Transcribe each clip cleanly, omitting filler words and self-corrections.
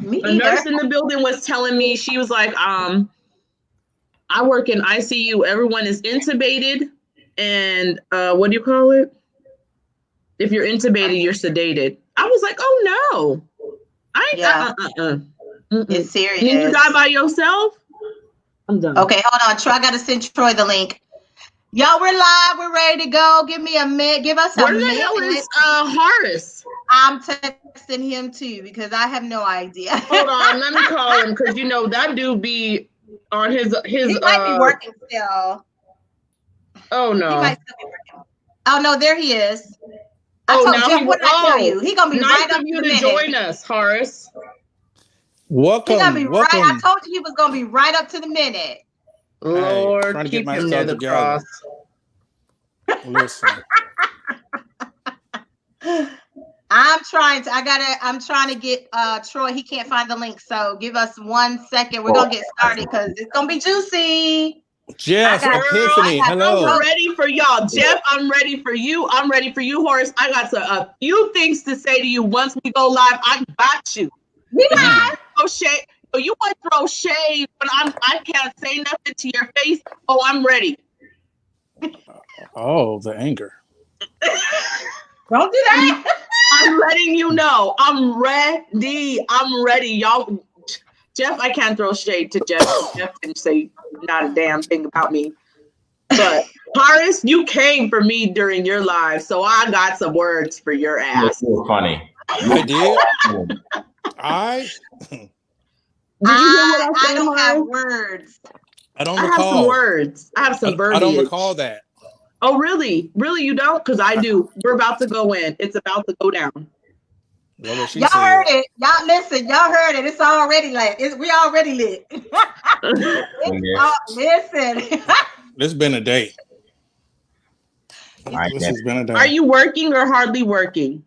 Me A nurse in the building was telling me, she was like, I work in ICU. Everyone is intubated, and what do you call it? If you're intubated, you're sedated. I was like, oh no, It's serious. And then you die by yourself. I'm done. Okay, hold on. I gotta send Troy the link. Y'all, we're live. We're ready to go. Give me a minute. Give us a minute. Where the hell is Horace? I'm texting him too because I have no idea. Hold on, let me call him because that dude be on his. He might be working still. Oh no. He might still be working. Oh no, there he is. I told Jeff, what did I tell you? He's gonna be nice right up of you to to join us, Horace. Welcome. He's gonna be welcome. right. I told you he was gonna be right up to the minute. Lord, hey, keep him near the cross. Listen. I'm trying to get Troy. He can't find the link, so give us 1 second. We're gonna get started because it's gonna be juicy. Jeff, Epiphany, hello. I'm ready for y'all. Jeff, I'm ready for you. I'm ready for you, Horace. I got a few things to say to you once we go live. I got you. You want to throw shade, but I can't say nothing to your face. Oh, I'm ready. Oh, the anger. Don't do that. I'm letting you know. I'm ready. Y'all. Jeff, I can't throw shade to Jeff. Jeff didn't say not a damn thing about me. But Horace, you came for me during your live, so I got some words for your ass. So funny. I did. Did you hear what I said? I don't have words. I don't recall. I have some words. I have some verbiage. I don't recall that. Oh, really? Really, you don't? Because I do. We're about to go in. It's about to go down. Y'all heard it. Y'all listen. Y'all heard it. It's already lit. We already lit. Listen. It's been a day. This has been a day. Are you working or hardly working?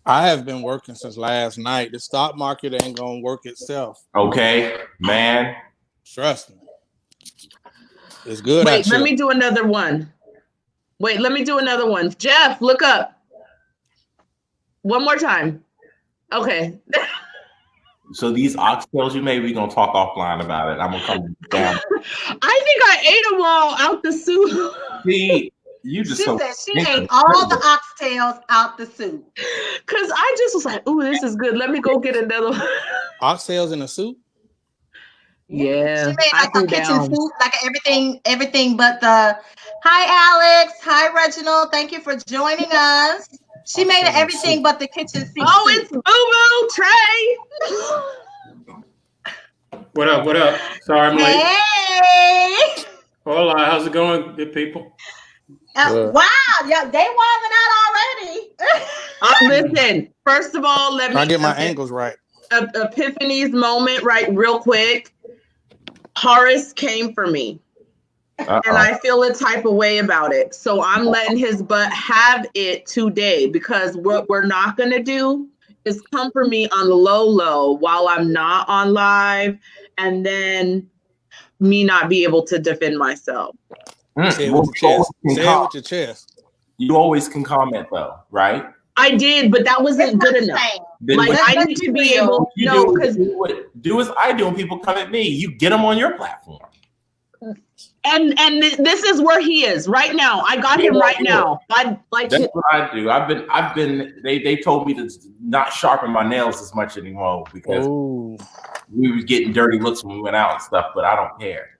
I have been working since last night. The stock market ain't gonna work itself. Okay, man. Trust me. It's good. Wait, let me do another one. Jeff, look up. One more time. Okay. So these oxtails you made, we're going to talk offline about it. I'm going to come down. I think I ate them all out the soup. See, you just said she ate all the oxtails out the soup. Because I just was like, ooh, this is good. Let me go get another one. Oxtails in a soup? Yeah. She made like a kitchen soup, like everything but the... Hi, Alex. Hi, Reginald. Thank you for joining us. She made everything but the kitchen sink. Oh, it's Boo Boo Trey. What up? Sorry, I'm late. Hey. Hola, how's it going, good people? Wow, yeah, they wilding out already. Listen, first of all, let me get my angles right. Epiphany's moment, right, real quick. Horace came for me. And I feel a type of way about it. So I'm letting his butt have it today because what we're not going to do is come for me on the low while I'm not on live and then me not be able to defend myself. Say it with your chest. You always can comment though, right? I did, but that wasn't good enough. Like I need to be able do as I do when people come at me. You get them on your platform. And this is where he is right now. I got him right now. That's what I do. I've been. They told me to not sharpen my nails as much anymore because we were getting dirty looks when we went out and stuff. But I don't care.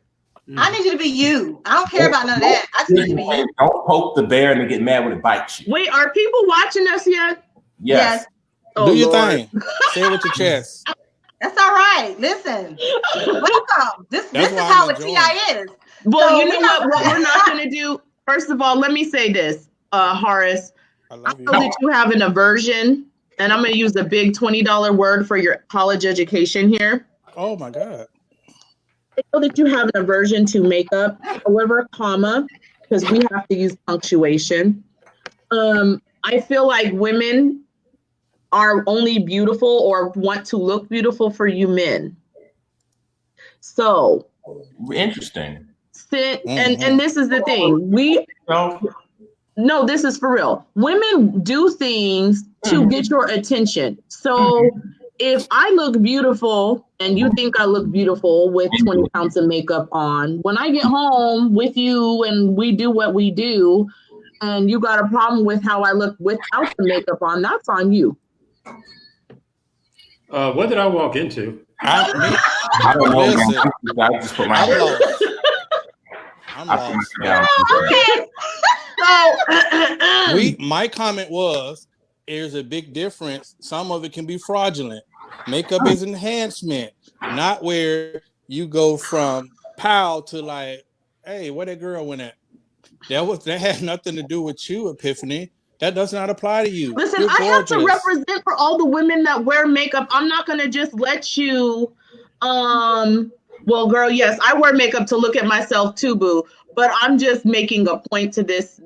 I need you to be you. I don't care about none of that. I just need you to be you. Don't poke the bear and get mad when it bites you. Wait, are people watching us yet? Yes. Do your thing. Say it with your chest. That's all right. Listen, welcome. This is how a TI is. Well, so you know what we're not going to do? First of all, let me say this, Horace. I know that you have an aversion, and I'm going to use a big $20 word for your college education here. Oh, my God. I know that you have an aversion to makeup, however, comma, because we have to use punctuation. I feel like women are only beautiful or want to look beautiful for you men. So. Interesting. And this is the thing. No, this is for real. Women do things to get your attention. So if I look beautiful and you think I look beautiful with 20 pounds of makeup on, when I get home with you and we do what we do, and you got a problem with how I look without the makeup on, that's on you. What did I walk into? I don't know. Listen, I just put my I'm head. lost. I'm lost. So My comment was, there's a big difference. Some of it can be fraudulent. Makeup is enhancement, not where you go from pow to like, hey, where that girl went at? That had nothing to do with you, Epiphany. That does not apply to you. listen, You're I have to gorgeous. represent for all the women that wear makeup. I'm not gonna just let you well, girl, yes, I wear makeup to look at myself too, boo. But I'm just making a point to this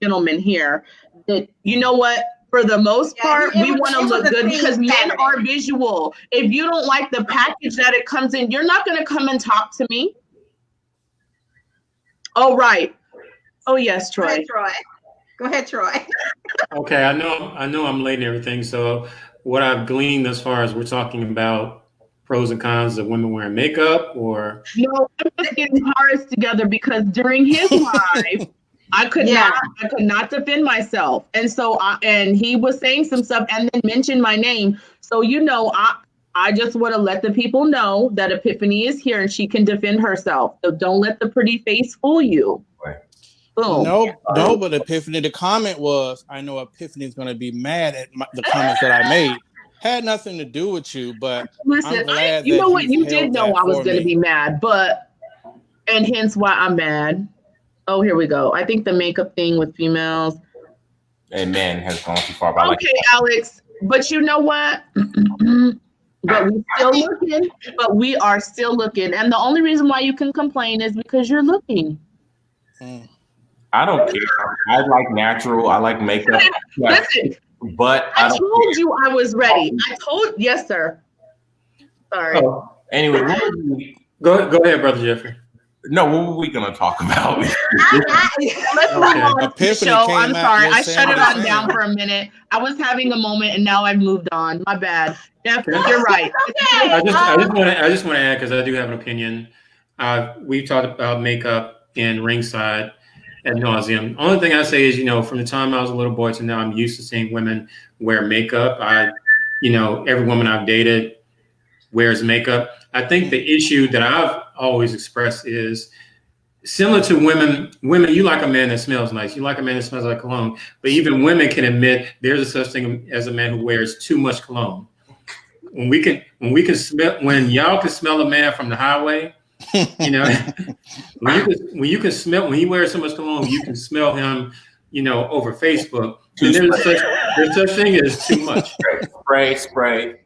gentleman here that, you know what? For the most part, we want to look good because men are visual. If you don't like the package that it comes in, you're not going to come and talk to me. Oh, right. Oh, yes, Troy. Go ahead, Troy. Okay, I know I'm late and everything. So what I've gleaned as far as we're talking about pros and cons of women wearing makeup, or no, I'm just getting Horace together because during his live, I could not defend myself, and so and he was saying some stuff and then mentioned my name. So I just want to let the people know that Epiphany is here and she can defend herself. So don't let the pretty face fool you. Boom. No, but Epiphany, the comment was, I know Epiphany's going to be mad at the comments that I made. Had nothing to do with you, but listen, I'm glad you that know what? You did know I was going to be mad, and hence why I'm mad. Oh, here we go. I think the makeup thing with females and men has gone too far. Okay, Alex, but you know what? But we still looking. But we are still looking, and the only reason why you can complain is because you're looking. I don't care. I like natural. I like makeup. Listen, but I told you I was ready. Yes, sir. Sorry. Oh, anyway, go ahead, Brother Jeffrey. No, what were we gonna talk about? Let's move on to the show. I'm sorry. I shut it on down for a minute. I was having a moment and now I've moved on. My bad. Jeff, you're right. I just want to add, because I do have an opinion. We've talked about makeup in ringside ad nauseum. Only thing I say is, from the time I was a little boy to now, I'm used to seeing women wear makeup. Every woman I've dated wears makeup. I think the issue that I've always expressed is similar to women. Women, you like a man that smells nice. You like a man that smells like cologne. But even women can admit there's a such thing as a man who wears too much cologne. When y'all can smell a man from the highway, when he wears so much cologne, you can smell him, over Facebook. And there's such thing as too much. Spray.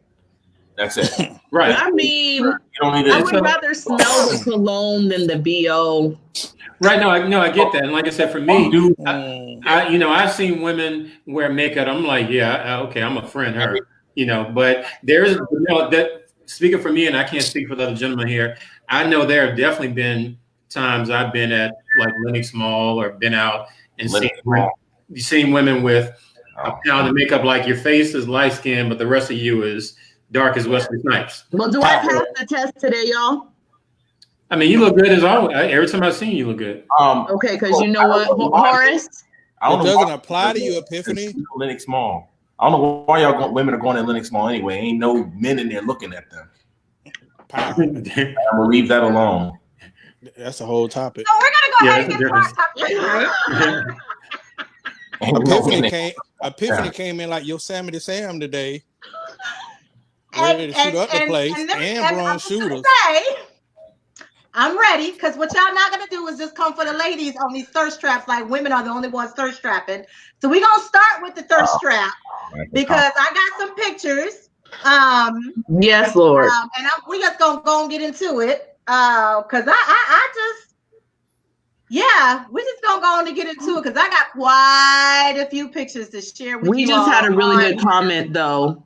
That's it. Right. I mean, I would rather smell the cologne than the BO. Right. No, I get that. And like I said, for me, I've seen women wear makeup. I'm like, yeah, okay, I'm a friend her. But there's that speaking for me, and I can't speak for the other gentleman here. I know there have definitely been times I've been at like Lenox Mall or been out and seen women with a pound of makeup, like your face is light skinned, but the rest of you is dark as Wesley Snipes. Well, do I pass the test today, y'all? I mean, you look good as always. Every time I've seen you, look good. Okay, because you know what, Horace? It doesn't apply to you, Epiphany. Lenox Mall. I don't know why women are going to Lenox Mall anyway. Ain't no men in there looking at them. I'm gonna leave that alone. That's a whole topic. So we're gonna go ahead and get to our Epiphany came in like Yosemite Sam today, ready to shoot up the place and brought shooters. I'm ready, because what y'all not gonna do is just come for the ladies on these thirst traps, like women are the only ones thirst trapping. So we're gonna start with the thirst trap because I got some pictures. Yes, Lord. And we just gonna go and get into it. Because we're just gonna go on to get into it because I got quite a few pictures to share with you. We just had a really good comment though.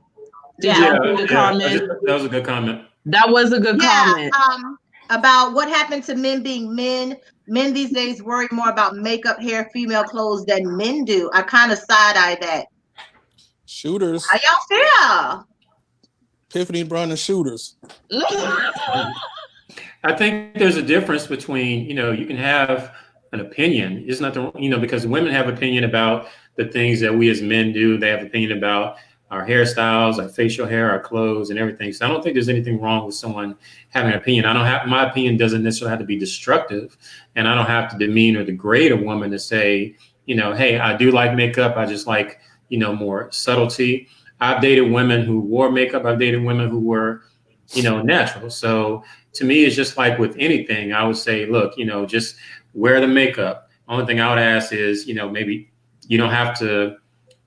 Did you have a good comment? That was a good comment. That was a good comment. About what happened to men being men. Men these days worry more about makeup, hair, female clothes than men do. I kind of side-eye that. Shooters. How y'all feel? Tiffany Brunner shooters. I think there's a difference between, you can have an opinion. It's not the, because women have opinion about the things that we as men do. They have opinion about our hairstyles, our facial hair, our clothes, and everything. So I don't think there's anything wrong with someone having an opinion. My opinion doesn't necessarily have to be destructive, and I don't have to demean or degrade a woman to say, hey, I do like makeup. I just like, more subtlety. I've dated women who wore makeup. I've dated women who were, natural. So to me, it's just like with anything. I would say, look, just wear the makeup. Only thing I would ask is, maybe you don't have to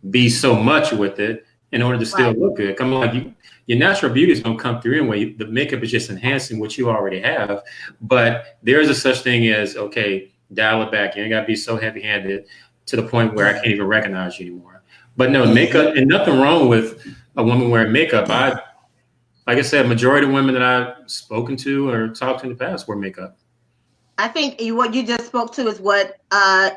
be so much with it in order to still look good. Come on, your natural beauty is going to come through anyway. The makeup is just enhancing what you already have. But there's a such thing as, okay, dial it back. You ain't got to be so heavy-handed to the point where I can't even recognize you anymore. But no, makeup, and nothing wrong with a woman wearing makeup. Like I said, majority of women that I've spoken to or talked to in the past wear makeup. I think what you just spoke to is what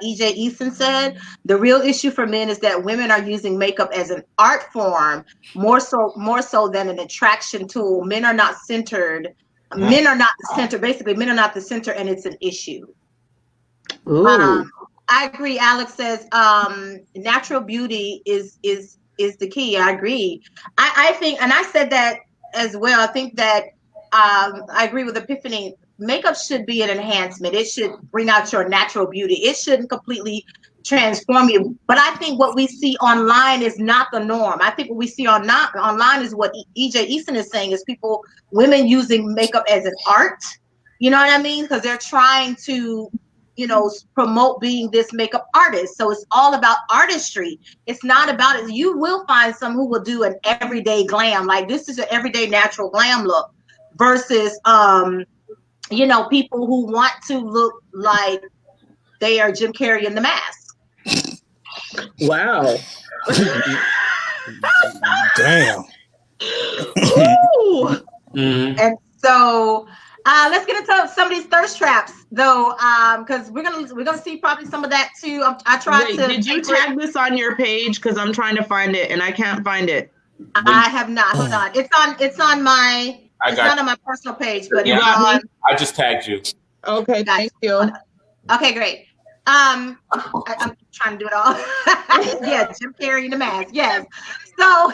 E.J. Easton said. The real issue for men is that women are using makeup as an art form more so than an attraction tool. Men are not centered. Men are not the center. Basically, men are not the center, and it's an issue. I agree. Alex says natural beauty is the key. I agree. I think, and I said that as well. I think that I agree with Epiphany. Makeup should be an enhancement. It should bring out your natural beauty. It shouldn't completely transform you. But I think what we see online is not the norm. I think what we see online is what E.J. Easton is saying, is women using makeup as an art. You know what I mean? Because they're trying to, promote being this makeup artist. So it's all about artistry. It's not about it. You will find some who will do an everyday glam. Like, this is an everyday natural glam look versus, people who want to look like they are Jim Carrey in The Mask. Wow. Damn. And so let's get into some of these thirst traps, though, because we're gonna see probably some of that too. I tried to. Did you tag this on your page? Because I'm trying to find it and I can't find it. I have not. Hold on. It's on my. It's not on my personal page, but you got me. I just tagged you. Okay, thank you. Okay, great. I'm trying to do it all. Yeah, Jim Carrey in The Mask. Yes. So,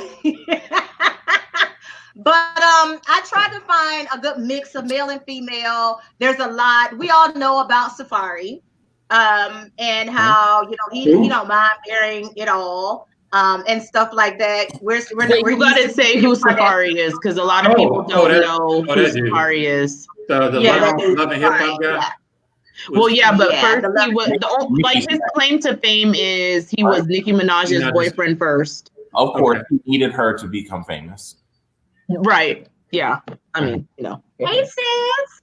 but I tried to find a good mix of male and female. There's a lot. We all know about Safari, and how he don't mind wearing it all. And stuff like that. We're you gotta say who Safari is, because a lot of people don't know who Safari is. The Love and Hip Hop guy. Yeah. Well, yeah, but first he was his claim to fame is he was Nicki Minaj's boyfriend first. Of course, he needed her to become famous. Right. Yeah. I mean, Hey sis.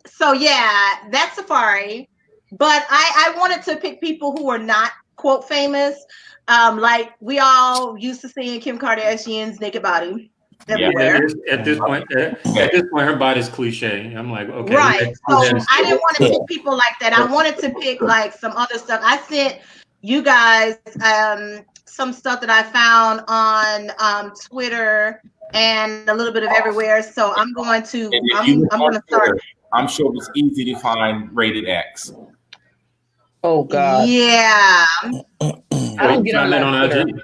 So yeah, that's Safari. But I wanted to pick people who are not quote famous. Like we all used to seeing Kim Kardashian's naked body everywhere. Yeah, at this point, her body's cliche. I'm like, okay. Right. So I didn't want to pick people like that. I wanted to pick like some other stuff. I sent you guys some stuff that I found on Twitter and a little bit of everywhere. So I'm going to start. I'm sure it was easy to find rated X. Oh God. Yeah. I don't get on that on IG.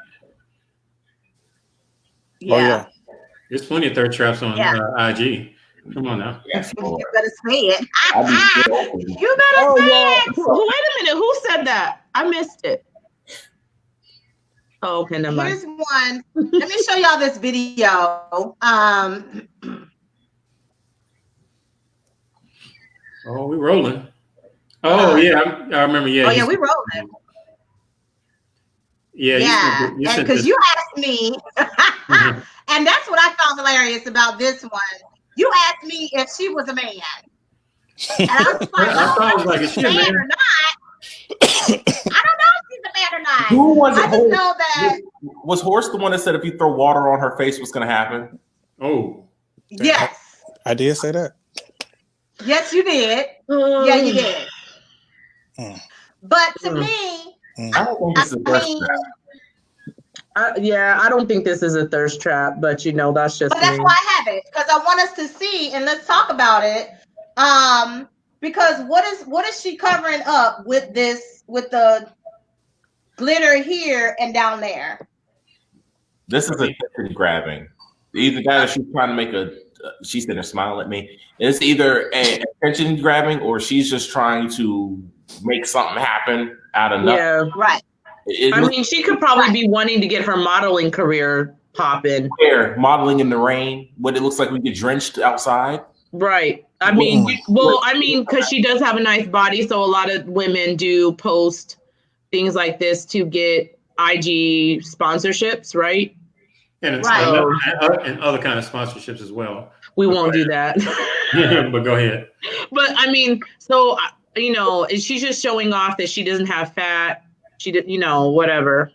Yeah. Oh yeah. There's plenty of third traps on IG. Come on now. Yes, you better say it. You better say it. Wait a minute. Who said that? I missed it. Oh, okay, never mind. Here's one. Let me show y'all this video. Oh, we rolling. Oh yeah, I remember. Yeah. Oh yeah, we rolling. Yeah. Because you asked me, and that's what I found hilarious about this one. You asked me if she was a man, and I was like, I thought it was like, is she a man or not? I don't know if she's a man or not. Who was it? I just know that. Was Horse the one that said if you throw water on her face, what's going to happen? Oh, yes. I did say that. Yes, you did. Yeah, you did. But to me, I don't think this is a thirst trap, but that's just But that's me. why I have it, because I want us to see, and let's talk about it. Because what is she covering up with the glitter here and down there? This is attention grabbing. Either that or she's trying to make she's sitting there smiling at me. It's either a attention grabbing or she's just trying to make something happen out of nothing. Yeah, right. I mean, she could probably be wanting to get her modeling career popping. Modeling in the rain, what it looks like we get drenched outside. Right. I mean, because she does have a nice body, so a lot of women do post things like this to get IG sponsorships, right? And other kind of sponsorships as well. We won't do that. But go ahead. But I mean, so she's just showing off that she doesn't have fat. She did, whatever.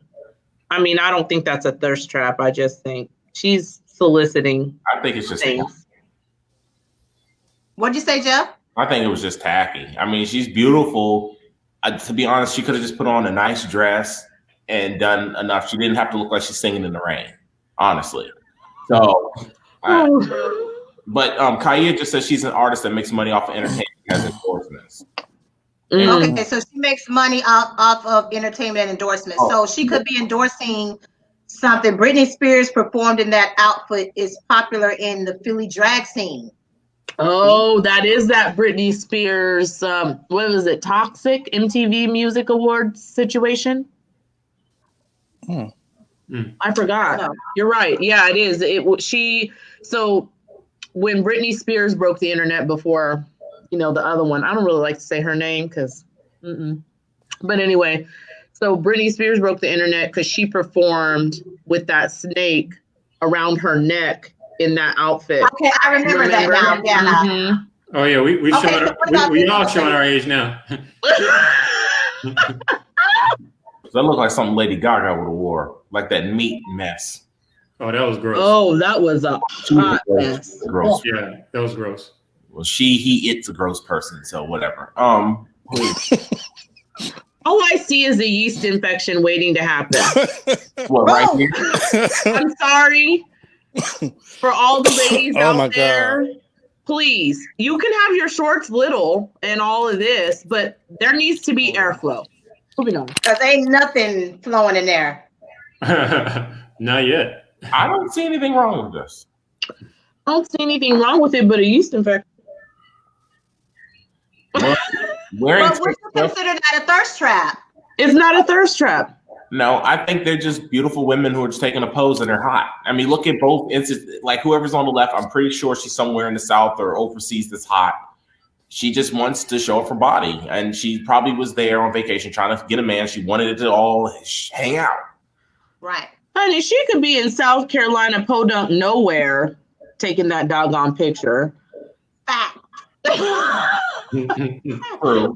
I mean, I don't think that's a thirst trap. I just think she's soliciting. I think it's just things. What'd you say, Jeff? I think it was just tacky. I mean, she's beautiful. To be honest, she could have just put on a nice dress and done enough. She didn't have to look like she's singing in the rain, honestly. So, but Kaya just says she's an artist that makes money off of entertainment as endorsements. Okay, so she makes money off of entertainment and endorsements. So she could be endorsing something. Britney Spears performed in that outfit, is popular in the Philly drag scene. Oh, that is that Britney Spears, what was it, Toxic MTV Music Awards situation? I forgot. No. You're right. Yeah, it is. So when Britney Spears broke the internet before, the other one, I don't really like to say her name because, but anyway, so Britney Spears broke the internet because she performed with that snake around her neck in that outfit. Okay, I remember that now. Yeah. Mm-hmm. Oh yeah, we all showing our age now. That looked like something Lady Gaga would have wore, like that meat mess. Oh, that was gross. Oh, that was a hot mess. Gross. Yeah, that was gross. Well, it's a gross person, so whatever. All I see is a yeast infection waiting to happen. What, right here? I'm sorry for all the ladies out there. God. Please, you can have your shorts little and all of this, but there needs to be airflow. Moving on. Because ain't nothing flowing in there. Not yet. I don't see anything wrong with this. I don't see anything wrong with it, but a yeast infection. But would you consider that a thirst trap? It's not a thirst trap. No, I think they're just beautiful women who are just taking a pose and they're hot. I mean, look at both instances. Like whoever's on the left, I'm pretty sure she's somewhere in the South or overseas that's hot. She just wants to show off her body. And she probably was there on vacation trying to get a man. She wanted it to all hang out. Right. Honey, she could be in South Carolina, podunk nowhere, taking that doggone picture. Fact. True.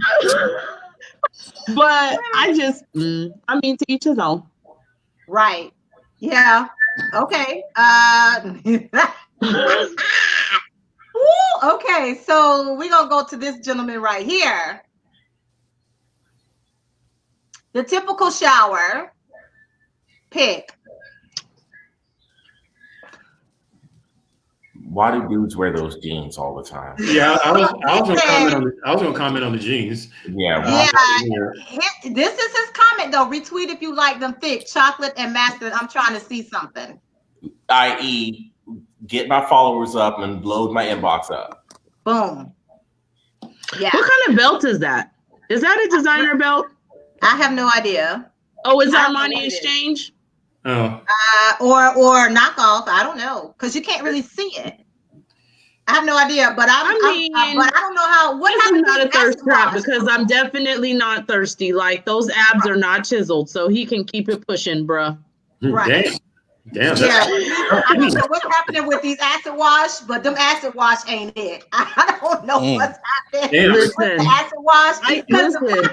But I mean, to each his own. Right. Yeah. Okay. Okay. So we're going to go to this gentleman right here. The typical shower pick. Why do dudes wear those jeans all the time? Yeah, I was gonna comment on the jeans. Yeah. This is his comment though. Retweet if you like them thick, chocolate and master. I'm trying to see something. I.e., get my followers up and load my inbox up. Boom. Yeah. What kind of belt is that? Is that a designer belt? I have no idea. Oh, is Armani Exchange? Oh. Or knockoff. I don't know, because you can't really see it. I have no idea, but but I don't know how. What this is not a thirst trap because I'm definitely not thirsty. Like those abs are not chiseled, so he can keep it pushing, bruh. Right. Damn. Yeah. I don't know what's happening with these acid wash, but them acid wash ain't it. I don't know what's happening with the acid wash.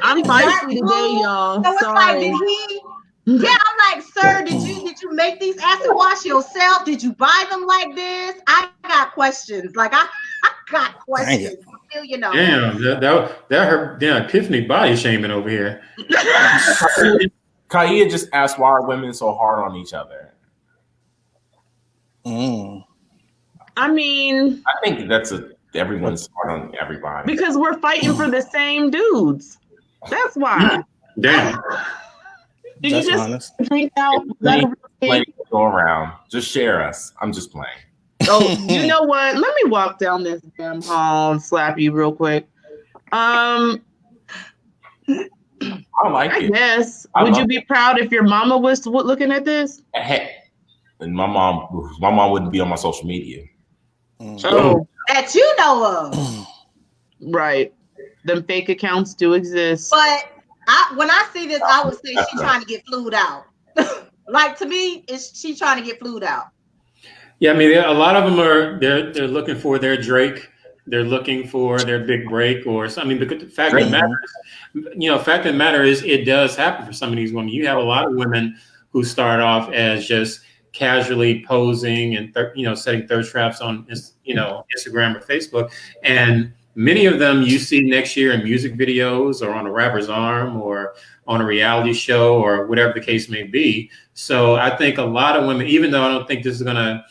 I'm feisty today, y'all. So it's like, did he? Yeah, I'm like, sir, did you make these acid wash yourself? Did you buy them like this? I got questions. Like I got questions. Still, Damn, that her damn Epiphany body shaming over here. Kaia just asked, why are women so hard on each other? I mean, I think everyone's hard on everybody. because we're fighting for the same dudes. That's why. Damn. Did That's you just honest. drink out? Go around. Just share us. I'm just playing. Oh, you know what? Let me walk down this damn hall and slap you real quick. I like it. Yes. Would you be proud if your mama was looking at this? Hey, and my mom wouldn't be on my social media. Oh, that you know of. Right. Them fake accounts do exist. But when I see this, I would say she's trying to get flued out. Like, to me, she trying to get flued out. Yeah, I mean, a lot of them are they're looking for their Drake. They're looking for their big break or something. Because the fact of the matter is, it does happen for some of these women. You have a lot of women who start off as just casually posing and setting thirst traps on Instagram or Facebook, and many of them you see next year in music videos or on a rapper's arm or on a reality show or whatever the case may be. So I think a lot of women, even though I don't think this is going to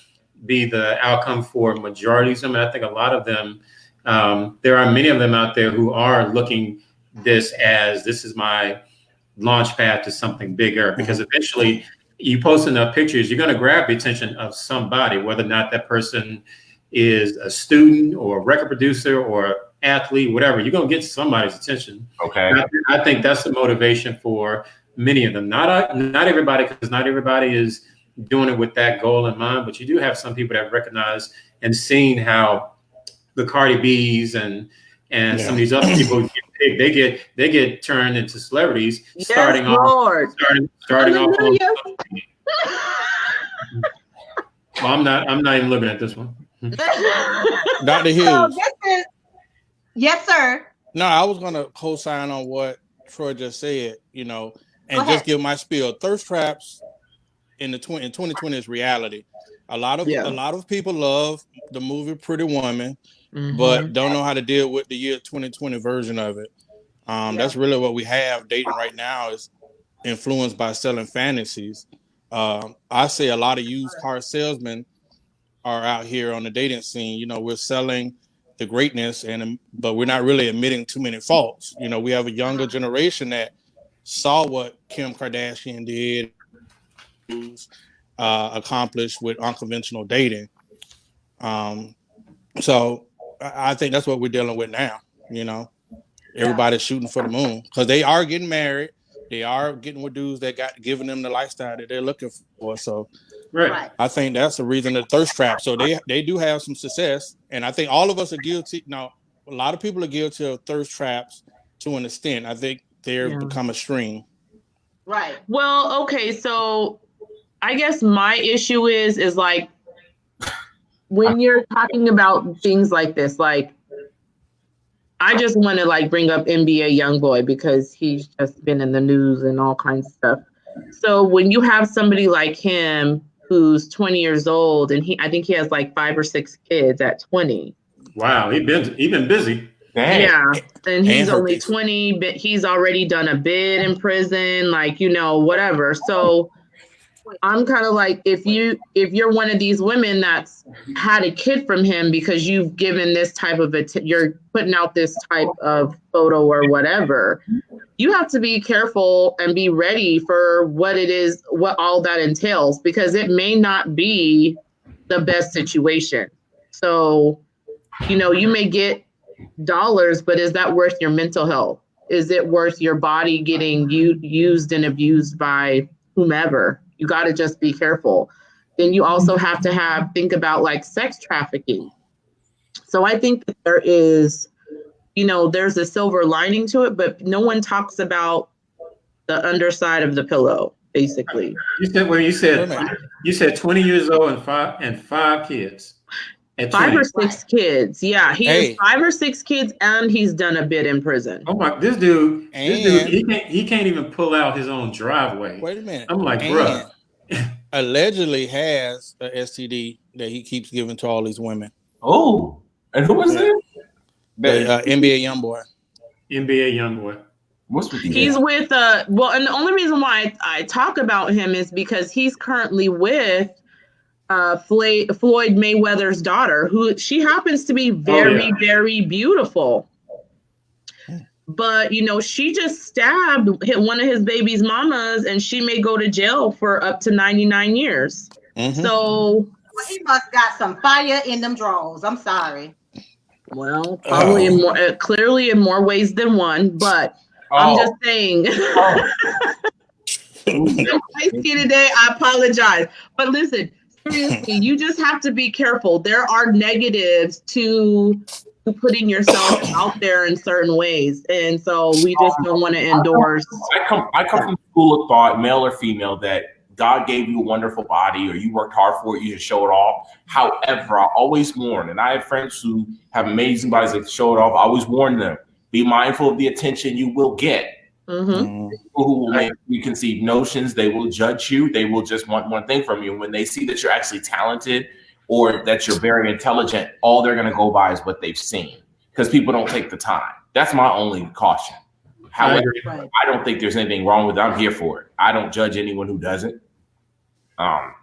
be the outcome for majorities of them, I think a lot of them, there are many of them out there who are looking this is my launch pad to something bigger, because eventually you post enough pictures, you're going to grab the attention of somebody, whether or not that person is a student or a record producer or athlete, whatever. You're going to get somebody's attention. Okay. I think that's the motivation for many of them. Not everybody, because not everybody is doing it with that goal in mind, but you do have some people that recognize and seen how the Cardi B's and some of these other people they get turned into celebrities, starting off. Well, I'm not even looking at this one. Dr. Hughes. Yes, sir. No, I was going to co-sign on what Troy just said, and just give my spiel. Thirst traps in 2020 is reality. A lot of people love the movie Pretty Woman, but don't know how to deal with the year 2020 version of it. That's really what we have dating right now, is influenced by selling fantasies. I say a lot of used car salesmen are out here on the dating scene. We're selling the greatness, but we're not really admitting too many faults. We have a younger generation that saw what Kim Kardashian did, accomplished with unconventional dating. So I think that's what we're dealing with now. Everybody's shooting for the moon because they are getting married. They are getting with dudes that giving them the lifestyle that they're looking for. So right. I think that's the reason the thirst trap. So they do have some success. And I think all of us are guilty. Now, a lot of people are guilty of thirst traps to an extent. I think they've become a stream. Right. Well, okay. So I guess my issue is like, when you're talking about things like this, like, I just want to like bring up NBA YoungBoy because he's just been in the news and all kinds of stuff. So when you have somebody like him who's 20 years old, and I think he has like 5 or 6 kids at 20. Wow, he been busy. Dang. Yeah, and he's only 20, but he's already done a bid in prison, like, whatever. So I'm kind of like, if you're one of these women that's had a kid from him because you've given this type of you're putting out this type of photo or whatever, you have to be careful and be ready for what it is, what all that entails, because it may not be the best situation. So, you may get dollars, but is that worth your mental health? Is it worth your body getting used and abused by whomever? You got to just be careful. Then you also have to think about like sex trafficking. So I think that there is, there's a silver lining to it, but no one talks about the underside of the pillow, basically. You said 20 years old and 5 kids. 5 or 6 kids. Yeah, he has 5 or 6 kids, and he's done a bit in prison. Oh my! This dude, he can't even pull out his own driveway. Wait a minute. I'm like, bro. Allegedly has a STD that he keeps giving to all these women. Oh, and who was it? The NBA YoungBoy. NBA YoungBoy. What's with these? He's with well, and the only reason why I talk about him is because he's currently with Floyd Mayweather's daughter, who she happens to be very, very beautiful. But, she just hit one of his baby's mamas, and she may go to jail for up to 99 years. So he must got some fire in them drawers. I'm sorry. Well, probably clearly in more ways than one, but I'm just saying. I'm feisty today. I apologize. But listen, seriously, you just have to be careful. There are negatives to putting yourself out there in certain ways. And so we just don't want to endorse. I come from the school of thought, male or female, that God gave you a wonderful body or you worked hard for it, you should show it off. However, I always warn, and I have friends who have amazing bodies that show it off. I always warn them, be mindful of the attention you will get. People who will make preconceived notions, they will judge you. They will just want one thing from you. When they see that you're actually talented or that you're very intelligent, all they're going to go by is what they've seen because people don't take the time. That's my only caution. However, I don't think there's anything wrong with it. I'm here for it. I don't judge anyone who doesn't. I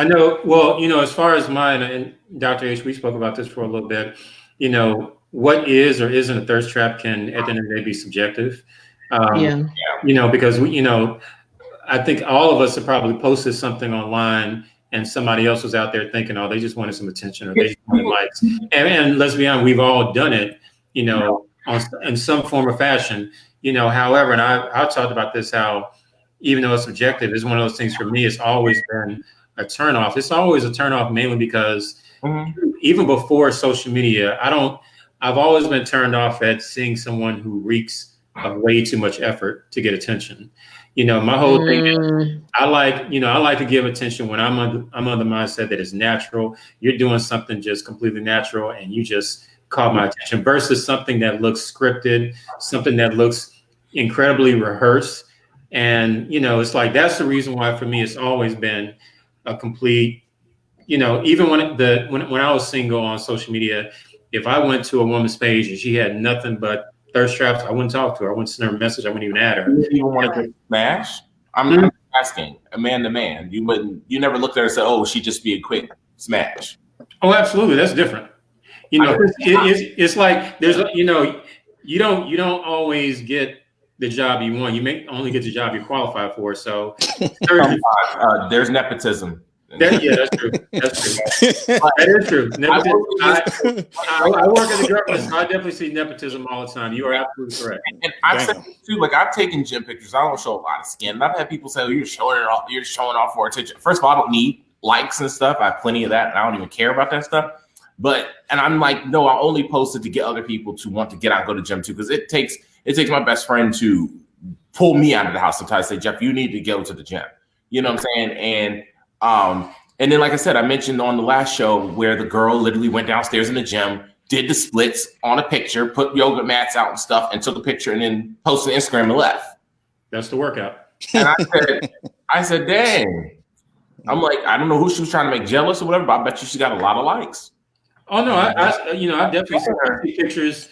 know. Well, as far as mine and Dr. H, we spoke about this for a little bit. What is or isn't a thirst trap can at the end of the day be subjective. Because I think all of us have probably posted something online and somebody else was out there thinking, oh, they just wanted some attention or they just wanted likes. And let's be honest, we've all done it, in some form or fashion, however, and I've talked about this, how even though it's subjective, it's one of those things for me, it's always been a turnoff. It's always a turnoff mainly because even before social media, I've always been turned off at seeing someone who reeks of way too much effort to get attention. My whole thing is I like to give attention when I'm on the mindset that it's natural. You're doing something just completely natural and you just caught my attention versus something that looks scripted, something that looks incredibly rehearsed. And, it's like, that's the reason why for me, it's always been a complete, even when I was single on social media, if I went to a woman's page and she had nothing but thirst traps, I wouldn't talk to her. I wouldn't send her a message. I wouldn't even add her. You even want to smash? I'm asking a man to man. You never looked at her and said, oh, she'd just be a quick smash. Oh, absolutely. That's different. It's like there's, you don't always get the job you want. You may only get the job you qualify for. So there's nepotism. That's true. That is true. I work at the government, so I definitely see nepotism all the time. You are absolutely correct. And I've said too, I've taken gym pictures. I don't show a lot of skin. And I've had people say, "Oh, you're showing it off. You're showing off for attention." First of all, I don't need likes and stuff. I have plenty of that, and I don't even care about that stuff. And I'm like, no, I only posted to get other people to want to get out and go to the gym too, because it takes my best friend to pull me out of the house sometimes. Say, Jeff, you need to go to the gym. You know what I'm saying? And then, like I said, I mentioned on the last show where the girl literally went downstairs in the gym, did the splits on a picture, put yoga mats out and stuff, and took a picture and then posted Instagram and left. That's the workout. And I said, dang. I'm like, I don't know who she was trying to make jealous or whatever, but I bet you she got a lot of likes. Oh no, I definitely see pictures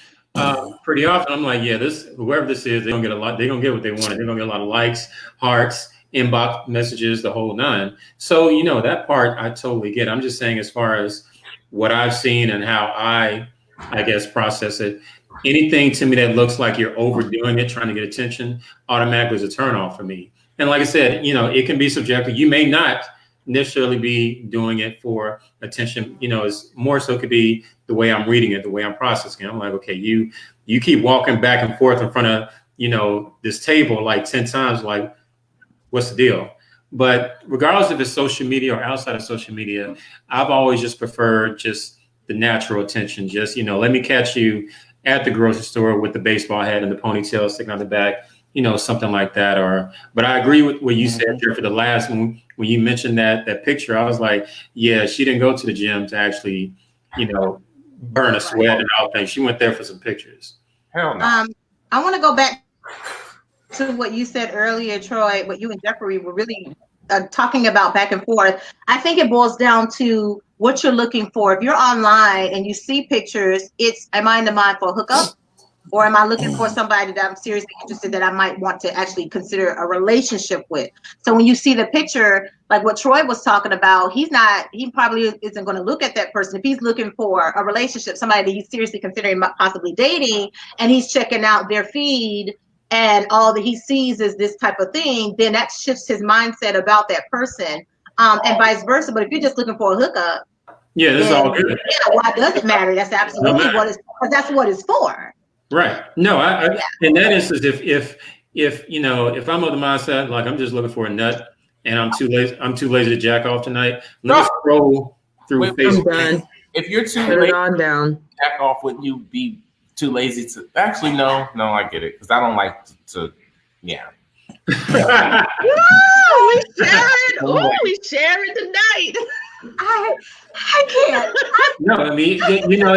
pretty often. I'm like, yeah, whoever this is, they're gonna get a lot. They're gonna get what they wanted. They're gonna get a lot of likes, hearts, inbox messages, the whole nine. So that part I totally get. I'm just saying, as far as what I've seen and how I guess process it, anything to me that looks like you're overdoing it, trying to get attention, automatically is a turnoff for me. And like I said, it can be subjective. You may not necessarily be doing it for attention. It's more so it could be the way I'm reading it, the way I'm processing it. I'm like, okay, you keep walking back and forth in front of this table like 10 times, like, what's the deal? But regardless if it's social media or outside of social media, I've always just preferred just the natural attention. Just, let me catch you at the grocery store with the baseball hat and the ponytail sticking out the back, something like that. But I agree with what you said there for the last one. When you mentioned that picture, I was like, yeah, she didn't go to the gym to actually, burn a sweat and all things. She went there for some pictures. Hell no. I want to go back to what you said earlier, Troy, what you and Jeffrey were really talking about back and forth. I think it boils down to what you're looking for. If you're online and you see pictures, am I in the mind for a hookup? Or am I looking for somebody that I'm seriously interested that I might want to actually consider a relationship with? So when you see the picture, like what Troy was talking about, he probably isn't going to look at that person. If he's looking for a relationship, somebody that he's seriously considering possibly dating, and he's checking out their feed and all that he sees is this type of thing, then that shifts his mindset about that person. And vice versa. But if you're just looking for a hookup, Yeah, this is all good. yeah, why does it matter? That's absolutely because that's what it's for. Right. No, in that instance, if you know, if I'm of the mindset like I'm just looking for a nut and I'm too lazy to jack off tonight, let me scroll through Facebook. If you're too Put lazy it on down. to jack off, wouldn't you be too lazy to actually no, I get it. Because I don't like to yeah. Ooh, we sharing tonight. I can't. No, I mean, you know,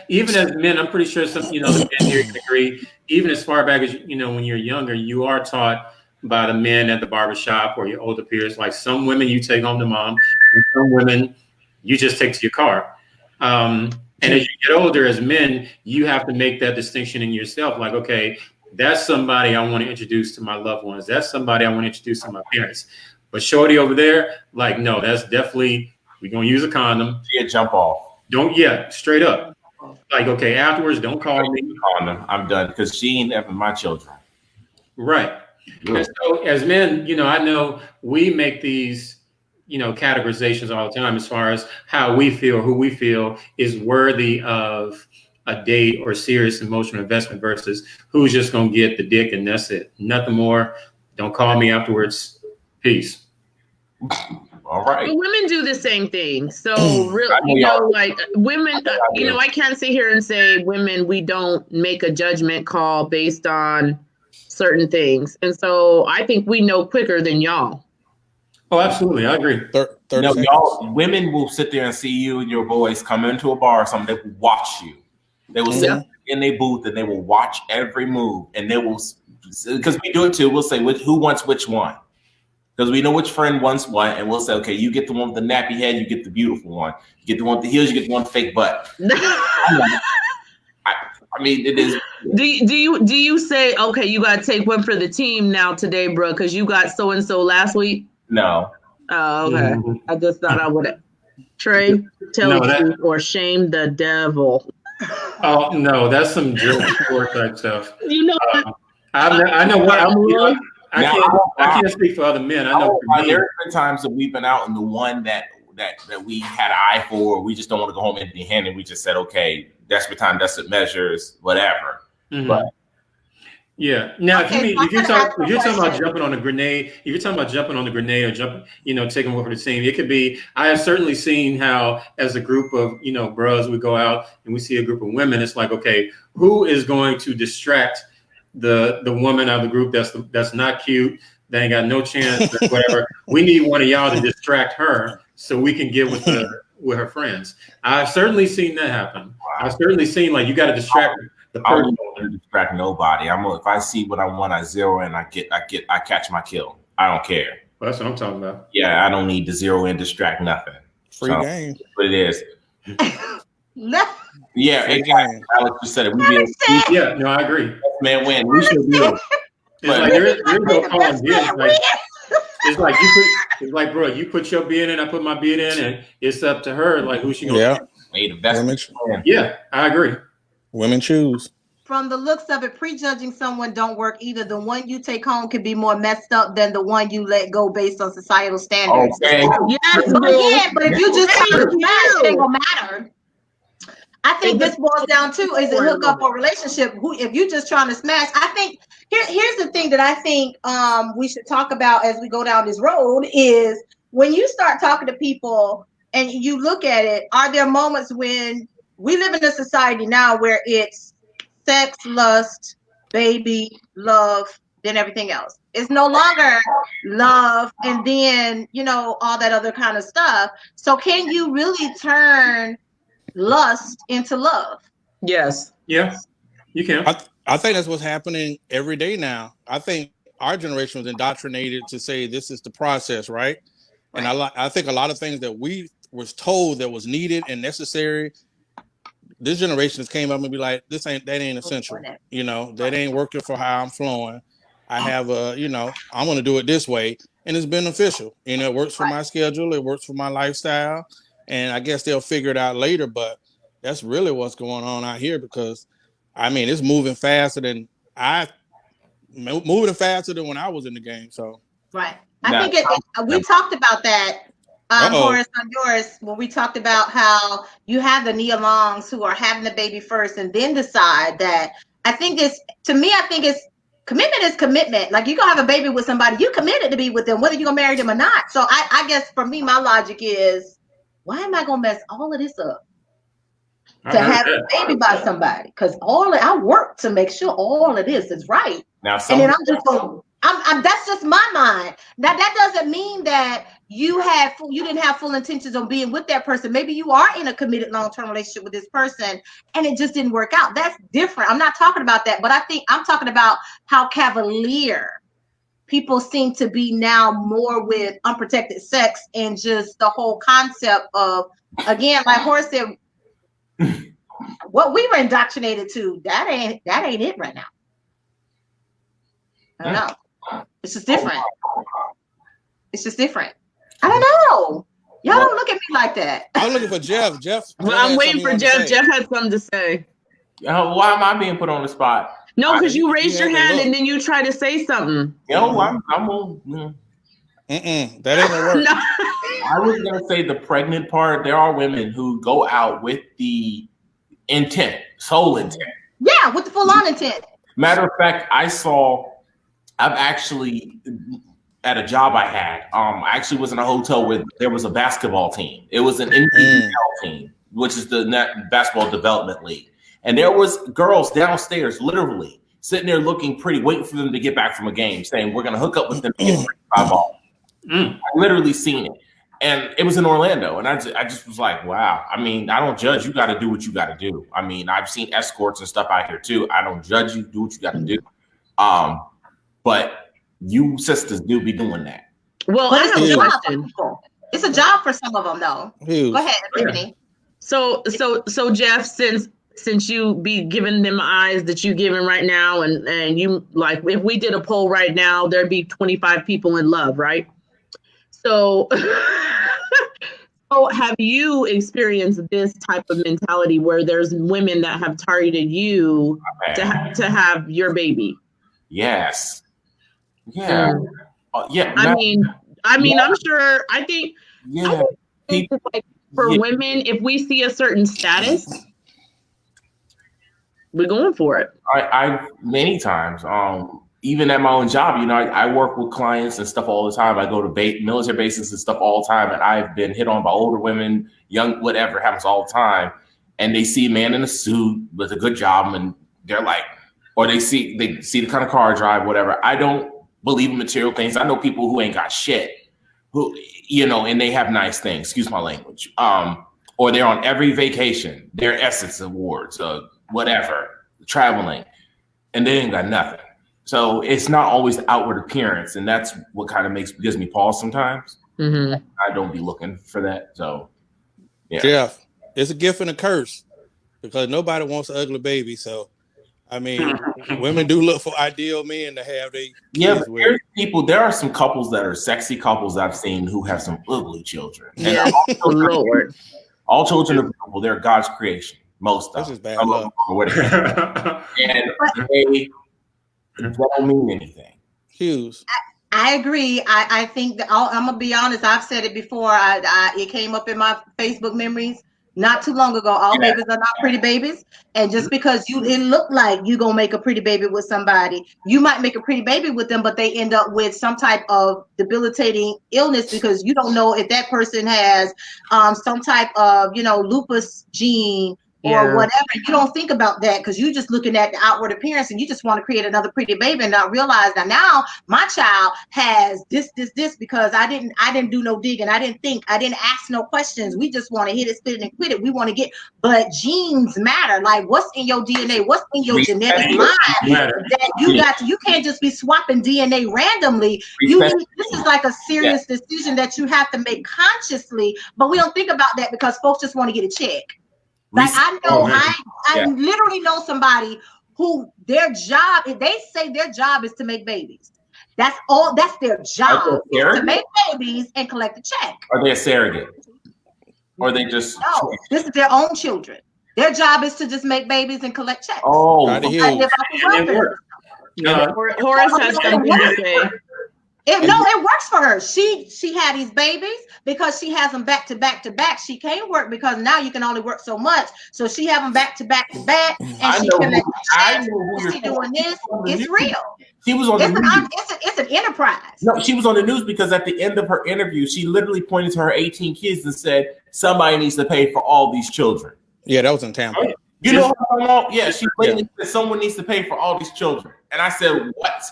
even as men, I'm pretty sure some, you know, the men here can agree. Even as far back as you know, when you're younger, you are taught by the men at the barbershop or your older peers. Like some women, you take home to mom, and some women, you just take to your car. And as you get older, as men, you have to make that distinction in yourself. Like, okay, that's somebody I want to introduce to my loved ones. That's somebody I want to introduce to my parents. But shorty over there, like, no, that's definitely. We're gonna use a condom. Yeah, jump off. Straight up. Like, okay, afterwards, don't call me. Condom. I'm done because she ain't ever my children. Right. And so as men, you know, I know we make these, you know, categorizations all the time as far as how we feel, who we feel is worthy of a date or serious emotional investment versus who's just gonna get the dick and that's it. Nothing more. Don't call me afterwards. Peace. All right. But women do the same thing. So, you know, like women, you know, I can't sit here and say women, we don't make a judgment call based on certain things. And so I think we know quicker than y'all. Oh, absolutely. I agree. No, y'all, women will sit there and see you and your boys come into a bar or something. They will watch you. They will sit in their booth and they will watch every move. And they will, because we do it too, we'll say who wants which one. Because we know which friend wants one, and we'll say, okay, you get the one with the nappy head, you get the beautiful one. You get the one with the heels, you get the one with the fake butt. I mean, it is. Do you say, okay, you got to take one for the team now today, bro, because you got so and so last week? No. Oh, okay. Mm-hmm. I just thought I would. Trey, tell you or shame the devil. Oh no, that's some drill type stuff. You know, I know what I'm. I can't speak for other men. I know for me, there have been times that we've been out and the one that we had an eye for, we just don't want to go home empty-handed. We just said, okay, desperate time, desperate measures, whatever. Mm-hmm. But yeah. Now, if you're talking about jumping on a grenade, if you're talking about jumping on the grenade or jumping, you know, taking one for the team, it could be. I have certainly seen how, as a group of bros, we go out and we see a group of women. It's like, okay, who is going to distract the woman out of the group that's not cute, they ain't got no chance or whatever. We need one of y'all to distract her so we can get with her friends. I've certainly seen that happen. I've certainly seen like you got to distract the person. I don't distract nobody. If I see what I want, I zero in. I catch my kill. I don't care. Well, that's what I'm talking about. Yeah, I don't need to zero in, distract nothing. Free game. But it is. Yeah, exactly. Alex just said it. Yeah, no, I agree. Man, win. We should do it. It's like there's no calling bids. It's like, bro, you put your bid in, I put my bid in, and it's up to her. Like, who's she gonna? Yeah, I agree. Women choose. From the looks of it, prejudging someone don't work either. The one you take home could be more messed up than the one you let go based on societal standards. Okay. Yes, but if you just see the match, it ain't gonna matter. I think this boils down to is it hook up or relationship. If you're just trying to smash, I think here's the thing that I think we should talk about as we go down this road is when you start talking to people and you look at it, are there moments when we live in a society now where it's sex, lust, baby, love, then everything else? It's no longer love and then, all that other kind of stuff. So can you really turn lust into love? Yes. Yeah, you can. I think that's what's happening every day now. I think our generation was indoctrinated to say this is the process, right? And I think a lot of things that we was told that was needed and necessary this generation has came up and be like, that ain't essential. You know, that ain't working for how I'm flowing. I have I'm going to do it this way, and it's beneficial. You know, it works for my schedule, it works for my lifestyle, and I guess they'll figure it out later. But that's really what's going on out here, because I mean, it's moving faster than when I was in the game. So right, I think we talked about that. Horace, on yours, when we talked about how you have the Nia Longs who are having the baby first and then decide that. I think it's commitment is commitment. Like, you're gonna have a baby with somebody, you committed to be with them, whether you're gonna marry them or not. So I guess for me, my logic is, why am I gonna mess all of this up to have a baby by somebody? Because I work to make sure all of this is right. Now, and then I'm just going. That's just my mind. Now, that doesn't mean that you didn't have full intentions on being with that person. Maybe you are in a committed long-term relationship with this person and it just didn't work out. That's different. I'm not talking about that, but I think I'm talking about how cavalier people seem to be now, more with unprotected sex and just the whole concept of, again, like Horace said, what we were indoctrinated to, that ain't it right now. I don't know. It's just different. It's just different. I don't know. Y'all don't look at me like that. I'm looking for Jeff. Well, I'm waiting for Jeff. Jeff had something to say. Why am I being put on the spot? No, because you raised your hand and then you try to say something. I'm that ain't gonna work. No. I was gonna say the pregnant part. There are women who go out with the intent, sole intent. Yeah, with the full-on intent. Matter of fact, I've actually, at a job I had, I actually was in a hotel where there was a basketball team. It was an NBL team, which is the Basketball Development League. And there was girls downstairs, literally, sitting there looking pretty, waiting for them to get back from a game, saying, we're going to hook up with them and get 35 ball. I literally seen it. And it was in Orlando. And I just was like, wow. I mean, I don't judge. You got to do what you got to do. I mean, I've seen escorts and stuff out here too. I don't judge you. Do what you got to do. But you sisters do be doing that. Well, I have a question. It's a job for some of them, though. Go ahead, Tiffany. So Jeff, since you be giving them eyes that you giving right now, and you, like, if we did a poll right now, there'd be 25 people in love, right? So, so have you experienced this type of mentality where there's women that have targeted you to have your baby? Yes. Yeah. Yeah. I mean, I'm sure. I think. Yeah. Like, for women, if we see a certain status, we're going for it. I many times, even at my own job, I work with clients and stuff all the time. I go to military bases and stuff all the time, and I've been hit on by older women, young, whatever, happens all the time. And they see a man in a suit with a good job, and they're like, or they see the kind of car I drive, whatever. I don't believe in material things. I know people who ain't got shit, who, and they have nice things, excuse my language. Or they're on every vacation, they're Essex Awards, whatever, traveling, and they ain't got nothing. So it's not always the outward appearance, and that's what kind of gives me pause sometimes. Mm-hmm. I don't be looking for that. So, yeah. Jeff, it's a gift and a curse, because nobody wants an ugly baby. So, I mean, women do look for ideal men to have their kids with. There are some couples that are sexy couples I've seen who have some ugly children. Yeah. And all children are beautiful. They're God's creation. Most of them. Bad luck. And they don't mean anything. Hughes. I agree. I think that I'm gonna be honest. I've said it before. It came up in my Facebook memories not too long ago. All babies are not pretty babies, and just because it looked like you gonna make a pretty baby with somebody, you might make a pretty baby with them, but they end up with some type of debilitating illness because you don't know if that person has some type of lupus gene or whatever. You don't think about that because you're just looking at the outward appearance and you just want to create another pretty baby and not realize that now my child has this because I didn't do no digging. I didn't ask no questions. We just want to hit it, spit it, and quit it. We want to get, but genes matter. Like, what's in your DNA? What's in your genetic line that you can't just be swapping DNA randomly. This is like a serious decision that you have to make consciously, but we don't think about that because folks just want to get a check. Like I know, man. I literally know somebody who their job, they say their job is to make babies. That's all. That's their job, is to make babies and collect a check. Are they a surrogate? Or they just No, this is their own children. Their job is to just make babies and collect checks. Got the And Hughes. live off the welfare. No, Horace has something to say. It works for her. She had these babies because she has them back to back to back. She can't work because now you can only work so much. So she have them back to back to back, and she collects checks. She doing this. It's real. She was on the news. It's an enterprise. No, she was on the news because at the end of her interview, she literally pointed to her 18 kids and said, "Somebody needs to pay for all these children." Yeah, that was in Tampa. You know how long? Yeah, she literally said someone needs to pay for all these children, and I said, "What?"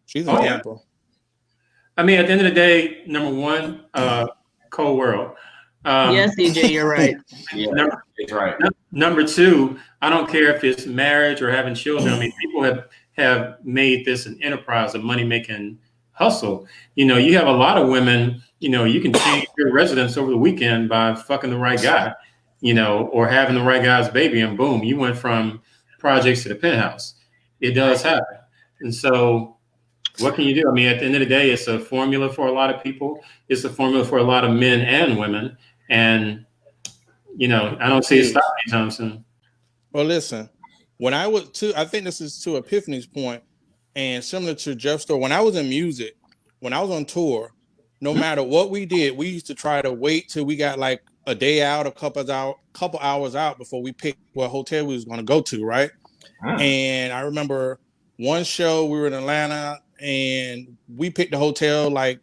She's in Tampa. I mean, at the end of the day, number one, cold world. Yes, EJ, you're right. That's right. Number two, I don't care if it's marriage or having children. I mean, people have made this an enterprise, a money-making hustle. You know, you have a lot of women, you know, you can change your residence over the weekend by fucking the right guy, you know, or having the right guy's baby, and boom, you went from projects to the penthouse. It does happen. And so what can you do? I mean, at the end of the day, it's a formula for a lot of people. It's a formula for a lot of men and women. And, you know, I don't see it stopping anytime soon. Well, listen, when I was I think this is to Epiphany's point, and similar to Jeff's story, when I was in music, when I was on tour, no matter what we did, we used to try to wait till we got like a day out, a couple hours out before we picked what hotel we was going to go to, right? And I remember one show, we were in Atlanta, and we picked the hotel like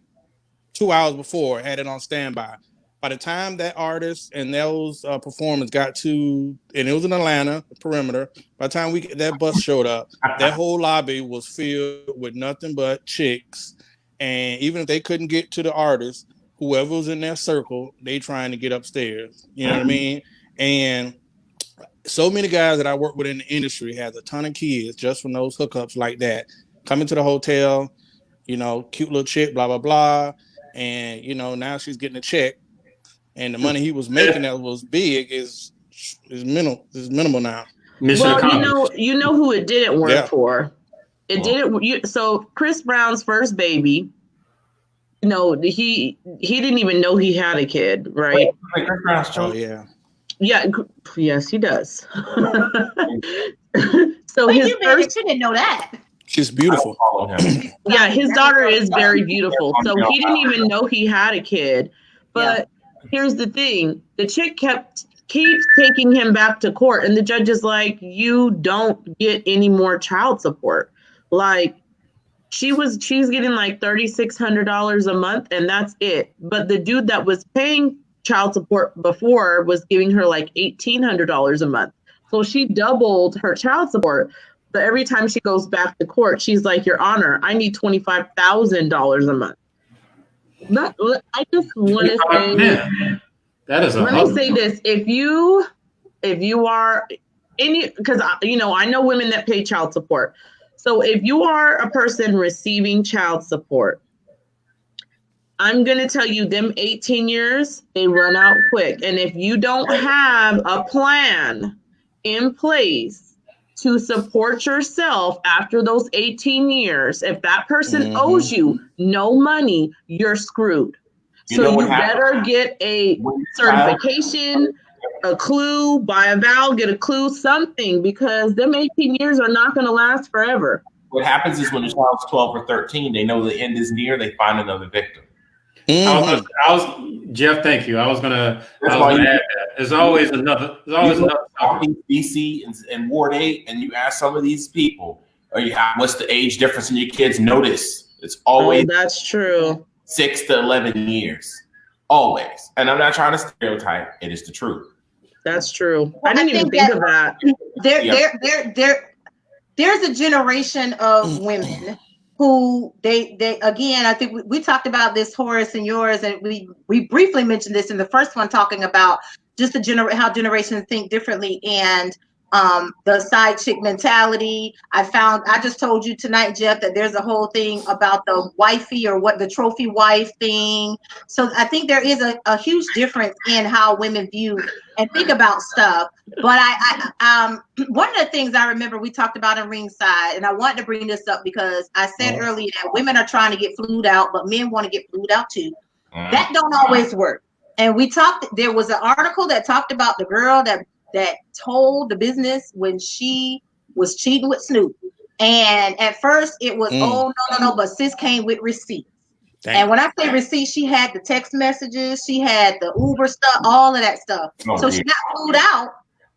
2 hours before, had it on standby. By the time that artist and those performers got to, and it was in Atlanta, the perimeter, by the time that bus showed up, that whole lobby was filled with nothing but chicks. And even if they couldn't get to the artist, whoever was in their circle, they trying to get upstairs. You know what I mean? And so many guys that I work with in the industry has a ton of kids just from those hookups like that. Coming to the hotel, you know, cute little chick, blah, blah, blah. And, you know, now she's getting a check. And the money he was making that was big is minimal now. Well, you know who it didn't work for. It didn't. So Chris Brown's first baby, you know, he didn't even know he had a kid, right? Oh yeah. Yes, he does. So you didn't know that. She's beautiful. Yeah, his daughter is very beautiful. So he didn't even know he had a kid. But here's the thing. The chick keeps taking him back to court. And the judge is like, you don't get any more child support. Like, she's getting like $3,600 a month, and that's it. But the dude that was paying child support before was giving her like $1,800 a month. So she doubled her child support. But every time she goes back to court, she's like, Your Honor, I need $25,000 a month. I just want to say, that is. Let me say this: if you are because you know, I know women that pay child support. So if you are a person receiving child support, I'm going to tell you, them 18 years, they run out quick. And if you don't have a plan in place to support yourself after those 18 years, if that person owes you no money, you're screwed. So you better get a certification, a clue, buy a vow, get a clue, something, because them 18 years are not going to last forever. What happens is when the child's 12 or 13, they know the end is near, they find another victim. Jeff, thank you. I was gonna add that. There's always another. DC and Ward 8, and you ask some of these people, what's the age difference in your kids? Notice it's always that's true. 6 to 11 years, always. And I'm not trying to stereotype; it is the truth. That's true. I didn't even think of that. There's a generation of women who they again, I think we talked about this, Horace, and yours, and we briefly mentioned this in the first one, talking about just how generations think differently. And the side chick mentality. I just told you tonight, Jeff, that there's a whole thing about the wifey or what the trophy wife thing. So I think there is a huge difference in how women view and think about stuff. But one of the things I remember we talked about in Ringside, and I wanted to bring this up because I said earlier that women are trying to get flued out, but men want to get flued out too. That don't always work. And there was an article that talked about the girl that told the business when she was cheating with Snoop. And at first it was, oh, no, but sis came with receipts. Dang. And when I say receipts, she had the text messages, she had the Uber stuff, all of that stuff. So she got flued out,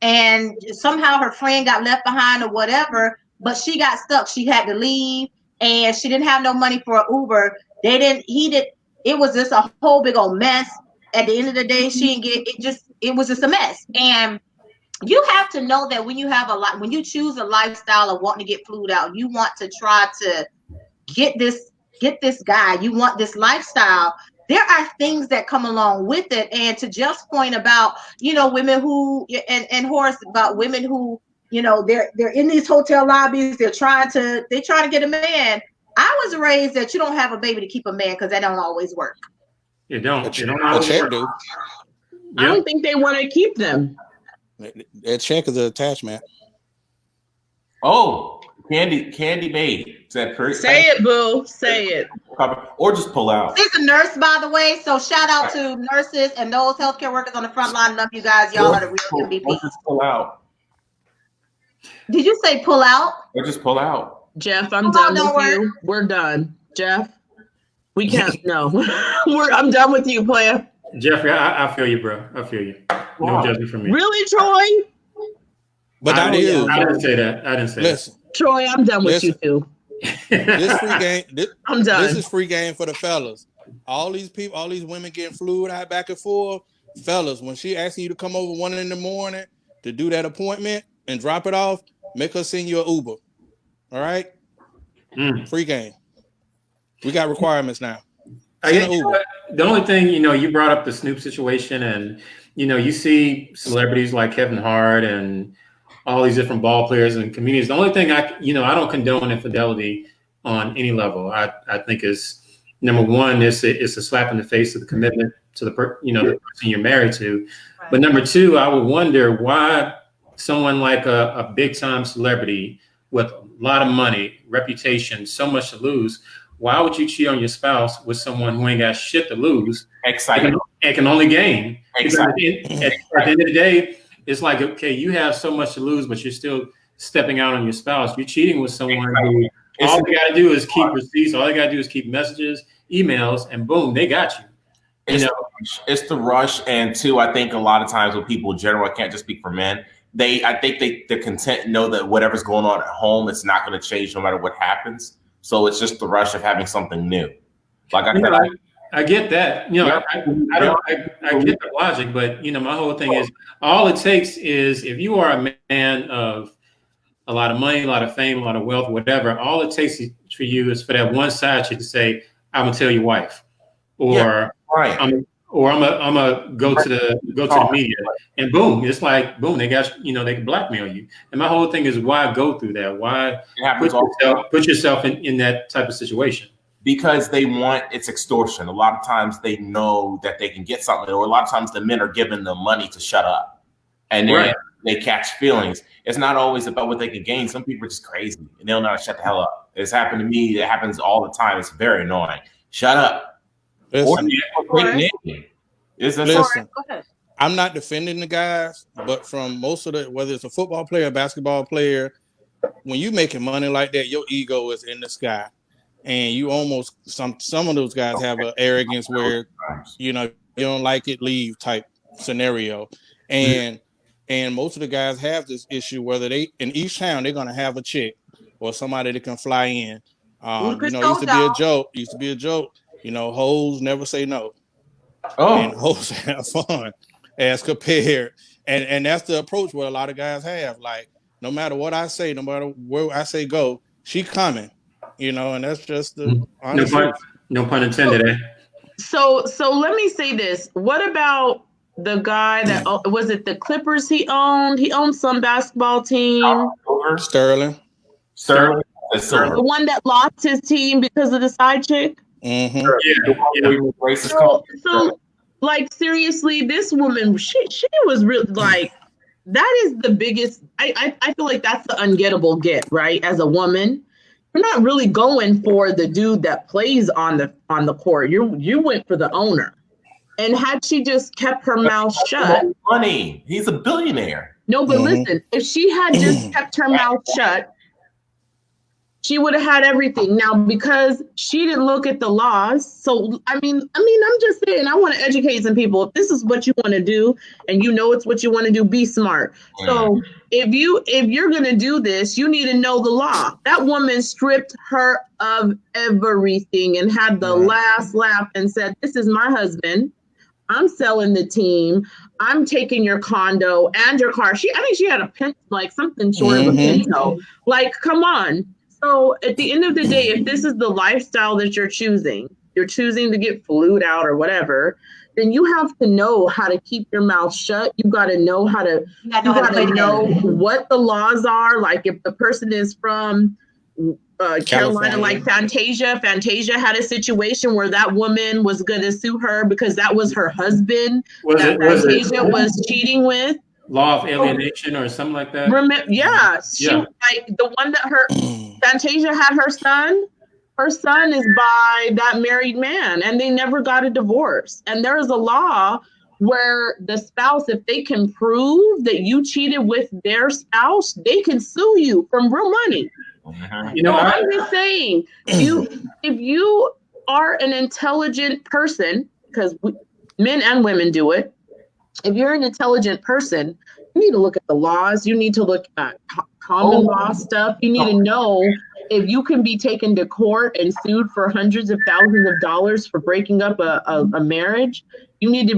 and somehow her friend got left behind or whatever, but she got stuck. She had to leave, and she didn't have no money for an Uber. It was just a whole big old mess. At the end of the day, she didn't get it. It was just a mess. And you have to know that when you choose a lifestyle of wanting to get flued out, you want to try to get this guy, you want this lifestyle. There are things that come along with it. And to Jeff's point about, women who, and Horace, about women who, they're in these hotel lobbies, they're trying to get a man. I was raised that you don't have a baby to keep a man, because that don't always work. It don't always work. I don't think they want to keep them. That check is an attachment. Oh, Candy Babe. Say it, boo. Say it. Or just pull out. She's a nurse, by the way. So shout out to nurses and those healthcare workers on the front line. Love you guys. Y'all are the real MVPs. Or just pull out. Did you say pull out? Or just pull out. Jeff, I'm done with you. We're done. Jeff, we can't. No. I'm done with you, player. Jeffrey, I feel you, bro. I feel you. No judgment from me. Really, Troy? But I didn't say that. Listen, Troy, I'm done with you too. This free game. I'm done. This is free game for the fellas. All these women getting flued out back and forth. Fellas, when she asking you to come over 1 a.m. to do that appointment and drop it off, make her send you an Uber. All right? Free game. We got requirements now. The only thing, you brought up the Snoop situation, and you see celebrities like Kevin Hart and all these different ball players and comedians. The only thing I don't condone infidelity on any level. I think is, number one, it's a slap in the face of the commitment to the person you're married to. Right. But number two, I would wonder why someone like a big time celebrity with a lot of money, reputation, so much to lose, why would you cheat on your spouse with someone who ain't got shit to lose? Exciting. And can only gain. Exciting. At the end of the day, it's like, okay, you have so much to lose, but you're still stepping out on your spouse. You're cheating with someone who all they got to do is keep receipts. All they got to do is keep messages, emails, and boom, they got you. It's the rush. And two, I think a lot of times with people in general, I can't just speak for men, I think they're content to know that whatever's going on at home, it's not going to change no matter what happens. So it's just the rush of having something new. Like I said, I get that. I get the logic, but my whole thing is, all it takes is, if you are a man of a lot of money, a lot of fame, a lot of wealth, whatever, all it takes for you is for that one side chick to say, "I'm gonna tell your wife," or I'm gonna go to the media, and boom, it's like boom, they got they can blackmail you. And my whole thing is, why go through that? Why put yourself in that type of situation? Because it's extortion. A lot of times they know that they can get something, or a lot of times the men are giving them money to shut up, and then they catch feelings. It's not always about what they can gain. Some people are just crazy and they'll not shut the hell up. It's happened to me. It happens all the time. It's very annoying. Shut up. Listen, I'm not defending the guys, but from most of whether it's a football player, a basketball player, when you making money like that, your ego is in the sky. And you almost some of those guys have an arrogance where you don't like it, leave type scenario. And most of the guys have this issue, whether they in each town they're gonna have a chick or somebody that can fly in. Used to be a joke. Hoes never say no. And hoes have fun as compared. And that's the approach what a lot of guys have. Like, no matter what I say, no matter where I say go, she coming. And that's just the honest truth. No pun intended. So let me say this. What about the guy that was it the Clippers he owned? He owned some basketball team. Sterling. Sterling. The one that lost his team because of the side chick. So like seriously, this woman, she was real like that is the biggest. I feel like that's the ungettable get, right? As a woman, you're not really going for the dude that plays on the court. You went for the owner. And had she just kept her mouth shut, money. He's a billionaire. No, but listen, if she had just kept her mouth shut, she would have had everything. Now, because she didn't look at the laws, so I mean, I'm just saying, I want to educate some people. If this is what you want to do, and you know it's what you want to do, be smart. So if you're gonna do this, you need to know the law. That woman stripped her of everything and had the last laugh and said, "This is my husband. I'm selling the team. I'm taking your condo and your car." I think she had like something short of a Pinto. Like, come on. So at the end of the day, if this is the lifestyle that you're choosing to get flued out or whatever, then you have to know how to keep your mouth shut. You got to know how to, you got to know what the laws are. Like if the person is from Carolina, like Fantasia had a situation where that woman was going to sue her because that was her husband Fantasia was cheating with. Law of alienation or something like that. She like the one that her Fantasia had her son. Her son is by that married man, and they never got a divorce. And there is a law where the spouse, if they can prove that you cheated with their spouse, they can sue you for real money. You know, I'm just saying, if you are an intelligent person, because men and women do it. If you're an intelligent person, you need to look at the laws. You need to look at common law stuff. You need to know if you can be taken to court and sued for hundreds of thousands of dollars for breaking up a marriage. You need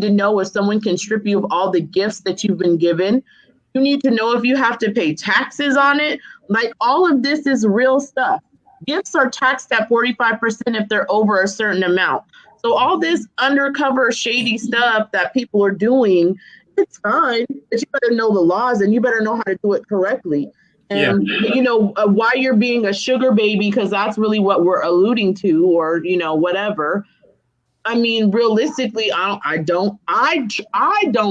to know if someone can strip you of all the gifts that you've been given. You need to know if you have to pay taxes on it. Like all of this is real stuff. Gifts are taxed at 45% if they're over a certain amount. So all this undercover shady stuff that people are doing, it's fine, but you better know the laws and you better know how to do it correctly. And, why you're being a sugar baby, because that's really what we're alluding to, or, whatever. I mean, realistically, I don't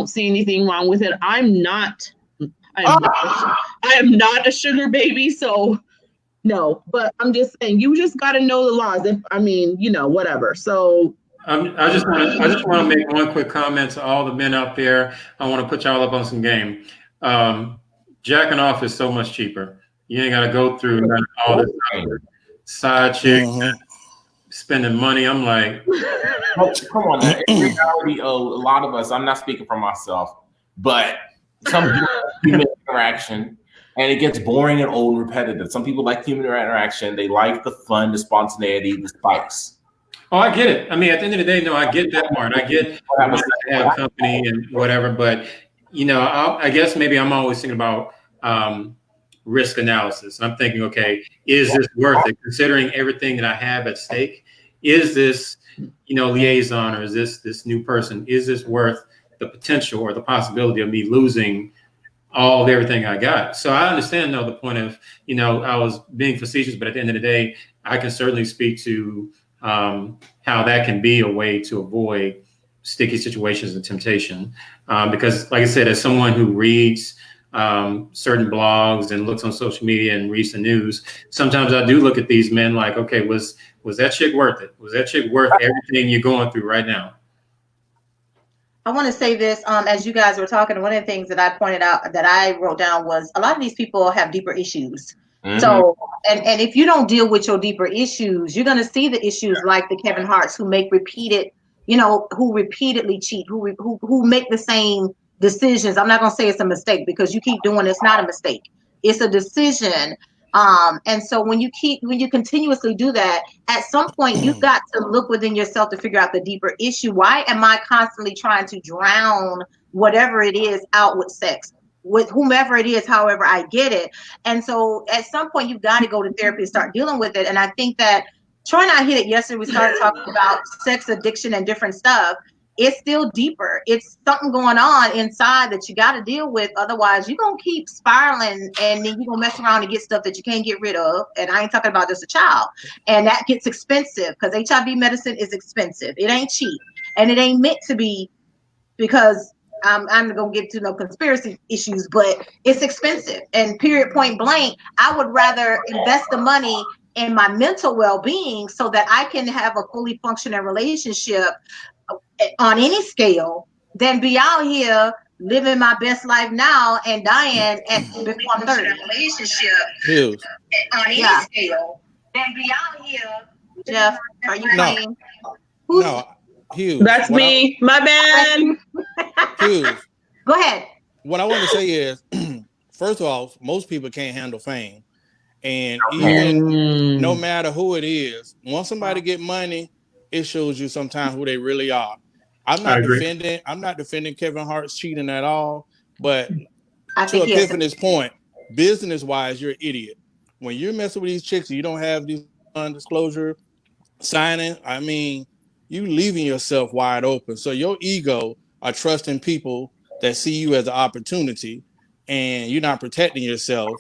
see anything wrong with it. I am not a sugar baby. So no, but I'm just saying, you just got to know the laws. Whatever. So I just want to make one quick comment to all the men out there. I want to put y'all up on some game. Jacking off is so much cheaper. You ain't got to go through all this side chick spending money. I'm like, come on, man. In reality, a lot of us, I'm not speaking for myself, but some human interaction, and it gets boring and old and repetitive. Some people like human interaction. They like the fun, the spontaneity, the spice. Oh, I get it. I mean, at the end of the day, no, I get that part. I get to have company and whatever, but I guess maybe I'm always thinking about risk analysis. I'm thinking, okay, is this worth it? Considering everything that I have at stake, is this, liaison, or is this new person? Is this worth the potential or the possibility of me losing all of everything I got? So I understand though the point of, I was being facetious, but at the end of the day, I can certainly speak to how that can be a way to avoid sticky situations and temptation. Because like I said, as someone who reads certain blogs and looks on social media and reads the news, sometimes I do look at these men like, okay, was that chick worth it? Was that chick worth everything you're going through right now? I want to say this, as you guys were talking, one of the things that I pointed out that I wrote down was a lot of these people have deeper issues. Mm-hmm. So, and if you don't deal with your deeper issues, you're going to see the issues like the Kevin Harts who make repeated, who repeatedly cheat, who make the same decisions. I'm not going to say it's a mistake because you keep doing it's not a mistake. It's a decision. And so when you continuously do that, at some point you've got to look within yourself to figure out the deeper issue. Why am I constantly trying to drown whatever it is out with sex, with whomever it is, however I get it? And so at some point you've got to go to therapy and start dealing with it. And I think that Troy and I hit it yesterday. We started talking about sex addiction and different stuff. it's still deeper. It's something going on inside that you got to deal with. Otherwise, you're going to keep spiraling, and then you're going to mess around and get stuff that you can't get rid of. And I ain't talking about just a child. And that gets expensive because HIV medicine is expensive. It ain't cheap. And it ain't meant to be, because I'm not going to get to no conspiracy issues, but it's expensive. And period, point blank, I would rather invest the money in my mental well-being so that I can have a fully functioning relationship on any scale than be out here living my best life now and dying at before I'm 30. Relationship Hughes. on any scale than be out here. Jeff, are you playing? No, Hughes. That's me. My bad. Hughes. Go ahead. What I want to say is, first of all, most people can't handle fame. And even no matter who it is, once somebody get money, it shows you sometimes who they really are. I'm not defending Kevin Hart's cheating at all, but to Epiphany's point, business wise, you're an idiot. When you're messing with these chicks, you don't have these non-disclosure signing. I mean, you leaving yourself wide open. So your ego are trusting people that see you as an opportunity, and you're not protecting yourself,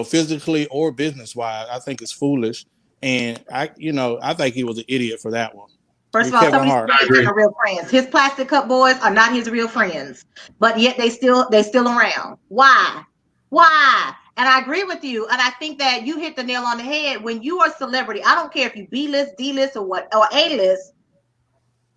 physically or business wise. I think it's foolish. And I think he was an idiot for that one. First of all, some of these friends are real friends. His plastic cup boys are not his real friends, but yet they still around. Why? And I agree with you. And I think that you hit the nail on the head. When you are a celebrity, I don't care if you B-list, D-list, or A-list,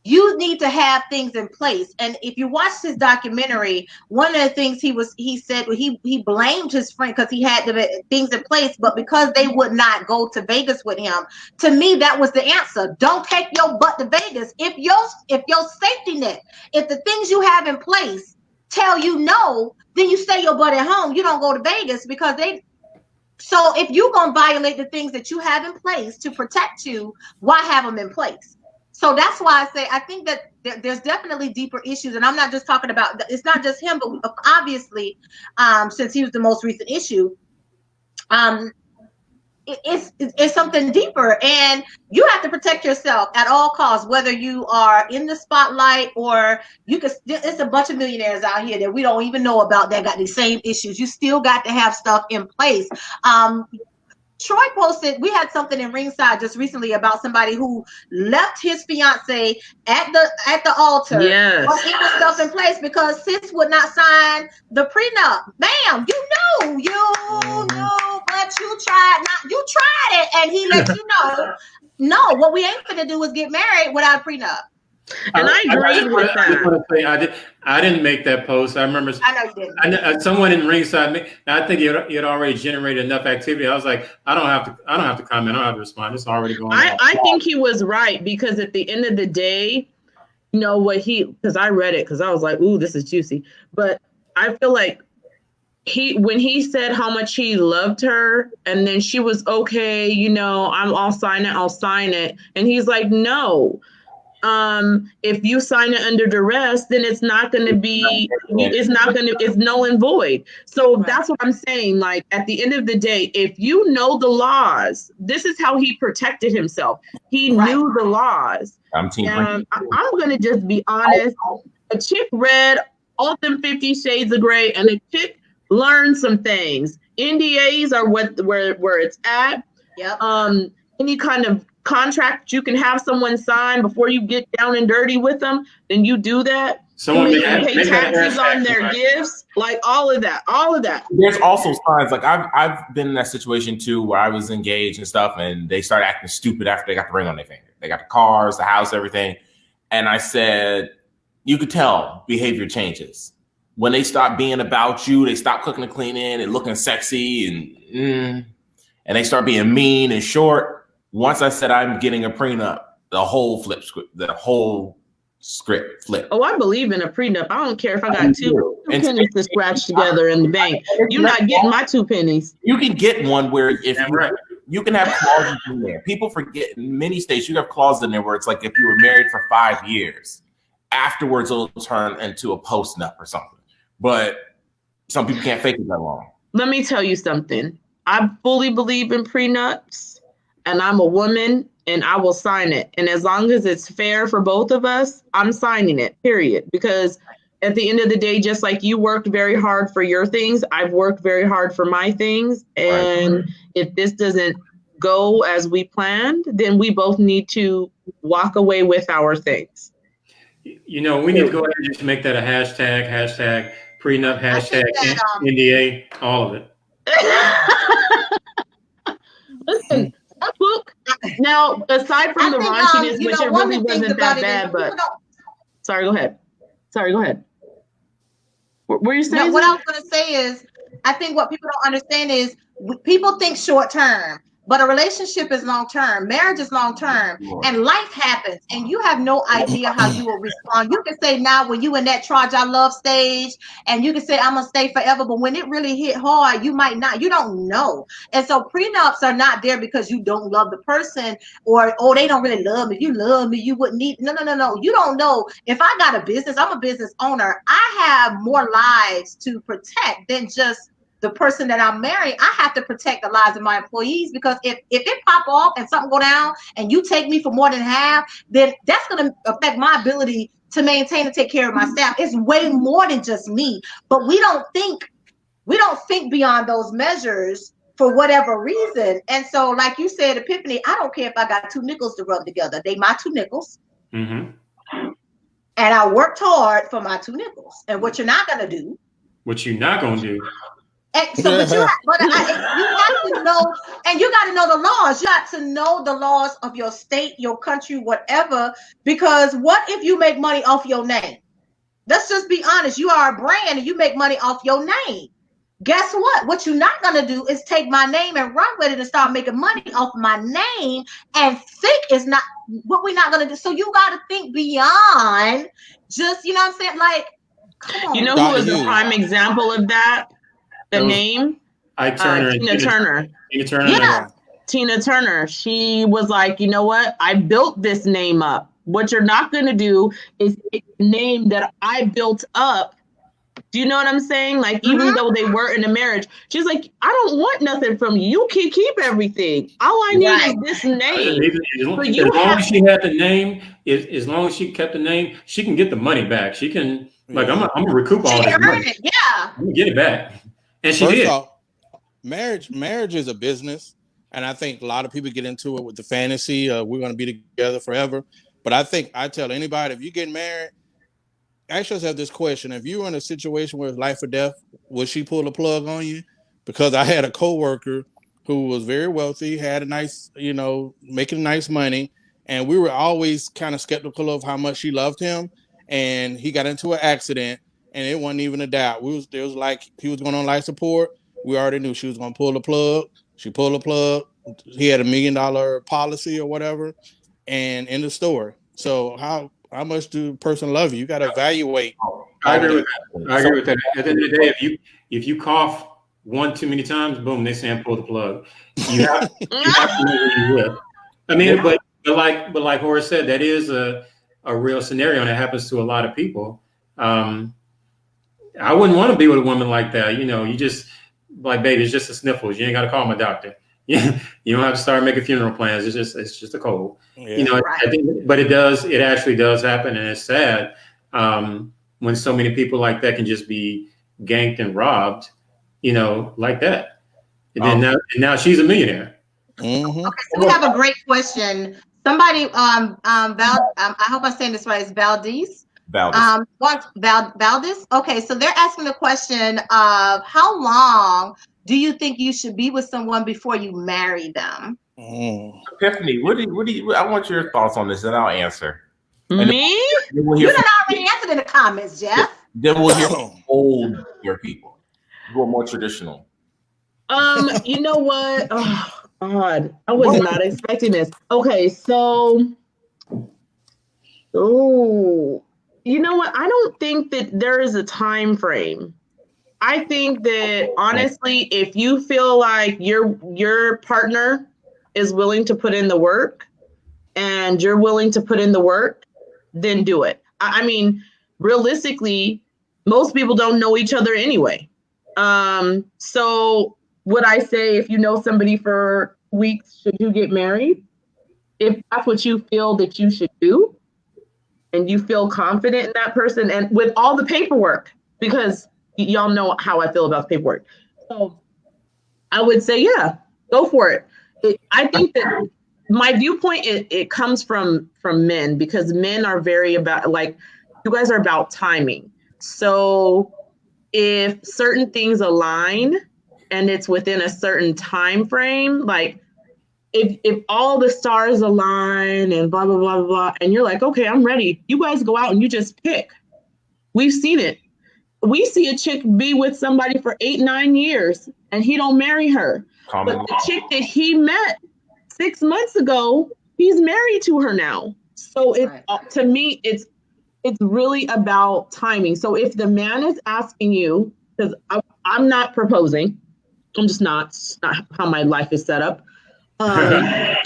you need to have things in place. And if you watch his documentary, one of the things he said, he blamed his friend because he had things in place, but because they would not go to Vegas with him. To me, that was the answer. Don't take your butt to Vegas. If your safety net, if the things you have in place tell you no, then you stay your butt at home. You don't go to Vegas because so if you're going to violate the things that you have in place to protect you, why have them in place? So that's why I say I think that there's definitely deeper issues, and I'm not just talking about, it's not just him, but obviously, since he was the most recent issue, it's something deeper, and you have to protect yourself at all costs, whether you are in the spotlight or it's a bunch of millionaires out here that we don't even know about that got the same issues. You still got to have stuff in place. Troy posted, we had something in Ringside just recently about somebody who left his fiance at the altar. Yes. But it was stuff in place because sis would not sign the prenup. Bam, you knew, but you tried it, and he let you know. No, what we ain't gonna do is get married without a prenup. And I agreed with that. I didn't make that post. I remember. I know you didn't. Someone in Ringside. I think it had already generated enough activity. I was like, I don't have to comment. I don't have to respond. It's already going on. I think he was right, because at the end of the day, because I read it because I was like, ooh, this is juicy. But I feel like when he said how much he loved her, and then she was okay, I'll sign it. And he's like, no. If you sign it under duress, then it's null and void. So that's what I'm saying. Like, at the end of the day, if you know the laws, this is how he protected himself. He knew the laws. I'm going to just be honest. A chick read all them 50 Shades of Grey, and a chick learned some things. NDAs are where it's at. Yep. Any kind of contract you can have someone sign before you get down and dirty with them, then you do that. Someone pay taxes on their gifts, like all of that. There's also signs, like I've been in that situation too, where I was engaged and stuff, and they started acting stupid after they got the ring on their finger. They got the cars, the house, everything. And I said, you could tell behavior changes. When they stop being about you, they stop cooking and cleaning and looking sexy, and they start being mean and short. Once I said I'm getting a prenup, the whole script flipped. Oh, I believe in a prenup. I don't care if I got two pennies to scratch together in the bank. You're not getting my 2 pennies. You can get one where you can have clauses in there. People forget, in many states you have clauses in there where it's like if you were married for 5 years, afterwards it'll turn into a post-nup or something. But some people can't fake it that long. Let me tell you something. I fully believe in prenups. And I'm a woman, and I will sign it. And as long as it's fair for both of us, I'm signing it, period. Because at the end of the day, just like you worked very hard for your things, I've worked very hard for my things. And if this doesn't go as we planned, then we both need to walk away with our things. You know, we need to go ahead and just make that a hashtag prenup, I hashtag think that NDA, all of it. Listen, that book. Now, aside from I the think raunchiness, you which know, it one really of the things wasn't about that it is bad, people but don't. sorry, go ahead. Sorry, go ahead. What were you No, saying? what I was going to say is, I think what people don't understand is people think short term, but a relationship is long term. Marriage is long term, and life happens, and you have no idea how you will respond. You can say now when you in that charge I love stage, and you can say I'm gonna stay forever, but when it really hit hard, you might not. You don't know, and so prenups are not there because you don't love the person or oh they don't really love me. If you love me, you wouldn't need. No. You don't know. If I got a business, I'm a business owner. I have more lives to protect than just the person that I'm marrying. I have to protect the lives of my employees because if it pop off and something go down and you take me for more than half, then that's going to affect my ability to maintain and take care of my staff. It's way more than just me, but we don't think beyond those measures for whatever reason. And so, like you said, Epiphany, I don't care if I got two nickels to rub together. They my two nickels. Mm-hmm. And I worked hard for my two nickels. And what you're not going to do. What you're not going to do. And so, but you have to know, and you got to know the laws. You got to know the laws of your state, your country, whatever. Because what if you make money off your name? Let's just be honest. You are a brand and you make money off your name. Guess what? What you're not going to do is take my name and run with it and start making money off my name and think is not what we're not going to do. So you got to think beyond just, you know what I'm saying? Like, come on. You know who is a prime example of that? The name? Tina Turner. Tina Turner. Yeah. Tina Turner. She was like, you know what? I built this name up. What you're not going to do is take the name that I built up. Do you know what I'm saying? Like, even though they were in a marriage, she's like, I don't want nothing from you. You can keep everything. All I need is this name. As long as she had the name, as long as she kept the name, she can get the money back. She can, like, I'm gonna recoup all this money. Yeah. I'm gonna get it back. And she did. Off, marriage is a business. And I think a lot of people get into it with the fantasy of we're going to be together forever. But I tell anybody, if you get married, ask yourself this question. If you were in a situation where it's life or death, would she pull the plug on you? Because I had a coworker who was very wealthy, had a nice, making nice money. And we were always kind of skeptical of how much she loved him. And he got into an accident and it wasn't even a doubt. It was like he was going on life support. We already knew she was going to pull the plug. She pulled the plug. He had $1 million policy or whatever. And in the story. So how much do a person love you? You got to evaluate. I agree with that. At the end of the day, if you cough one too many times, boom, they saying pull the plug. You have to know who you with. I mean, but like Horace said, that is a real scenario, and it happens to a lot of people. I wouldn't want to be with a woman like that. You just like, baby, it's just the sniffles. You ain't got to call my doctor. Yeah, you don't have to start making funeral plans. It's just a cold. Yeah. I think, but it actually does happen, and it's sad when so many people like that can just be ganked and robbed, like that. And then now she's a millionaire. Mm-hmm. Okay, so we have a great question. Somebody, I hope I'm saying this right. It's Valdez. Valdez. Okay, so they're asking the question of how long do you think you should be with someone before you marry them? Epiphany, what do you? I want your thoughts on this, and I'll answer. Me? You done already answered in the comments, Jeff. Then we'll hear older people who are more traditional. You know what? Oh God, I was not expecting this. Okay, so, you know what? I don't think that there is a time frame. I think that honestly, if you feel like your partner is willing to put in the work and you're willing to put in the work, then do it. I mean, realistically, most people don't know each other anyway. So would I say if you know somebody for weeks, should you get married? if that's what you feel that you should do, and you feel confident in that person, and with all the paperwork, because y'all know how I feel about the paperwork. So I would say, yeah, go for it. I think that my viewpoint, it comes from men, because men are very about, like, you guys are about timing. So if certain things align and it's within a certain time frame, like if all the stars align and blah blah blah blah, and you're like, okay, I'm ready, you guys go out and you just pick. We've seen it. We see a chick be with somebody for 8-9 years and he don't marry her, but the chick that he met 6 months ago, he's married to her now. So to me, it's really about timing. So if the man is asking you, because I'm not proposing, I'm just not. It's not how my life is set up. At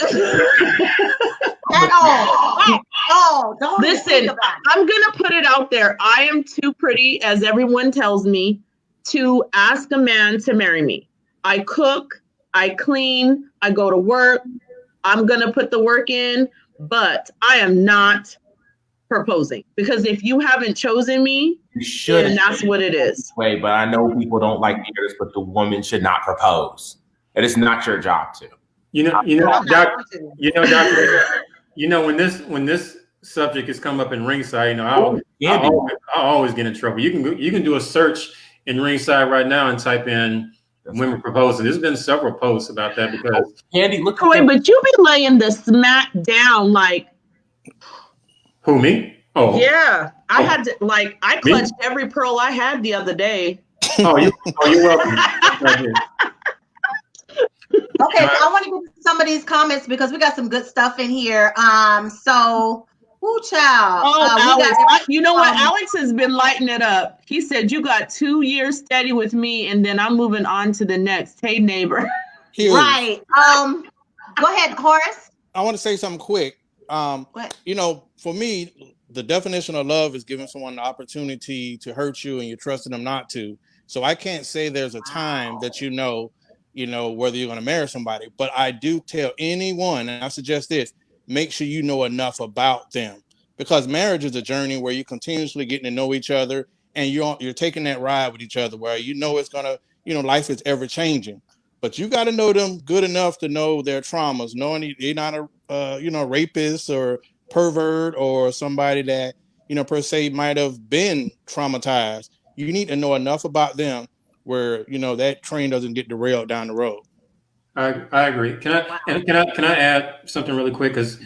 all. Don't listen. I'm gonna put it out there. I am too pretty, as everyone tells me, to ask a man to marry me. I cook, I clean, I go to work. I'm gonna put the work in, but I am not proposing, because if you haven't chosen me, you should. Then that's what it is. Way, but I know people don't like to hear this, but the woman should not propose. It is not your job to. When this subject has come up in Ringside, I always get in trouble. You can do a search in Ringside right now and type in women proposing. There's been several posts about that because Candy, look. But you be laying the smack down like. Who, me? Oh yeah, I had to I clutched every pearl I had the other day. You're welcome. Okay, so I want to get some of these comments because we got some good stuff in here. So, child. Alex, you know what? Alex has been lighting it up. He said, you got 2 years steady with me, and then I'm moving on to the next. Hey, neighbor. Right. Go ahead, Horace. I want to say something quick. For me, the definition of love is giving someone the opportunity to hurt you and you're trusting them not to. So I can't say there's a time that you know whether you're going to marry somebody, but I do tell anyone, and I suggest this, make sure you know enough about them, because marriage is a journey where you're continuously getting to know each other, and you're taking that ride with each other where it's gonna, life is ever changing, but you got to know them good enough to know their traumas, knowing they're not a rapist or pervert or somebody that per se might have been traumatized. You need to know enough about them where that train doesn't get derailed down the road. I agree. Can I add something really quick? Because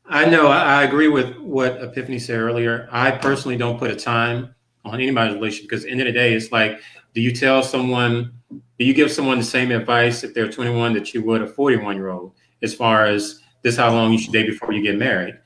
I know I agree with what Epiphany said earlier. I personally don't put a time on anybody's relationship, because at the end of the day, it's like, do you give someone the same advice if they're 21 that you would a 41-year-old, as far as this how long you should date before you get married?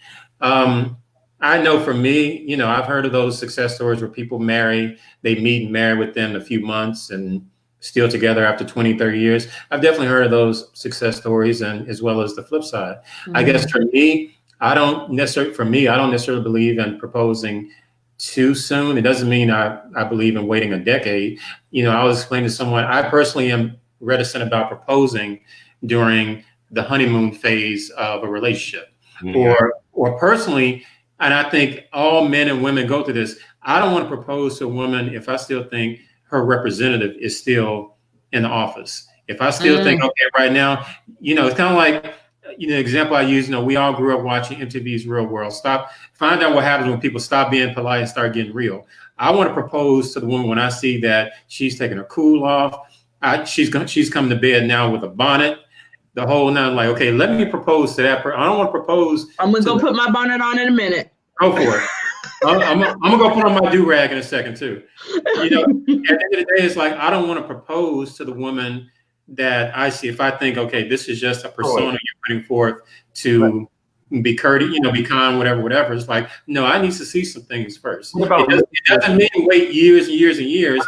I know for me, I've heard of those success stories where people they meet and marry within a few months and still together after 20, 30 years. I've definitely heard of those success stories, and as well as the flip side. Mm-hmm. I guess for me, I don't necessarily believe in proposing too soon. It doesn't mean I believe in waiting a decade. I was explaining to someone, I personally am reticent about proposing during the honeymoon phase of a relationship. Yeah. Or personally, and I think all men and women go through this, I don't want to propose to a woman if I still think her representative is still in the office. If I still think, okay, right now, it's kind of like, the example I use, we all grew up watching MTV's Real World. Find out what happens when people stop being polite and start getting real. I want to propose to the woman when I see that she's taking her cool off. She's coming to bed now with a bonnet, the whole nine. Like, okay, let me propose to that person. I don't want to propose. I'm going to go put my bonnet on in a minute. Go for it. I'm gonna go put on my do-rag in a second too. At the end of the day, it's like, I don't want to propose to the woman that I see. If I think, okay, this is just a persona you're putting forth to be courteous, be kind, whatever. It's like, no, I need to see some things first. It doesn't mean wait years and years and years.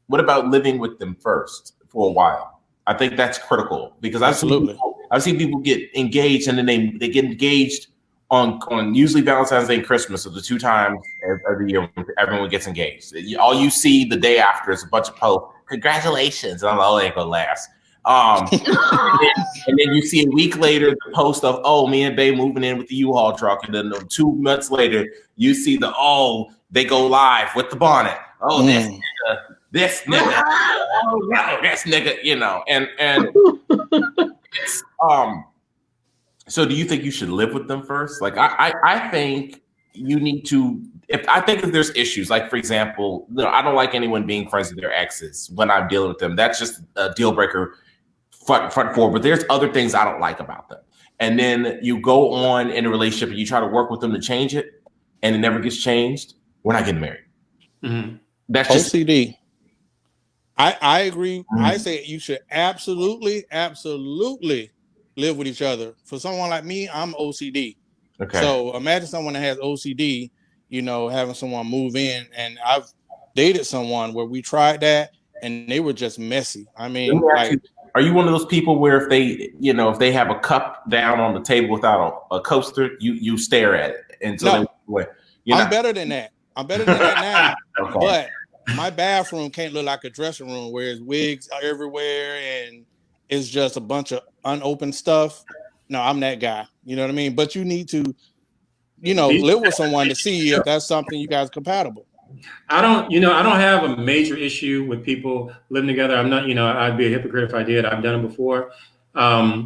What about living with them first for a while? I think that's critical, because I've seen people get engaged, and then they get engaged on usually Valentine's Day and Christmas are the 2 times every year when everyone gets engaged. All you see the day after is a bunch of posts, congratulations, and I'm like, oh, it ain't gonna last. And then you see a week later the post of, oh, me and Bay moving in with the U-Haul truck. And then 2 months later, you see they go live with the bonnet. Oh, this nigga, oh no, this nigga, and it's so do you think you should live with them first? Like I think you need to, if there's issues, like for example, I don't like anyone being friends with their exes when I'm dealing with them. That's just a deal breaker front forward. But there's other things I don't like about them. And then you go on in a relationship and you try to work with them to change it and it never gets changed. We're not getting married. Mm-hmm. That's just OCD. I agree. Mm-hmm. I say you should absolutely live with each other. For someone like me, I'm OCD. Okay. So imagine someone that has OCD, having someone move in. And I've dated someone where we tried that and they were just messy. I mean, are you one of those people where if they have a cup down on the table without a coaster, you stare at it until I'm better than that. I'm better than that now. Okay. But my bathroom can't look like a dressing room where there's wigs everywhere and it's just a bunch of unopened stuff. No, I'm that guy. You know what I mean? But you need to, live with someone to see if that's something you guys are compatible. I don't have a major issue with people living together. I'm not, I'd be a hypocrite if I did. I've done it before. I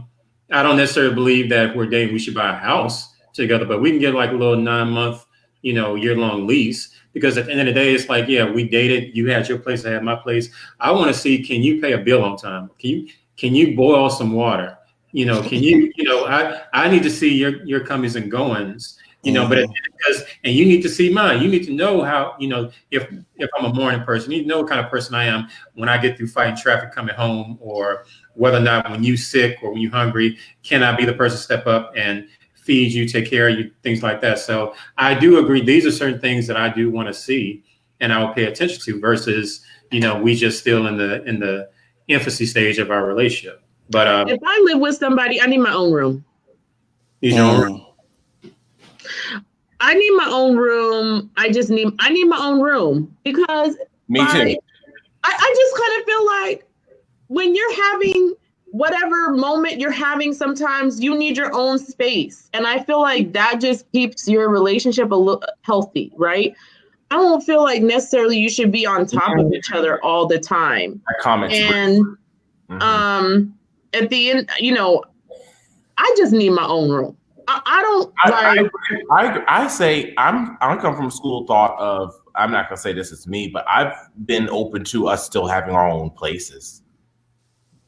don't necessarily believe that if we're dating, we should buy a house together, but we can get like a little 9-month, year-long lease. Because at the end of the day, it's like, yeah, we dated. You had your place, I had my place. I want to see, can you pay a bill on time? Can you boil some water? Can you, I need to see your comings and goings. But and you need to see mine. You need to know how, if I'm a morning person, you need to know what kind of person I am when I get through fighting traffic coming home, or whether or not when you sick or when you hungry, can I be the person to step up and feed you, take care of you, things like that. So I do agree. These are certain things that I do want to see and I will pay attention to versus, we just still in the infancy stage of our relationship. But if I live with somebody, I need my own room. Need your own room? I need my own room. I need my own room because me too. I just kind of feel like when you're having whatever moment you're having, sometimes you need your own space. And I feel like that just keeps your relationship a little healthy, right? I don't feel like necessarily you should be on top of each other all the time. And at the end, I just need my own room. I say I come from a school of thought of, I'm not gonna say this is me, but I've been open to us still having our own places.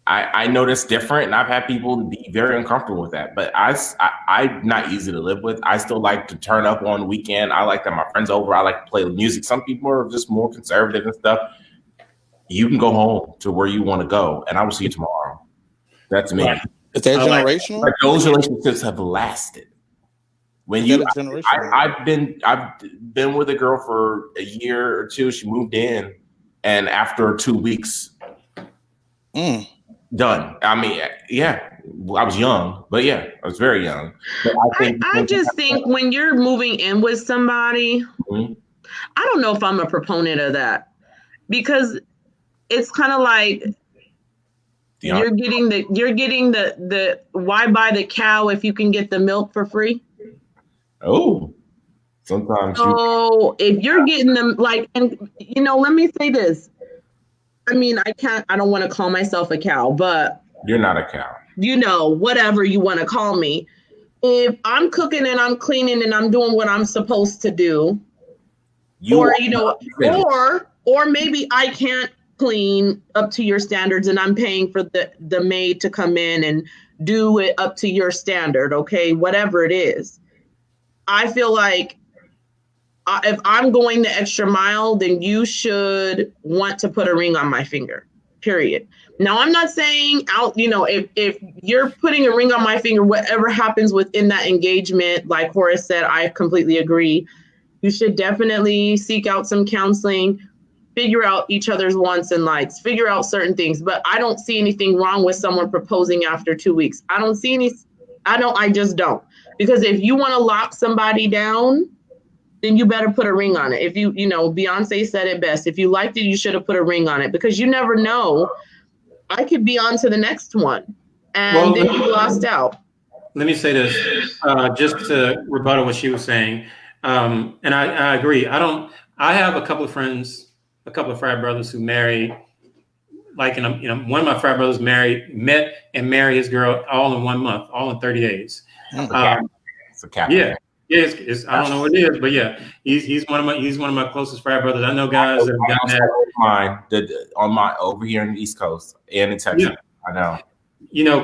I know that's different, and I've had people be very uncomfortable with that. But I'm not easy to live with. I still like to turn up on the weekend. I like to have my friends over. I like to play music. Some people are just more conservative and stuff. You can go home to where you want to go, and I will see you tomorrow. That's me. Right. Is that generational? Like those relationships have lasted. When I've been with a girl for a year or two. She moved in, and after 2 weeks, done. I mean, yeah, I was young, but yeah, I was very young. But I just think when you're moving in with somebody, I don't know if I'm a proponent of that, because it's kind of like you're getting the why buy the cow if you can get the milk for free? Oh, sometimes. So if you're getting them, like, and let me say this. I mean, I don't want to call myself a cow, but you're not a cow. Whatever you want to call me. If I'm cooking and I'm cleaning and I'm doing what I'm supposed to do, or maybe I can't clean up to your standards and I'm paying for the maid to come in and do it up to your standard, okay, whatever it is. I feel like if I'm going the extra mile, then you should want to put a ring on my finger, period. Now, I'm not saying if you're putting a ring on my finger, whatever happens within that engagement, like Horace said, I completely agree. You should definitely seek out some counseling, figure out each other's wants and likes, figure out certain things. But I don't see anything wrong with someone proposing after 2 weeks. I just don't. Because if you want to lock somebody down, then you better put a ring on it. If Beyonce said it best. If you liked it, you should have put a ring on it, because you never know I could be on to the next one, and Well, then you lost out. let me say this, just to rebuttal what she was saying, and I agree. I have a couple of friends, a couple of frat brothers who married, like, one of my frat brothers met and married his girl all in 1 month, all in 30 days. It's a cap. Yeah, yeah. I don't know what it is, but yeah, he's one of my closest frat brothers. I know guys that have done that. Mine on my over here in the East Coast and in Texas. Yeah. I know.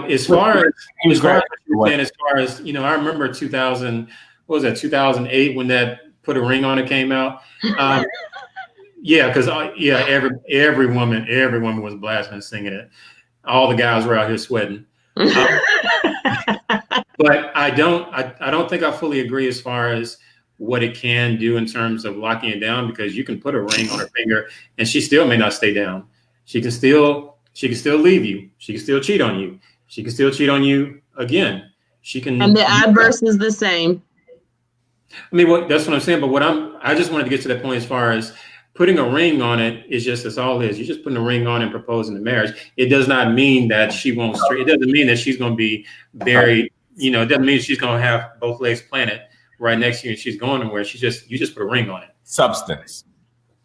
As far as I remember 2000. What was that? 2008 when that Put a Ring on It came out. Yeah, because every woman was blasting and singing it. All the guys were out here sweating. But I don't think I fully agree as far as what it can do in terms of locking it down, because you can put a ring on her finger and she still may not stay down. She can still leave you. She can still cheat on you. She can still cheat on you again. She can. And the adverse is the same. I mean, that's what I'm saying. But I just wanted to get to that point as far as putting a ring on it is just, that's all it is. You're just putting a ring on and proposing the marriage. It does not mean that she won't stray. It doesn't mean that she's going to be buried. It doesn't mean she's going to have both legs planted right next to you and she's going nowhere. You just put a ring on it. Substance.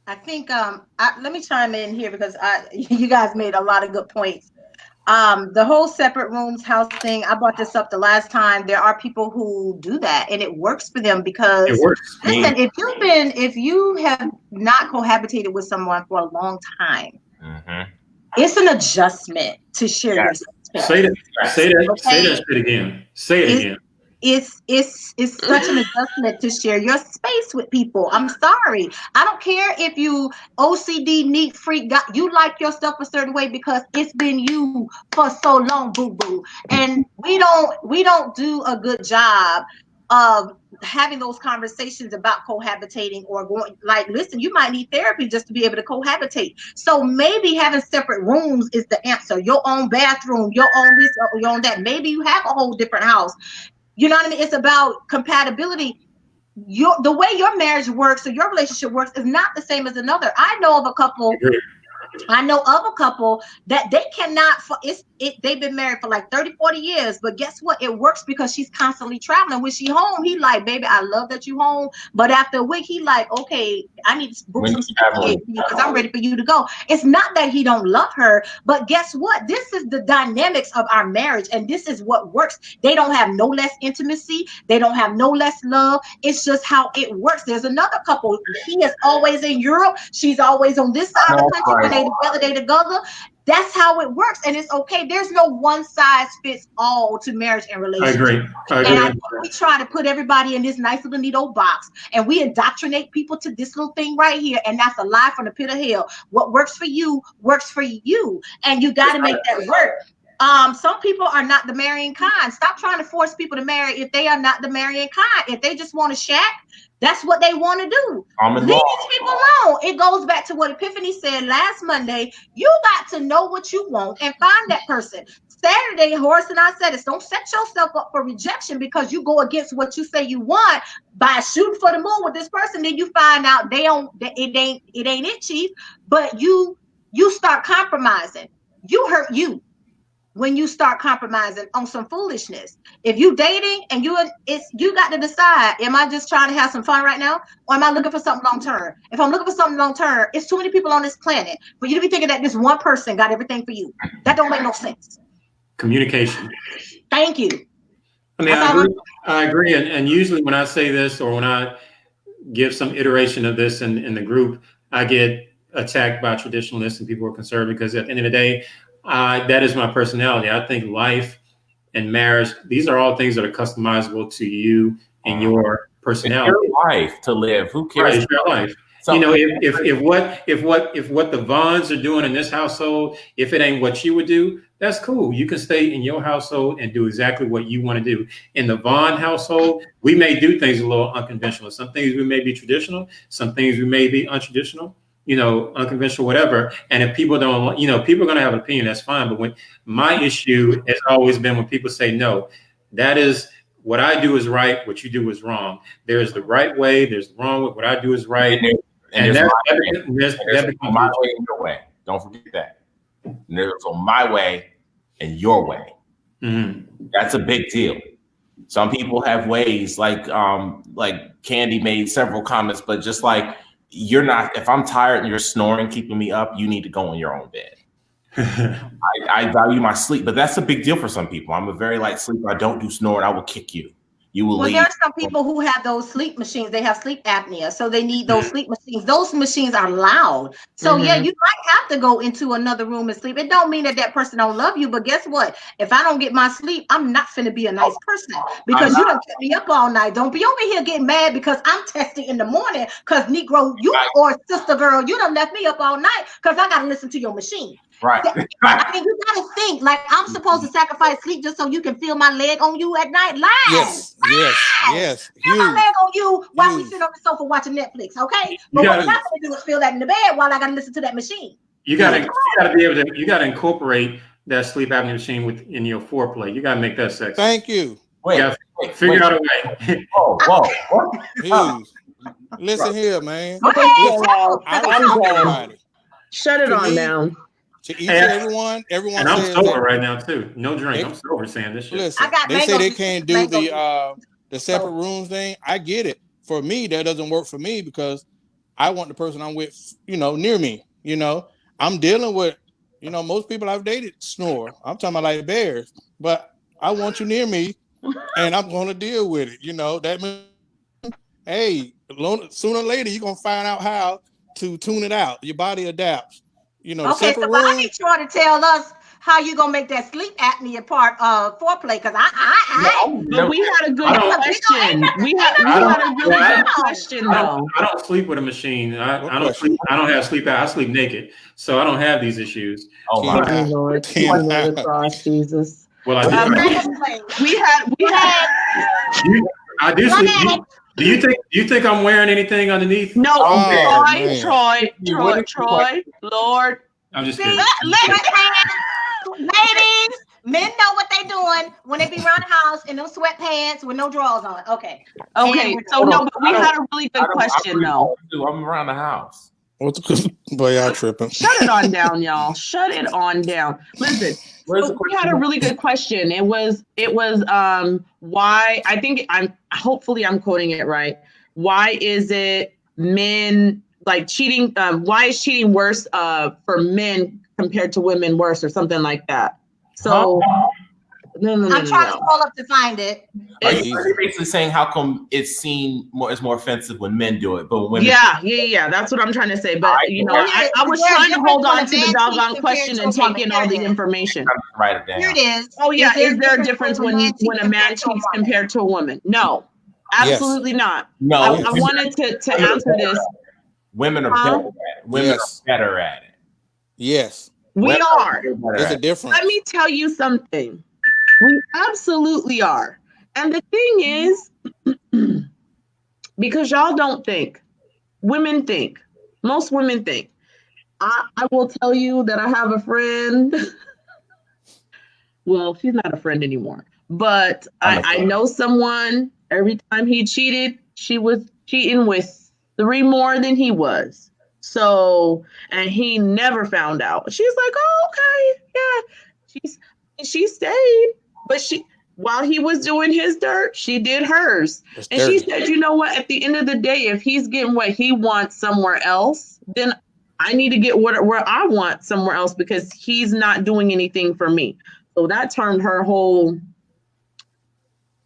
I think let me chime in here because you guys made a lot of good points. The whole separate rooms house thing, I brought this up the last time. There are people who do that and it works for them because it works. Listen, if you have not cohabitated with someone for a long time, it's an adjustment to share your space. Say that shit again. Say it again. It's such an adjustment to share your space with people. I'm sorry. I don't care if you OCD neat freak you like your stuff a certain way because it's been you for so long, boo boo. And we don't do a good job of having those conversations about cohabitating or going, like, listen, you might need therapy just to be able to cohabitate. So maybe having separate rooms is the answer. Your own bathroom, your own this, your own that. Maybe you have a whole different house. You know what I mean? It's about compatibility. The way your marriage works or your relationship works is not the same as another. I know of a couple that they cannot, they've been married for like 30, 40 years, but guess what? It works because she's constantly traveling. When she home, he like, baby, I love that you home. But after a week, he like, okay, I need to book some stuff because I'm ready for you to go. It's not that he don't love her, but guess what? This is the dynamics of our marriage. And this is what works. They don't have no less intimacy. They don't have no less love. It's just how it works. There's another couple. He is always in Europe. She's always on this side of the country. When they together. That's how it works, and it's okay. There's no one size fits all to marriage and relationship. I agree. And I think we try to put everybody in this nice little neat old box, and we indoctrinate people to this little thing right here, and that's a lie from the pit of hell. What works for you works for you, and you got to make that work. Some people are not the marrying kind. Stop trying to force people to marry if they are not the marrying kind. If they just want to shack, that's what they want to do. Leave these people alone. It goes back to what Epiphany said last Monday. You got to know what you want and find that person. Saturday, Horace and I said this. Don't set yourself up for rejection because you go against what you say you want by shooting for the moon with this person. Then you find out it ain't it, Chief. But you start compromising. You hurt you when you start compromising on some foolishness. If you dating and you got to decide, am I just trying to have some fun right now? Or am I looking for something long term? If I'm looking for something long term, it's too many people on this planet for you to be thinking that this one person got everything for you. That don't make no sense. Communication. Thank you. I mean, I agree. And usually when I say this or when I give some iteration of this in the group, I get attacked by traditionalists and people who are conservative because at the end of the day, that is my personality. I think life and marriage, these are all things that are customizable to you and your personality. It's your life to live. Who cares? Right, it's your life. If what the Vaughns are doing in this household, if it ain't what you would do, that's cool. You can stay in your household and do exactly what you want to do. In the Vaughn household, we may do things a little unconventional. Some things we may be traditional. Some things we may be untraditional. Unconventional, whatever. And if people don't, people are going to have an opinion, that's fine. But when my issue has always been when people say, no, that is what I do is right. What you do is wrong. There's the right way. There's the wrong way. What I do is right. And there's my way and your way. Don't forget that. And there's also my way and your way. That's a big deal. Some people have ways, like Candy made several comments, but just like you're not. If I'm tired and you're snoring, keeping me up, you need to go in your own bed. I value my sleep, but that's a big deal for some people. I'm a very light sleeper. I don't do snoring. I will kick you. You will leave. There are some people who have those sleep machines. They have sleep apnea, so they need those sleep machines. Those machines are loud. So yeah, you might have to go into another room and sleep. It don't mean that that person don't love you, but guess what? If I don't get my sleep, I'm not finna be a nice person because you don't keep me up all night. Don't be over here getting mad because I'm testing in the morning because Negro, you or sister girl, you done left me up all night because I gotta listen to your machine. Right. I mean, you gotta think like I'm supposed to sacrifice sleep just so you can feel my leg on you at night. Lies. Yes. Feel my leg on you while we sit on the sofa watching Netflix, okay? But what I'm not gonna do is feel that in the bed while I gotta listen to that machine. You gotta be able to. You gotta incorporate that sleep apnea machine within your foreplay. You gotta make that sexy. Thank you. Figure out a way. Whoa. Listen here, man. Shut it on down. To each everyone and I'm sober right now too. No drink. I'm sober saying this shit. Listen, they say they can't do the separate rooms thing. I get it. For me, that doesn't work for me because I want the person I'm with, near me. I'm dealing with, most people I've dated snore. I'm talking about like bears, but I want you near me, and I'm going to deal with it. That means, hey, sooner or later you're gonna find out how to tune it out. Your body adapts. Okay, so I need you to tell us how you gonna make that sleep apnea part foreplay because but we had a good question. We had a really good question though. I don't sleep with a machine. I don't sleep. I don't have sleep out. I sleep naked, so I don't have these issues. Oh my Lord, cross Jesus. Well, I do. We had. I do sleep. Do you think I'm wearing anything underneath? No, Troy, Lord. I'm just kidding. Ladies, men know what they doing when they be around the house in those sweatpants with no drawers on. Okay. So but we had a really good question though. I'm around the house. Boy, y'all tripping. Shut it on down, y'all. Shut it on down. Listen. So we had a really good question. It was why I think hopefully I'm quoting it right. Why is it men like cheating? Why is cheating worse for men compared to women worse or something like that? So no. I'm trying to pull up to find it. Are you basically saying how come it's seen as more offensive when men do it, but when women? Yeah. That's what I'm trying to say. But I was trying to hold on to the doggone question and take in all the information. Write it down. Here it is. Oh yeah, is there a difference when a man cheats compared to a woman? No, absolutely not. No, I wanted to answer this. Women are better at it. Women are better at it. Yes, we are. There's a difference. Let me tell you something. We absolutely are. And the thing is, because y'all don't think, women think, most women think. I will tell you that I have a friend. Well, she's not a friend anymore. But I know someone, every time he cheated, she was cheating with 3 more than he was. So, and he never found out. She's like, oh, okay, yeah. She stayed. But while he was doing his dirt, she did hers. And she said, you know what? At the end of the day, if he's getting what he wants somewhere else, then I need to get where I want somewhere else because he's not doing anything for me. So that turned her whole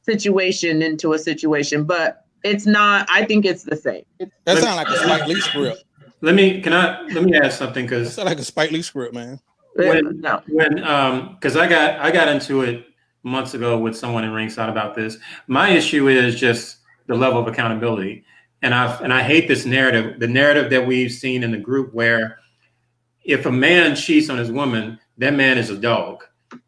situation into a situation. But it's not. I think it's the same. That sounds like a Spike Lee script. Let me add something because that sounds like a Spike Lee script, man. Because I got into it months ago with someone in ringside about this. My issue is just the level of accountability, and I hate this narrative. The narrative that we've seen in the group where if a man cheats on his woman, that man is a dog.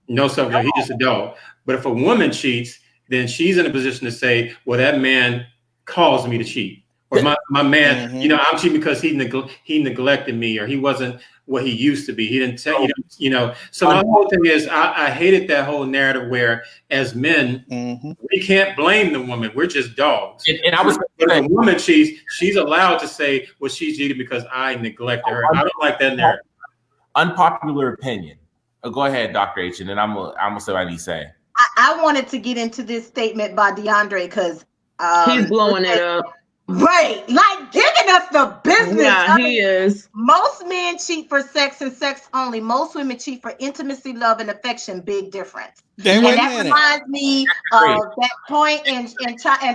No subject, he's just a dog. But if a woman cheats, then she's in a position to say, well, that man caused me to cheat. Or my man, I'm cheating because he neglected me, or he wasn't what he used to be. He didn't tell So my whole thing is, I hated that whole narrative where, as men, we can't blame the woman. We're just dogs. And I was if a woman cheats, she's allowed to say, well, she cheated because I neglected her. I don't like that narrative. unpopular opinion. Go ahead, Dr. H, and then I'm gonna say what I need to say. I wanted to get into this statement by DeAndre because He's blowing it up. right, like giving us the business. Yeah, he is. Most men cheat for sex and sex only. Most women cheat for intimacy, love, and affection. Big difference. Then And that reminds me of that point in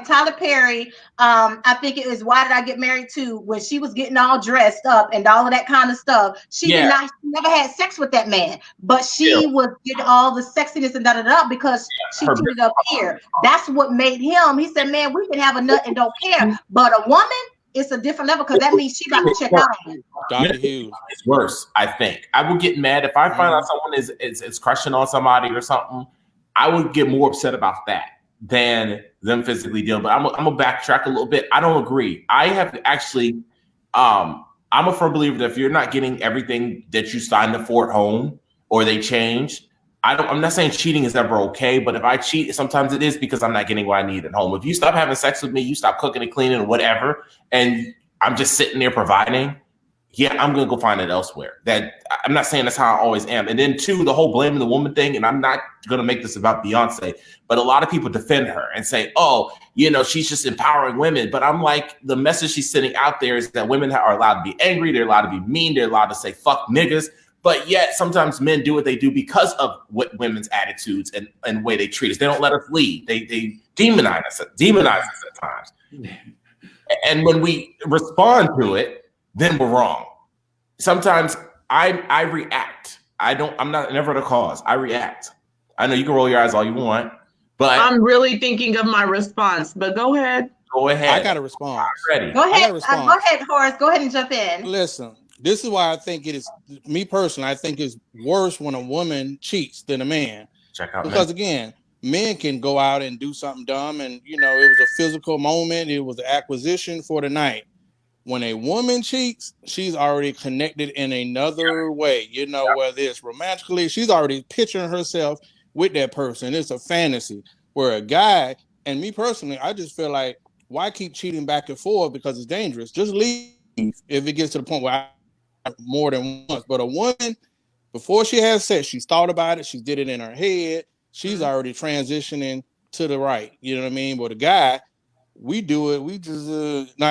Tyler Perry. I think it was Why Did I Get Married To, when she was getting all dressed up and all of that kind of stuff. She never had sex with that man, but she was getting all the sexiness and da because she cheated up here. That's what made him. He said, "Man, we can have a nut and don't care, but a woman, it's a different level because that means she got to check out on you." Dr. Hughes. It's worse, I think. I would get mad if I find out someone is crushing on somebody or something. I would get more upset about that than them physically dealing. But I'm gonna backtrack a little bit. I don't agree. I have actually, I'm a firm believer that if you're not getting everything that you signed up for at home or they change, I'm not saying cheating is ever okay, but if I cheat, sometimes it is because I'm not getting what I need at home. If you stop having sex with me, you stop cooking and cleaning and whatever, and I'm just sitting there providing, yeah, I'm going to go find it elsewhere. That I'm not saying that's how I always am. And then two, the whole blaming the woman thing, and I'm not going to make this about Beyonce, but a lot of people defend her and say, oh, she's just empowering women. But I'm like, the message she's sending out there is that women are allowed to be angry. They're allowed to be mean. They're allowed to say, fuck niggas. But yet sometimes men do what they do because of what women's attitudes and way they treat us. They don't let us lead. They demonize us at times. And when we respond to it, then we're wrong. Sometimes I react. I'm not never the cause. I react. I know you can roll your eyes all you want, but I'm really thinking of my response, but go ahead. Go ahead. I got a response. Ready. Go ahead. Go ahead, Horace. Go ahead and jump in. Listen, this is why I think it is, me personally, I think it's worse when a woman cheats than a man. Check out because again, men can go out and do something dumb and it was a physical moment, it was an acquisition for the night. When a woman cheats, she's already connected in another way, whether it's romantically, she's already picturing herself with that person. It's a fantasy. Where a guy, and me personally, I just feel like, why keep cheating back and forth? Because it's dangerous. Just leave if it gets to the point where I more than once. But a woman, before she has sex, she's thought about it. She did it in her head. She's already transitioning to the right. You know what I mean? But a guy, we do it. We just,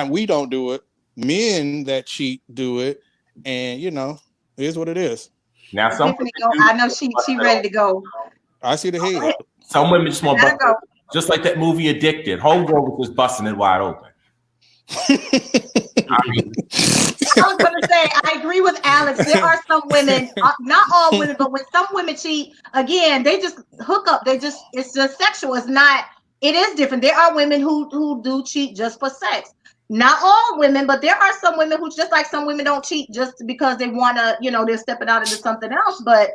we don't do it. Men that cheat do it. And, it is what it is. Now, I know she ready to go. I see the head. Some women just want to go. Just like that movie Addicted. Homegirl was just busting it wide open. I was going to say, I agree with Alex. There are some women, not all women, but when some women cheat, again, they just hook up. It's just sexual. It is different. There are women who do cheat just for sex. Not all women, but there are some women who, just like some women, don't cheat just because they want to, they're stepping out into something else. But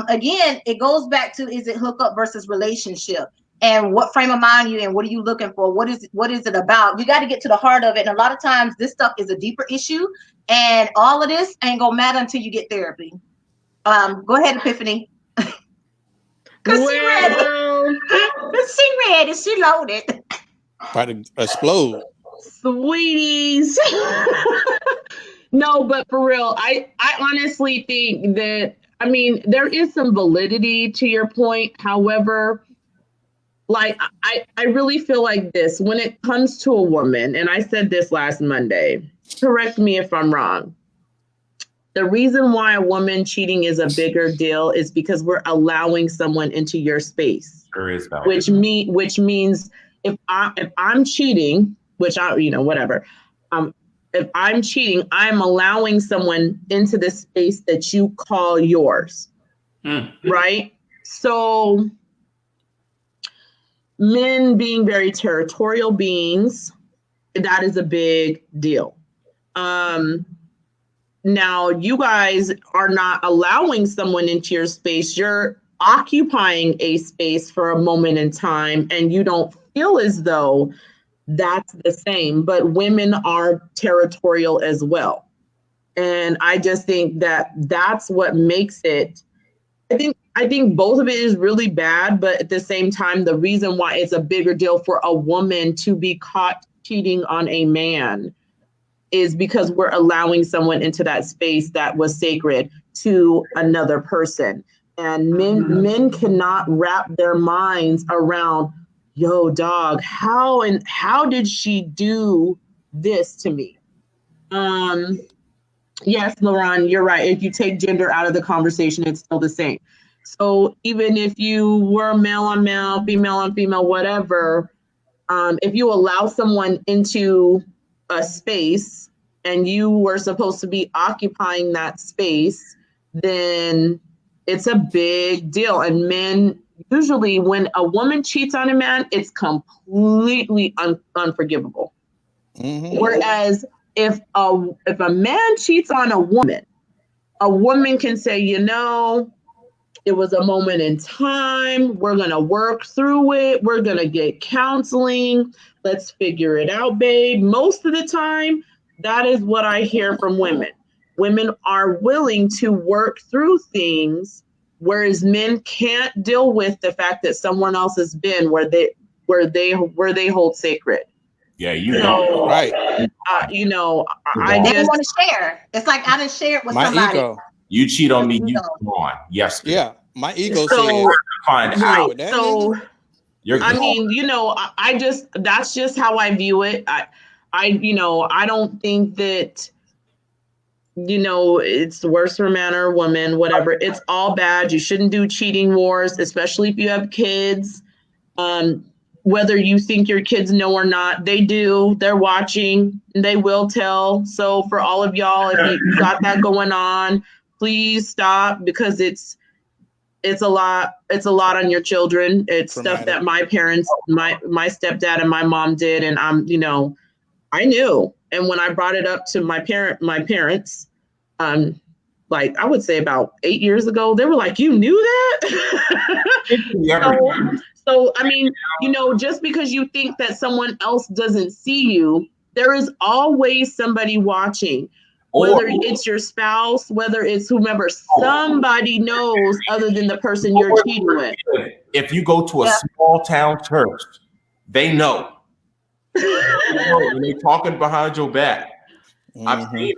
again, it goes back to, is it hookup versus relationship? And what frame of mind you in? What are you looking for? What is it about? You got to get to the heart of it. And a lot of times this stuff is a deeper issue, and all of this ain't gonna matter until you get therapy. Go ahead, Epiphany. Cause she ready. She loaded. About to explode. Sweeties. No, but for real, I honestly think that, there is some validity to your point. However, I really feel like this, when it comes to a woman, and I said this last Monday, correct me if I'm wrong. The reason why a woman cheating is a bigger deal is because we're allowing someone into your space. There is valid. Which means if I'm cheating, which whatever. If I'm cheating, I'm allowing someone into the space that you call yours. Right? So men being very territorial beings, that is a big deal. Now, you guys are not allowing someone into your space. You're occupying a space for a moment in time, and you don't feel as though that's the same. But women are territorial as well. And I just think that that's what makes it. I think both of it is really bad, but at the same time, the reason why it's a bigger deal for a woman to be caught cheating on a man is because we're allowing someone into that space that was sacred to another person. And men cannot wrap their minds around, yo, dog, how did she do this to me? Yes, Lauren, you're right. If you take gender out of the conversation, it's still the same. So even if you were male on male, female on female, whatever, if you allow someone into a space and you were supposed to be occupying that space, then it's a big deal. And men, usually when a woman cheats on a man, it's completely unforgivable. Mm-hmm. Whereas if a man cheats on a woman can say, it was a moment in time. We're going to work through it. We're going to get counseling. Let's figure it out, babe. Most of the time, that is what I hear from women. Women are willing to work through things, whereas men can't deal with the fact that someone else has been where they hold sacred. Yeah, know, right. I didn't want to share. It's like I didn't share it with somebody. Ego. You cheat on me, you come on. Yes. Yeah, my ego says find out. So I mean, that's just how I view it. I don't think that it's worse for man or woman, whatever. It's all bad. You shouldn't do cheating wars, especially if you have kids. Whether you think your kids know or not, they do. They're watching. They will tell. So for all of y'all, if you got that going on, please stop, because it's a lot. It's a lot on your children. It's stuff that my parents, my stepdad and my mom did, and I knew. And when I brought it up to my parents, like I would say about 8 years ago, they were like, "You knew that?" So, I mean, just because you think that someone else doesn't see you, there is always somebody watching, whether it's your spouse, whether it's whomever, somebody knows other than the person you're cheating with. If you go to a small town church, they know. When they're talking behind your back. Mm-hmm.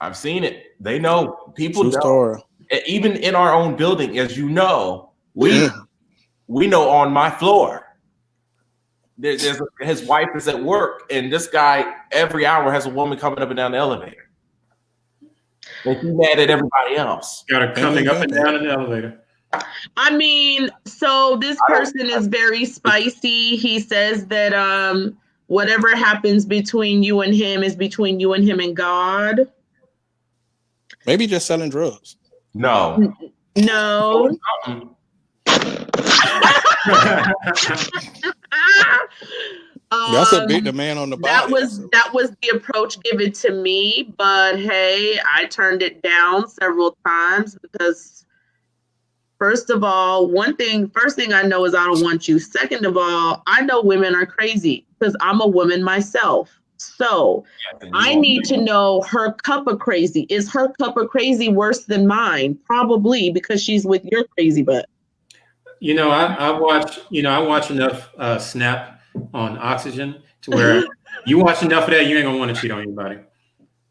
I've seen it. They know. People know. Even in our own building, as you know, we know on my floor. His wife is at work, and this guy every hour has a woman coming up and down the elevator. And he's mad at everybody else. Got her coming up and down in the elevator. I mean, so this person is very spicy. He says that whatever happens between you and him is between you and him and God. Maybe just selling drugs. No. That's a big demand on the body. That was the approach given to me, but hey, I turned it down several times because first thing I know is I don't want you. Second of all, I know women are crazy because I'm a woman myself. So I need to know her cup of crazy. Is her cup of crazy worse than mine? Probably, because she's with your crazy butt. I watch enough Snap on Oxygen to where you watch enough of that, you ain't gonna want to cheat on anybody.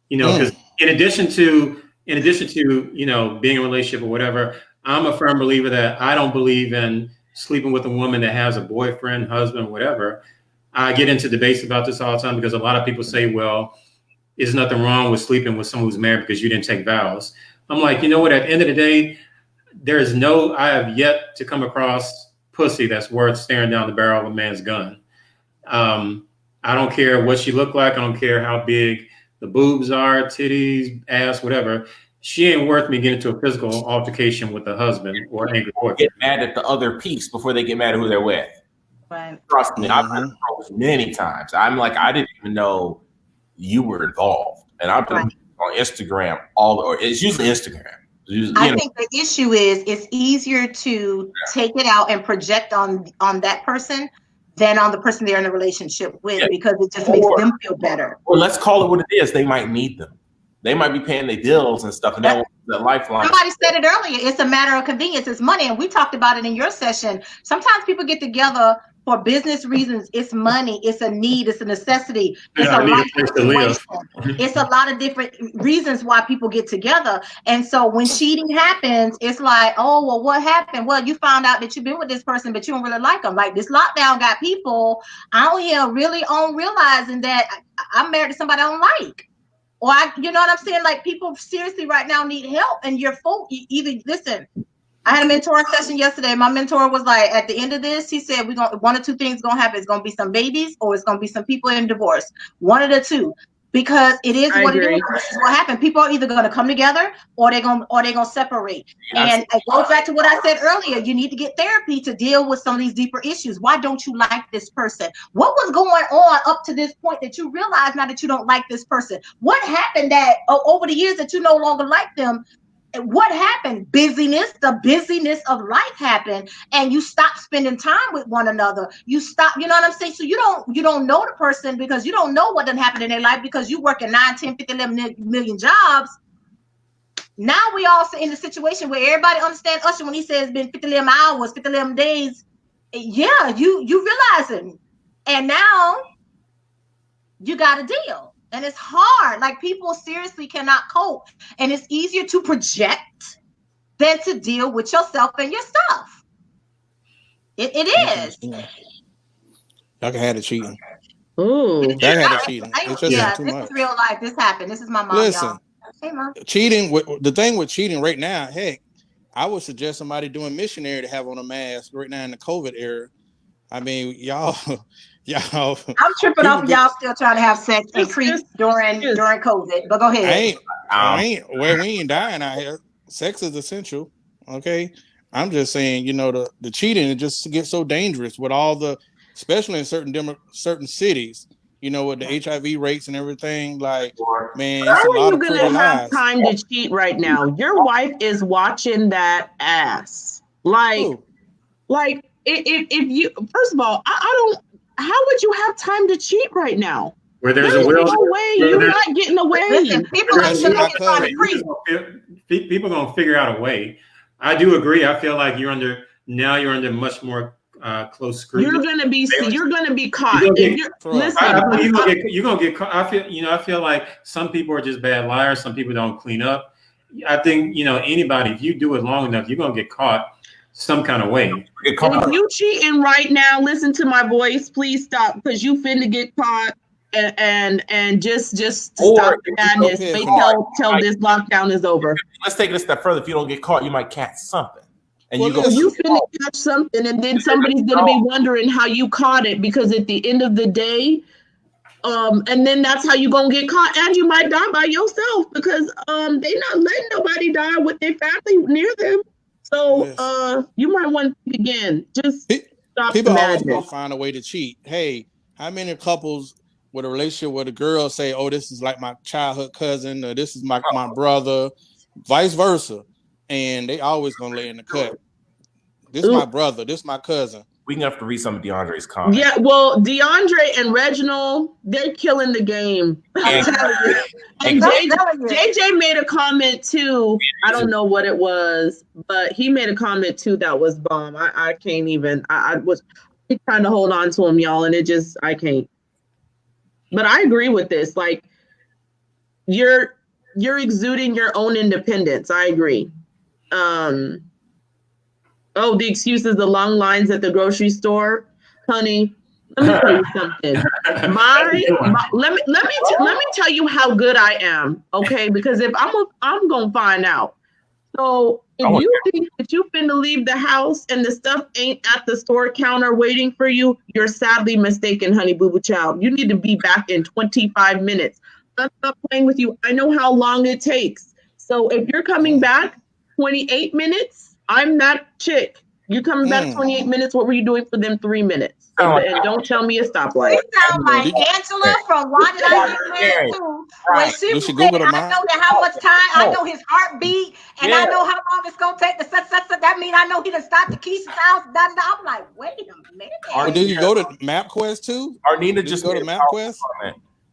Because in addition to being in a relationship or whatever, I'm a firm believer that I don't believe in sleeping with a woman that has a boyfriend, husband, whatever. I get into debates about this all the time because a lot of people say, well, there's nothing wrong with sleeping with someone who's married because you didn't take vows. I'm like, you know what? At the end of the day, I have yet to come across pussy that's worth staring down the barrel of a man's gun. I don't care what she look like. I don't care how big the boobs are, titties, ass, whatever. She ain't worth me getting into a physical altercation with a husband or an angry boyfriend. Get mad at the other piece before they get mad at who they're with. Right. Trust me, I've been approached many times. I'm like, I didn't even know you were involved, and I've been on Instagram it's usually Instagram. I think the issue is it's easier to take it out and project on that person than on the person they're in a relationship with because it just makes them feel better. Well, let's call it what it is. They might need them. They might be paying their bills and stuff, and they want the lifeline. Somebody said it earlier. It's a matter of convenience. It's money, and we talked about it in your session. Sometimes people get together for business reasons. It's money. It's a need. It's a necessity. It's Yeah, a I need life a place to live. situation. It's a lot of different reasons why people get together. And so when cheating happens, it's like, oh, well, what happened? Well, you found out that you've been with this person, but you don't really like them. Like this lockdown got people out here really on realizing that I'm married to somebody I don't like. Or you know what I'm saying? Like people seriously right now need help, and you're full. Either listen. I had a mentoring session yesterday. My mentor was like, at the end of this, he said, "We're gonna one or two things gonna happen. It's gonna be some babies, or it's gonna be some people in divorce. One of the two, because it is what it is. This is what happened. People are either gonna come together, or they're gonna separate. And it goes back to what I said earlier. You need to get therapy to deal with some of these deeper issues. Why don't you like this person? What was going on up to this point that you realize now that you don't like this person? What happened that over the years that you no longer like them? What happened? Busyness, the busyness of life happened, and you stop spending time with one another. You stop, you know what I'm saying? So you don't know the person because you don't know what done happened in their life because you work in 9, 10, 50, 11 million jobs. Now we all in the situation where everybody understands Usher when he says it's been 50 11 hours, 50 11 days. Yeah, you realizing. And now you got a deal. And it's hard. Like people seriously cannot cope. And it's easier to project than to deal with yourself and your stuff. It is. Y'all can have the cheating. Ooh. Y'all had the cheating. It's just too this much. is real life. This happened. This is my mom, Listen, y'all. Hey, Mom. Cheating, the thing with cheating right now, heck, I would suggest somebody doing missionary to have on a mask right now in the COVID era. I mean, y'all. I'm tripping off of y'all still trying to have sex and creep during COVID. But go ahead. We ain't dying out here. Sex is essential. Okay. I'm just saying, the cheating, it just gets so dangerous with all the, especially in certain cities, with the HIV rates and everything. Like, man, it's a lot of pretty lies. How are you gonna have time to cheat right now? Your wife is watching that ass. Like if you, first of all, I don't. How would you have time to cheat right now? Where there's a will, no way. You're not getting away. Listen, people gonna figure out a way. I do agree. I feel like you're under much more close scrutiny. You're gonna be caught. You're gonna get caught. I feel like some people are just bad liars. Some people don't clean up. I think anybody, if you do it long enough, you're gonna get caught some kind of way. If you cheating right now, listen to my voice. Please stop, because you finna get caught. And just stop the madness. Wait till this lockdown is over. Let's take it a step further. If you don't get caught, you might catch something. And you finna catch something, and then somebody's gonna be wondering how you caught it, because at the end of the day, and then that's how you gonna get caught, and you might die by yourself because they not letting nobody die with their family near them. So you might want to think again. Just stop. People always gonna find a way to cheat. Hey, how many couples with a relationship where the girl say, "Oh, this is like my childhood cousin," or "This is my brother," vice versa, and they always gonna lay in the cut. This is my brother. This is my cousin. We can have to read some of DeAndre's comments. Yeah, well, DeAndre and Reginald, they're killing the game. I'm telling you. And JJ made a comment too. I don't know what it was, but he made a comment too that was bomb. I can't even. I was trying to hold on to him, y'all, and I can't. But I agree with this. Like, you're exuding your own independence. I agree. Oh, the excuse is the long lines at the grocery store, honey. Let me tell you something. Let me tell you how good I am, okay? Because if I'm gonna find out. So if you think that you finna leave the house and the stuff ain't at the store counter waiting for you, you're sadly mistaken, honey boo boo child. You need to be back in 25 minutes. I'm not playing with you. I know how long it takes. So if you're coming back 28 minutes, I'm that chick. You coming back 28 minutes, what were you doing for them 3 minutes? And don't tell me a stoplight. You sound like Angela from Why Did I Get Married Too? When she said, I know that how much time, I know his heartbeat, and I know how long it's going to take to that means I know he done stopped the Keisha's house. I'm like, wait a minute. Or did you go to MapQuest too? Arnita just go to MapQuest?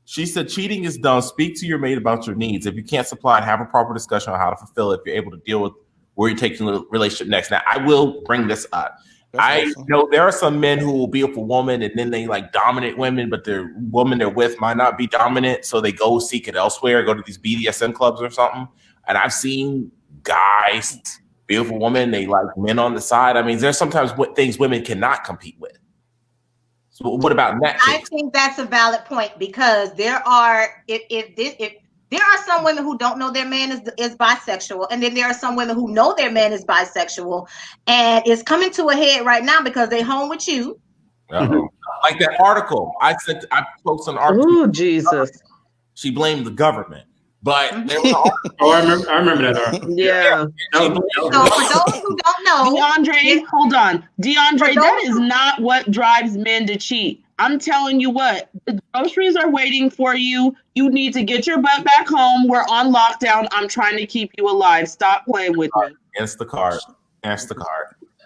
She said, cheating is done. Speak to your mate about your needs. If you can't supply, have a proper discussion on how to fulfill it. If you're able to deal with where you're taking the relationship next. Now, I will bring this up. I awesome. know there are some men who will be with a woman and then they like dominate women, but the woman they're with might not be dominant, so they go seek it elsewhere, go to these BDSM clubs or something. And I've seen guys be with a woman, they like men on the side. I mean, there's sometimes things women cannot compete with. So what about in that I case? think that's a valid point because there are if there are some women who don't know their man is bisexual, and then there are some women who know their man is bisexual, and it's coming to a head right now because they home with you. Uh-oh. Like that article I posted an article. Oh, Jesus. She blamed the government, but there was an article. Oh, I remember that article. Yeah. So for those who don't know, DeAndre, hold on. DeAndre, For that those is not what drives men to cheat. I'm telling you what, the groceries are waiting for you. You need to get your butt back home. We're on lockdown. I'm trying to keep you alive. Stop playing with me. Instacart.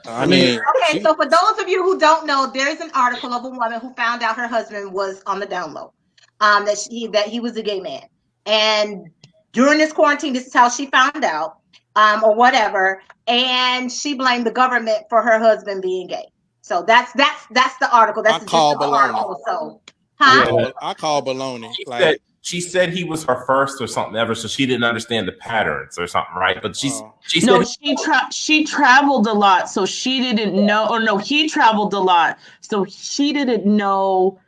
I mean, okay, so for those of you who don't know, there is an article of a woman who found out her husband was on the down low, that he was a gay man, and during this quarantine, this is how she found out, or whatever, and she blamed the government for her husband being gay. So that's the article. That's I the call gist of the baloney. article. So, huh? I call baloney. She said he was her first or something ever, so she didn't understand the patterns or something, right? But she No, said she traveled a lot, so she didn't know. Or no, he traveled a lot, so she didn't know.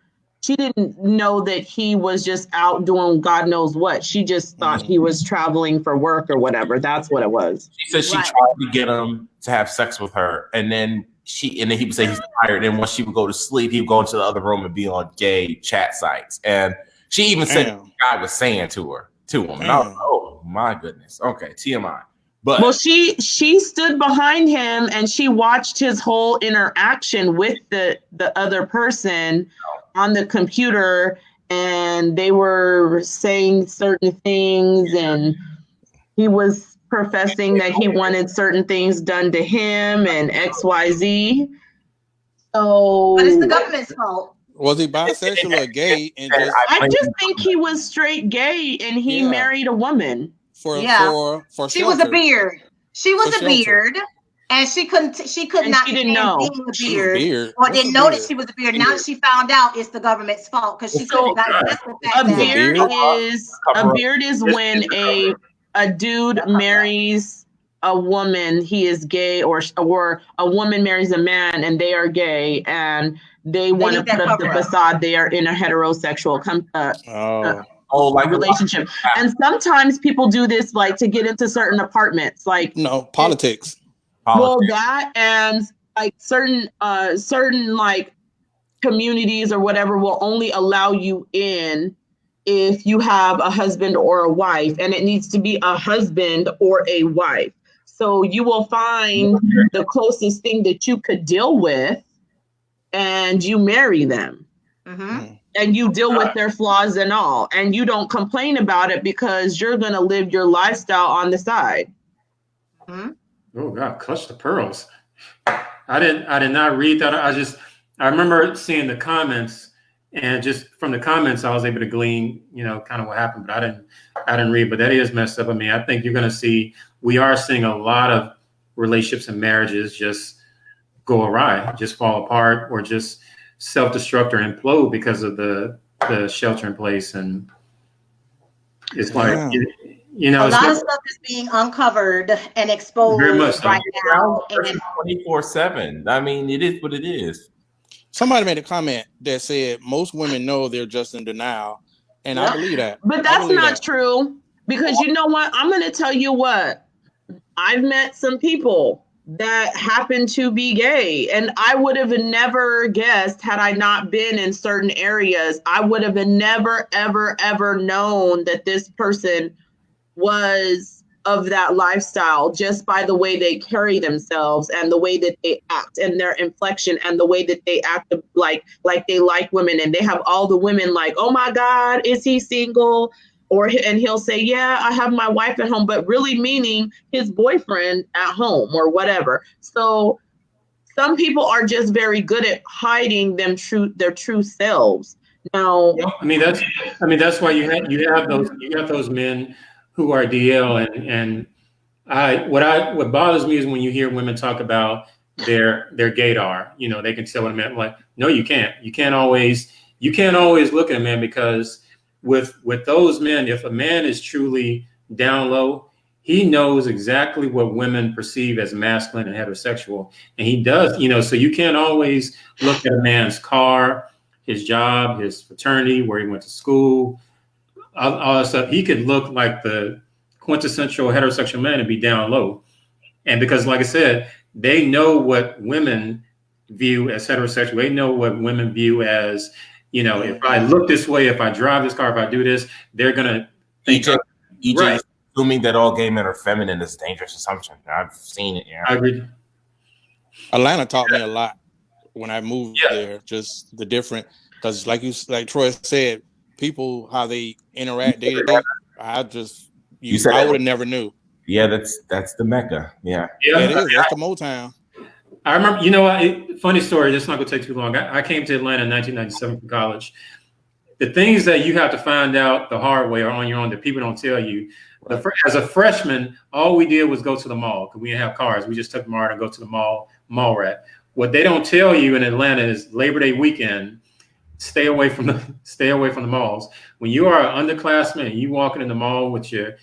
She didn't know that he was just out doing God knows what. She just thought he was traveling for work or whatever. That's what it was. She said she tried to get him to have sex with her, and then he would say he's tired. And once she would go to sleep, he would go into the other room and be on gay chat sites. And she even said the guy was saying to him. And I was like, oh my goodness. Okay, TMI. But well, she stood behind him and she watched his whole interaction with the other person on the computer, and they were saying certain things, and he was professing that he wanted certain things done to him and XYZ. So but it's the government's fault. Was he bisexual or gay? And I just think he was straight gay, and he married a woman. For she was a beard. She was a beard, and she could not didn't know being a beard, or didn't know that she was a beard. Now that she found out, it's the government's fault because she could have got a beard is when a dude marries a woman, he is gay, or a woman marries a man and they are gay, and they want to put up the facade they are in a heterosexual relationship. And sometimes people do this like to get into certain apartments, like politics. Well, that and like certain like communities or whatever will only allow you in if you have a husband or a wife, and it needs to be a husband or a wife. So you will find the closest thing that you could deal with, and you marry them. Mm-hmm. And you deal with their flaws and all, and you don't complain about it because you're going to live your lifestyle on the side. Mm-hmm. Oh God, clutch the pearls. I did not read that. I remember seeing the comments, and just from the comments, I was able to glean, kind of what happened, but I didn't read, but that is messed up. I mean, I think we are seeing a lot of relationships and marriages just go awry, just fall apart, or just self-destruct or implode because of the shelter in place. And it's like, a lot of stuff is being uncovered and exposed right now. 24/7. I mean, it is what it is. Somebody made a comment that said most women know they're just in denial, and I believe that. But that's not true, because you know what? I'm going to tell you what. I've met some people that happen to be gay, and I would have never guessed, had I not been in certain areas, I would have never, ever, ever known that this person was of that lifestyle, just by the way they carry themselves and the way that they act and their inflection and the way that they act like they like women, and they have all the women like, oh my God, is he single? And he'll say, yeah, I have my wife at home, but really meaning his boyfriend at home or whatever. So some people are just very good at hiding their true selves. Now, I mean that's why you have those men who are DL, and what bothers me is when you hear women talk about their gaydar. You know, they can tell what a man. I'm like, no, you can't. You can't always look at a man, because with those men, if a man is truly down low, he knows exactly what women perceive as masculine and heterosexual, and he does. You know, so you can't always look at a man's car, his job, his fraternity, where he went to school, all that stuff. He could look like the quintessential heterosexual man and be down low. And because, like I said, they know what women view as heterosexual. They know what women view as, you know, if I look this way, if I drive this car, if I do this, they're gonna think. EJ right. Assuming that all gay men are feminine is a dangerous assumption. I've seen it. Yeah. I agree. Atlanta taught me a lot when I moved there. Just the different, because like Troy said, people how they interact day to day. I would have never knew. Yeah, that's the Mecca. Yeah, it is. That's the Motown. I remember, you know, funny story. This is not going to take too long. I came to Atlanta in 1997 from college. The things that you have to find out the hard way or on your own that people don't tell you. Right. As a freshman, all we did was go to the mall because we didn't have cars. We just took Mart and go to the mall rat. What they don't tell you in Atlanta is Labor Day weekend. Stay away from the malls. When you are an underclassman and you walking in the mall with your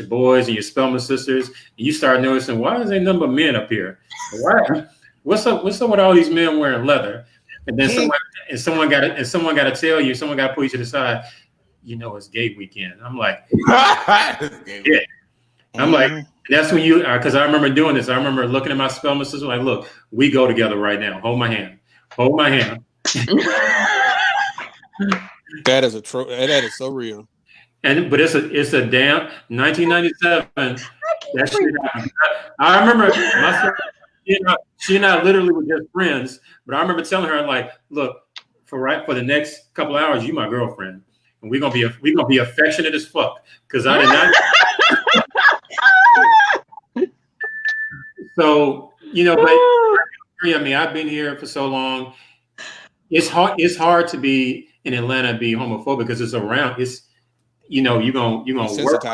boys and your Spelman sisters, and you start noticing, why is there a number of men up here? Why? What's up with all these men wearing leather? And then someone got to tell you, someone got to pull you to the side. You know, it's gay weekend. I'm like, yeah. I'm like, that's when because I remember doing this. I remember looking at my Spelman sister like, look, we go together right now. Hold my hand. That is so real. But it's a damn 1997. That shit happened. I remember myself. She and I literally were just friends. But I remember telling her, like, look, for the next couple of hours, you my girlfriend, and we're gonna be affectionate as fuck. Because I did not. So, you know, but I mean, I've been here for so long. It's hard to be in Atlanta and be homophobic because it's around. It's, you know, you're gonna work.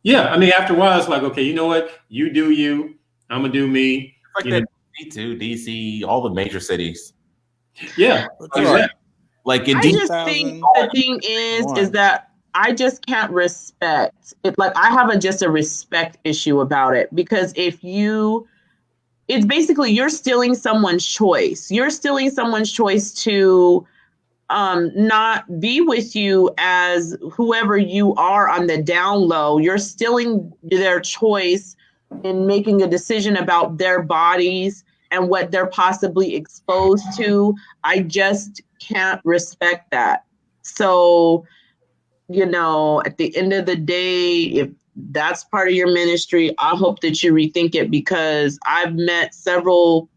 Yeah, I mean, after a while, it's like, okay, you know what? You do you. I'm gonna do me. Like that too, DC, all the major cities. Yeah, exactly. Like in I just think the thing is that I just can't respect it. Like I have just a respect issue about it, because it's basically you're stealing someone's choice. You're stealing someone's choice to not be with you as whoever you are on the down low. You're stealing their choice in making a decision about their bodies and what they're possibly exposed to. I just can't respect that. So, you know, at the end of the day, if that's part of your ministry, I hope that you rethink it, because I've met several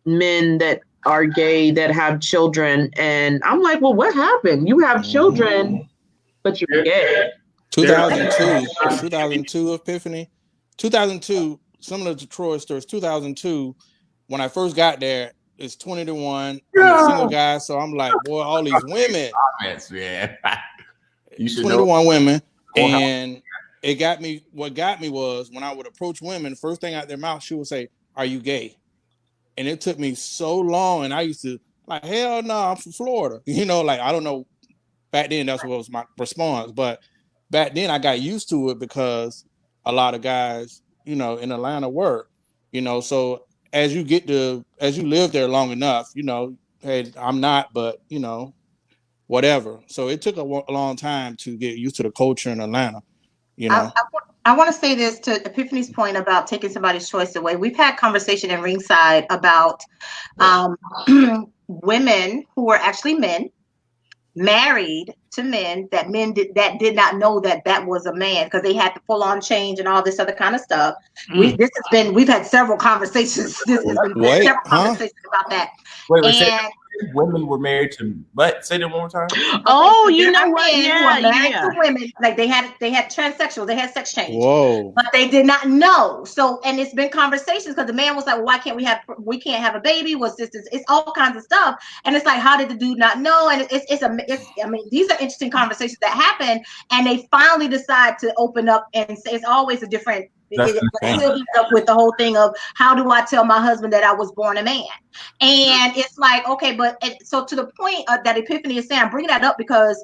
men that are gay that have children, and I'm like, well, what happened? You have children, but you're gay. 2002 Epiphany. 2002, some of the Detroit stores, 2002, when I first got there, it's 20 to 1. I'm a single guy, so I'm like, boy, all these women. You should 20 to 1 women. And it got me, what got me was when I would approach women, first thing out their mouth, she would say, "Are you gay?" And it took me so long, and I used to, like, hell no, I'm from Florida. You know, like, I don't know. Back then, that's what was my response. But back then, I got used to it because a lot of guys, you know, in Atlanta were, you know. So as you live there long enough, you know, hey, I'm not, but, you know, whatever. So it took a long time to get used to the culture in Atlanta, you know. I want to say this to Epiphany's point about taking somebody's choice away. We've had conversation in Ringside about women who were actually men, married to men that did not know that was a man, because they had the full on change and all this other kind of stuff. We've had several conversations. Several conversations about that. Women were married to what? Say that one more time. Oh, you know what? Yeah, married to women, like they had transsexual, they had sex change. Whoa! But they did not know. So, and it's been conversations because the man was like, well, "Why can't we can't have a baby? What's this? It's all kinds of stuff." And it's like, how did the dude not know? And I mean, these are interesting conversations that happen, and they finally decide to open up and say, it's always a different still ends up with the whole thing of how do I tell my husband that I was born a man? And it's like, okay, but so to the point that Epiphany is saying, I'm bringing that up because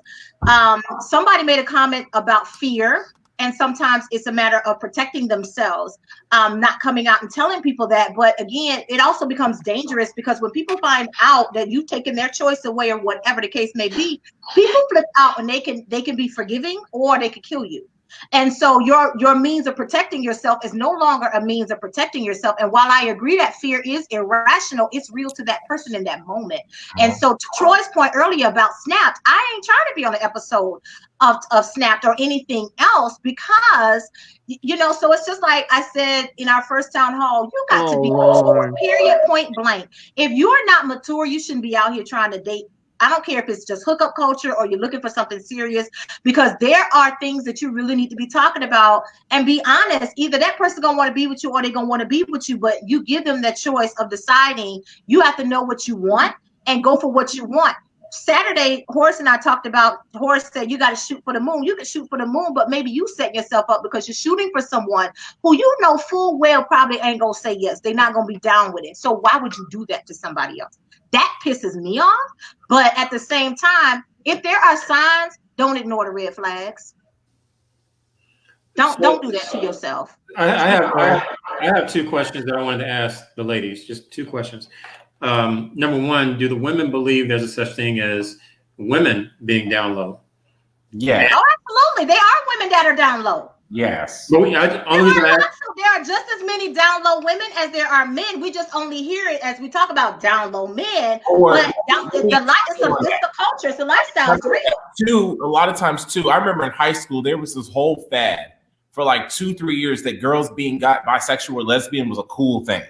somebody made a comment about fear. And sometimes it's a matter of protecting themselves, not coming out and telling people that. But again, it also becomes dangerous because when people find out that you've taken their choice away or whatever the case may be, people flip out and they can be forgiving or they could kill you. And so your means of protecting yourself is no longer a means of protecting yourself. And while I agree that fear is irrational, it's real to that person in that moment. And so to Troy's point earlier about Snapped, I ain't trying to be on an episode of Snapped or anything else because, so it's just like I said in our first town hall, you got to be mature, period, point blank. If you're not mature, you shouldn't be out here trying to date. I don't care if it's just hookup culture or you're looking for something serious, because there are things that you really need to be talking about and be honest. Either that person gonna want to be with you or they gonna want to be with you, but you give them that choice of deciding. You have to know what you want and go for what you want. Saturday, Horace and I talked about, Horace said, you got to shoot for the moon. You can shoot for the moon, but maybe you set yourself up because you're shooting for someone who you know full well probably ain't going to say yes. They're not going to be down with it. So why would you do that to somebody else? That pisses me off. But at the same time, if there are signs, don't ignore the red flags. Don't do that to yourself. I have two questions that I wanted to ask the ladies. Just two questions. Number one, do the women believe there's a such thing as women being down low? Yeah. Oh, absolutely. There are women that are down low. Yes. But there are just as many down low women as there are men. We just only hear it as we talk about down low men. But it's the culture, it's the lifestyle. It's real. A lot of times too, I remember in high school there was this whole fad for like 2-3 years that girls being bisexual or lesbian was a cool thing.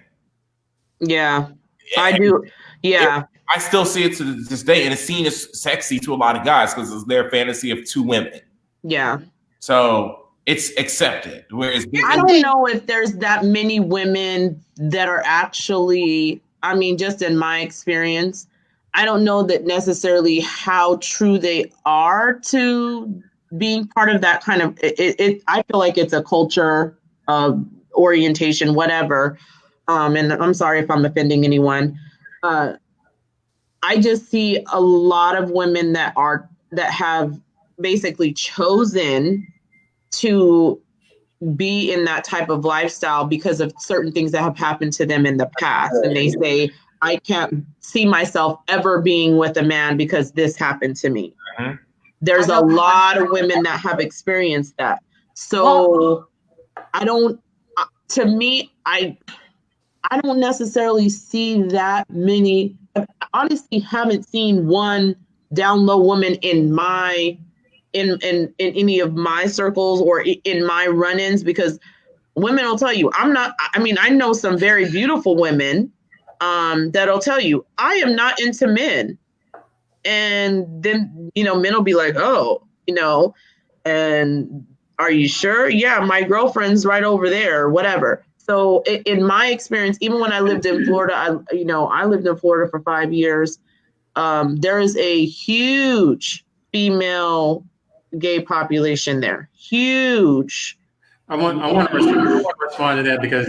Yeah. I do. Yeah. I still see it to this day, and it's seen as sexy to a lot of guys because it's their fantasy of two women. Yeah. So it's accepted. Whereas I don't know if there's that many women that are actually, I mean, just in my experience, I don't know that necessarily how true they are to being part of that kind of, I feel like it's a culture of orientation, whatever. And I'm sorry if I'm offending anyone. I just see a lot of women that have basically chosen to be in that type of lifestyle because of certain things that have happened to them in the past. And they say, I can't see myself ever being with a man because this happened to me. Mm-hmm. There's a lot of women that have experienced that. So I don't necessarily see that many. I honestly haven't seen one down low woman in any of my circles or in my run-ins, because women will tell you I know some very beautiful women that'll tell you I am not into men, and then men will be like, oh, and are you sure? Yeah, my girlfriend's right over there or whatever. So in my experience, even when I lived in Florida, I lived in Florida for 5 years. There is a huge female gay population there. Huge. I want to respond to that because,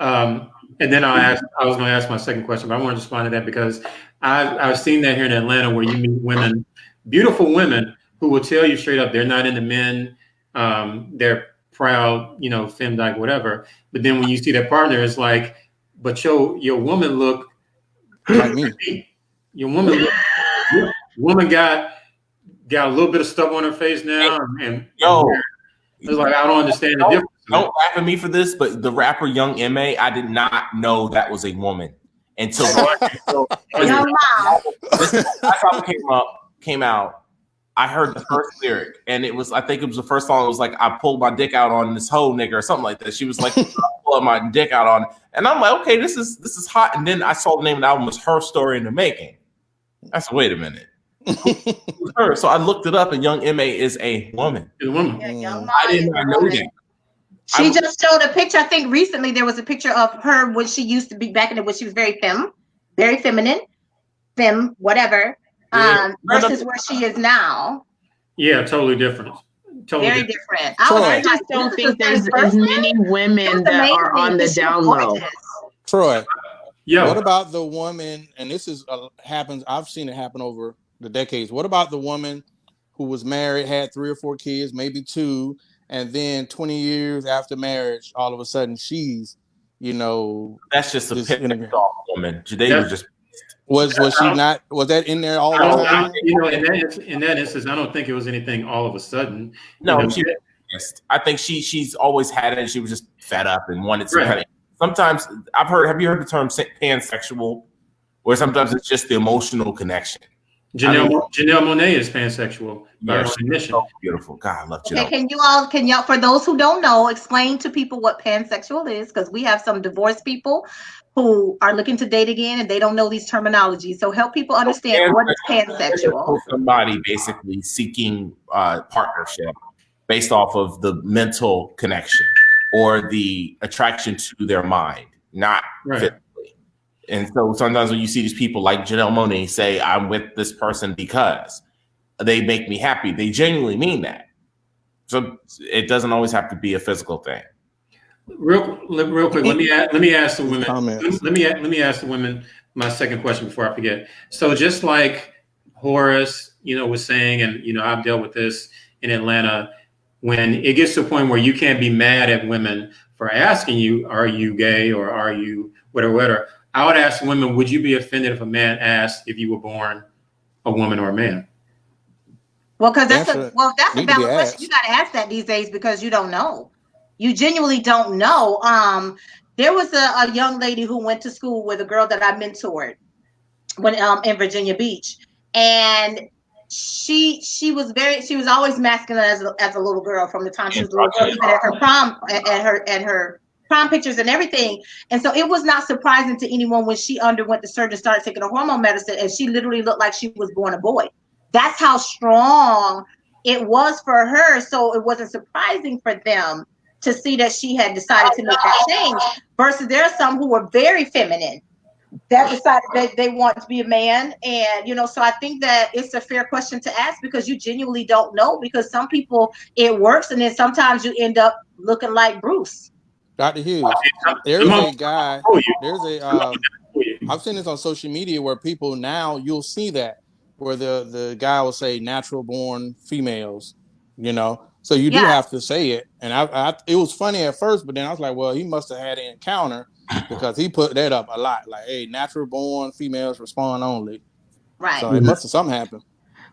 and then I was going to ask my second question, but I want to respond to that because I've seen that here in Atlanta where you meet women, beautiful women, who will tell you straight up they're not into men. They're proud, femdyke, whatever. But then when you see their partner, it's like, but your woman look like me. Your woman got a little bit of stuff on her face now, and it's like I don't understand the difference. Don't laugh at me for this, but the rapper Young M.A., I did not know that was a woman until this album came out. I heard the first lyric, and I think it was the first song. It was like, I pulled my dick out on this hoe nigga or something like that. She was like, pulling my dick out on, and I'm like, okay, this is hot. And then I saw the name of the album was Her Story in the Making. I said, wait a minute. Her. So I looked it up, and Young M.A. is a woman. She's a woman. Yeah, I did not know that. She just showed a picture. I think recently there was a picture of her when she used to be back in it when she was very feminine, whatever. Versus where she is now. Yeah, totally different. Totally Very different. different. I was Troy, I just like, just this don't is the think same there's as person. many It was women that are amazing on the because she was down low. gorgeous. Troy, what Yo, about the woman? And this is happens. I've seen it happen over the decades. What about the woman who was married, had 3 or 4 kids, maybe 2, and then 20 years after marriage, all of a sudden she's, you know, That's just a this. pissed off woman. They that's were just Was I she don't, not? Was that in there all I the don't, time? you know, in that instance, I don't think it was anything all of a sudden. You no. know, She was pissed. I think she's always had it. And she was just fed up and wanted some right? kind of. Sometimes I've heard. Have you heard the term pansexual? Where sometimes it's just the emotional connection. I mean, Janelle Monae is pansexual by yeah, her own she's so admission. beautiful. God, I love Okay, Janelle. can y'all, for those who don't know, explain to people what pansexual is? Because we have some divorced people who are looking to date again and they don't know these terminologies. So help people So understand what is pansexual. somebody basically seeking partnership based off of the mental connection or the attraction to their mind, not Right. physically. And so sometimes when you see these people like Janelle Monáe say, I'm with this person because they make me happy, they genuinely mean that. So it doesn't always have to be a physical thing. Real quick, let me ask the women. Comments. Let me ask the women my second question before I forget. So just like Horace, was saying, and I've dealt with this in Atlanta, when it gets to a point where you can't be mad at women for asking you, "Are you gay?" or "Are you whatever, whatever?" I would ask women, "Would you be offended if a man asked if you were born a woman or a man?" Well, because that's Answer a need to be valid question. You asked. got to ask that these days because you don't know. You genuinely don't know. There was a young lady who went to school with a girl that I mentored when in Virginia Beach, and she was always masculine as a little girl from the time she was a little girl, even at her prom and her prom pictures and everything. And so it was not surprising to anyone when she underwent the surgery and started taking a hormone medicine, and she literally looked like she was born a boy. That's how strong it was for her. So it wasn't surprising for them to see that she had decided to make that change. Versus there are some who were very feminine that decided that they want to be a man. And so I think that it's a fair question to ask because you genuinely don't know, because some people it works and then sometimes you end up looking like Bruce. Dr. Hughes, there's a guy. There's a. I've seen this on social media where people now you'll see that where the guy will say natural born females, So you do Yeah. have to say it. And I it was funny at first, but then I was like, well, he must have had an encounter because he put that up a lot. Like, hey, natural born females respond only. Right. So it must have something happened.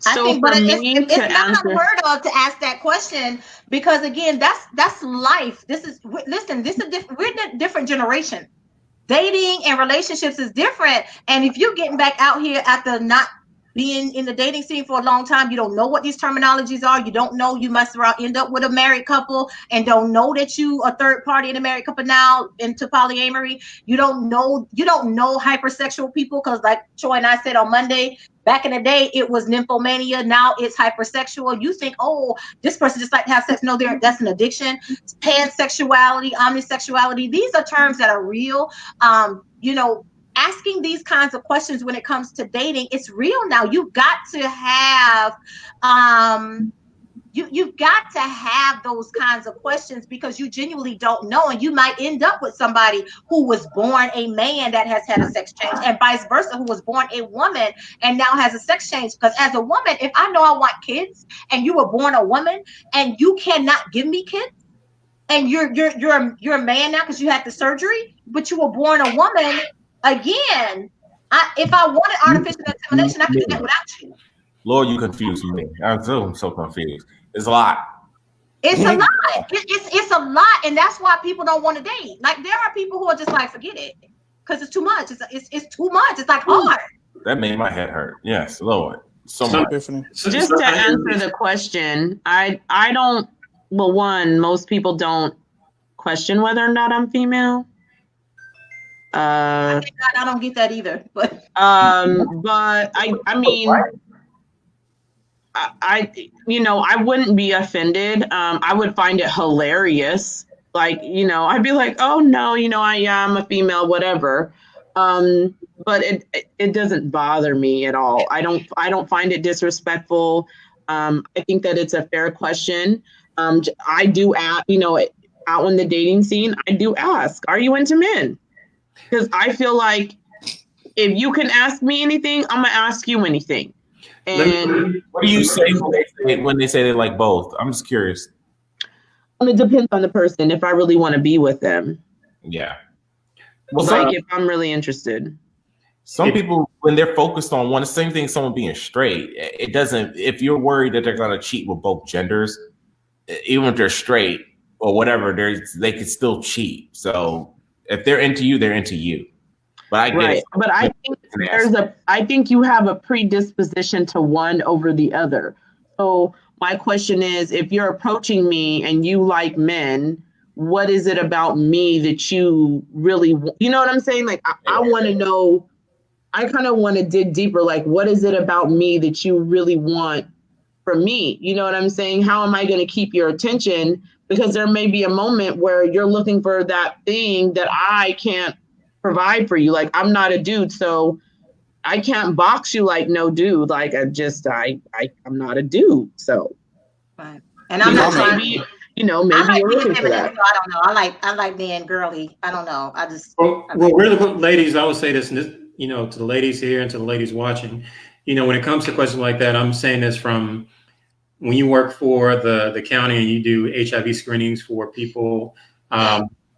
I So think, for but me to it's not answer, unheard of to ask that question because again, that's life. Listen, we're a different generation. Dating and relationships is different. And if you're getting back out here after not being in the dating scene for a long time, you don't know what these terminologies are. You don't know you must end up with a married couple and don't know that you a third party in a married couple now into polyamory. You don't know hypersexual people because like Troy and I said on Monday, back in the day, it was nymphomania. Now it's hypersexual. You think, oh, this person just like to have sex. No, that's an addiction. It's pansexuality, omnisexuality. These are terms that are real. Asking these kinds of questions when it comes to dating, it's real now. You've got to have you've got to have those kinds of questions because you genuinely don't know, and you might end up with somebody who was born a man that has had a sex change, and vice versa, who was born a woman and now has a sex change. Because as a woman, if I know I want kids and you were born a woman and you cannot give me kids, and you're a man now because you had the surgery, but you were born a woman. Again, if I wanted artificial insemination, I could do that without you. Lord, you confuse me. I'm so confused. It's a lot. It's a lot. It's a lot, and that's why people don't want to date. Like there are people who are just like, forget it, because it's too much. It's too much. It's like hard. That made my head hurt. Yes, Lord. So much. Just to answer the question, I don't. Well, one, most people don't question whether or not I'm female. I don't get that either. But I mean, I wouldn't be offended. I would find it hilarious. Like, I'd be like, oh no, I am a female, whatever. But it doesn't bother me at all. I don't find it disrespectful. I think that it's a fair question. I do ask, out on the dating scene, I do ask, are you into men? Because I feel like if you can ask me anything, I'm gonna ask you anything. And what do you say when they say they like both? I'm just curious. it depends on the person if I really want to be with them. Yeah. Well, like if I'm really interested. Some people, when they're focused on one, the same thing, someone being straight, it doesn't, if you're worried that they're going to cheat with both genders, even if they're straight or whatever, they can still cheat. So if they're into you, they're into you. But I get it. But I think you have a predisposition to one over the other. So my question is, if you're approaching me and you like men, what is it about me that you really, you know what I'm saying? Like, I want to know, I kind of want to dig deeper. Like, what is it about me that you really want from me? You know what I'm saying? How am I going to keep your attention? Because there may be a moment where you're looking for that thing that I can't provide for you. Like, I'm not a dude, so I can't box you like no dude. Like, I'm not a dude. So, right. And I'm not trying. Maybe you're looking for that. I don't know. I like being girly. I don't know. I just. Well, really, ladies, I would say this, to the ladies here and to the ladies watching, when it comes to questions like that, I'm saying this from when you work for the county and you do HIV screenings for people.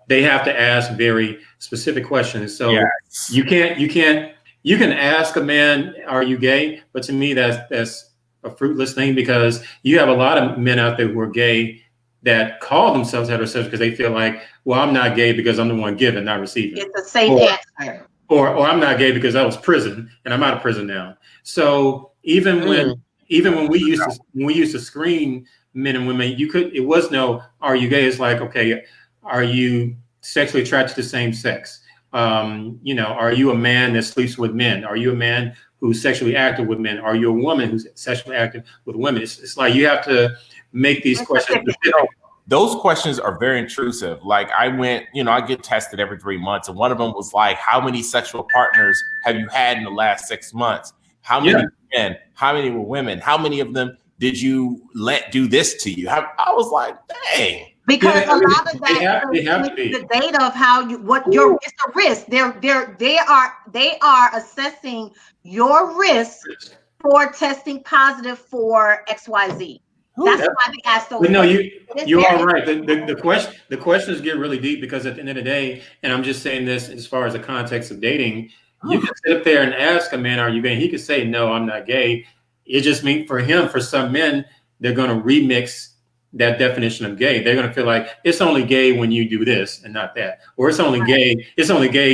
They have to ask very specific questions. So yes. you can ask a man, are you gay? But to me, that's a fruitless thing, because you have a lot of men out there who are gay that call themselves heterosexual because they feel like, well, I'm not gay because I'm the one giving, not receiving. It's a safe answer. Or I'm not gay because I was prison and I'm out of prison now. So even when we used to screen men and women, it was no, are you gay? It's like, okay, are you sexually attracted to the same sex? Are you a man that sleeps with men? Are you a man who's sexually active with men? Are you a woman who's sexually active with women? It's like you have to make these questions specific. Those questions are very intrusive. Like I went, I get tested every 3 months, and one of them was like, how many sexual partners have you had in the last 6 months? How many men? How many were women? How many of them did you let do this to you? I was like, dang. Because a lot of that the data of how it's a risk. They are assessing your risk for testing positive for XYZ. That's why they ask those. But no, you are right. The questions get really deep, because at the end of the day, and I'm just saying this as far as the context of dating, you can sit up there and ask a man, are you gay? He could say, no, I'm not gay. It just means for some men, they're going to remix that definition of gay. They're going to feel like it's only gay when you do this and not that, or it's only gay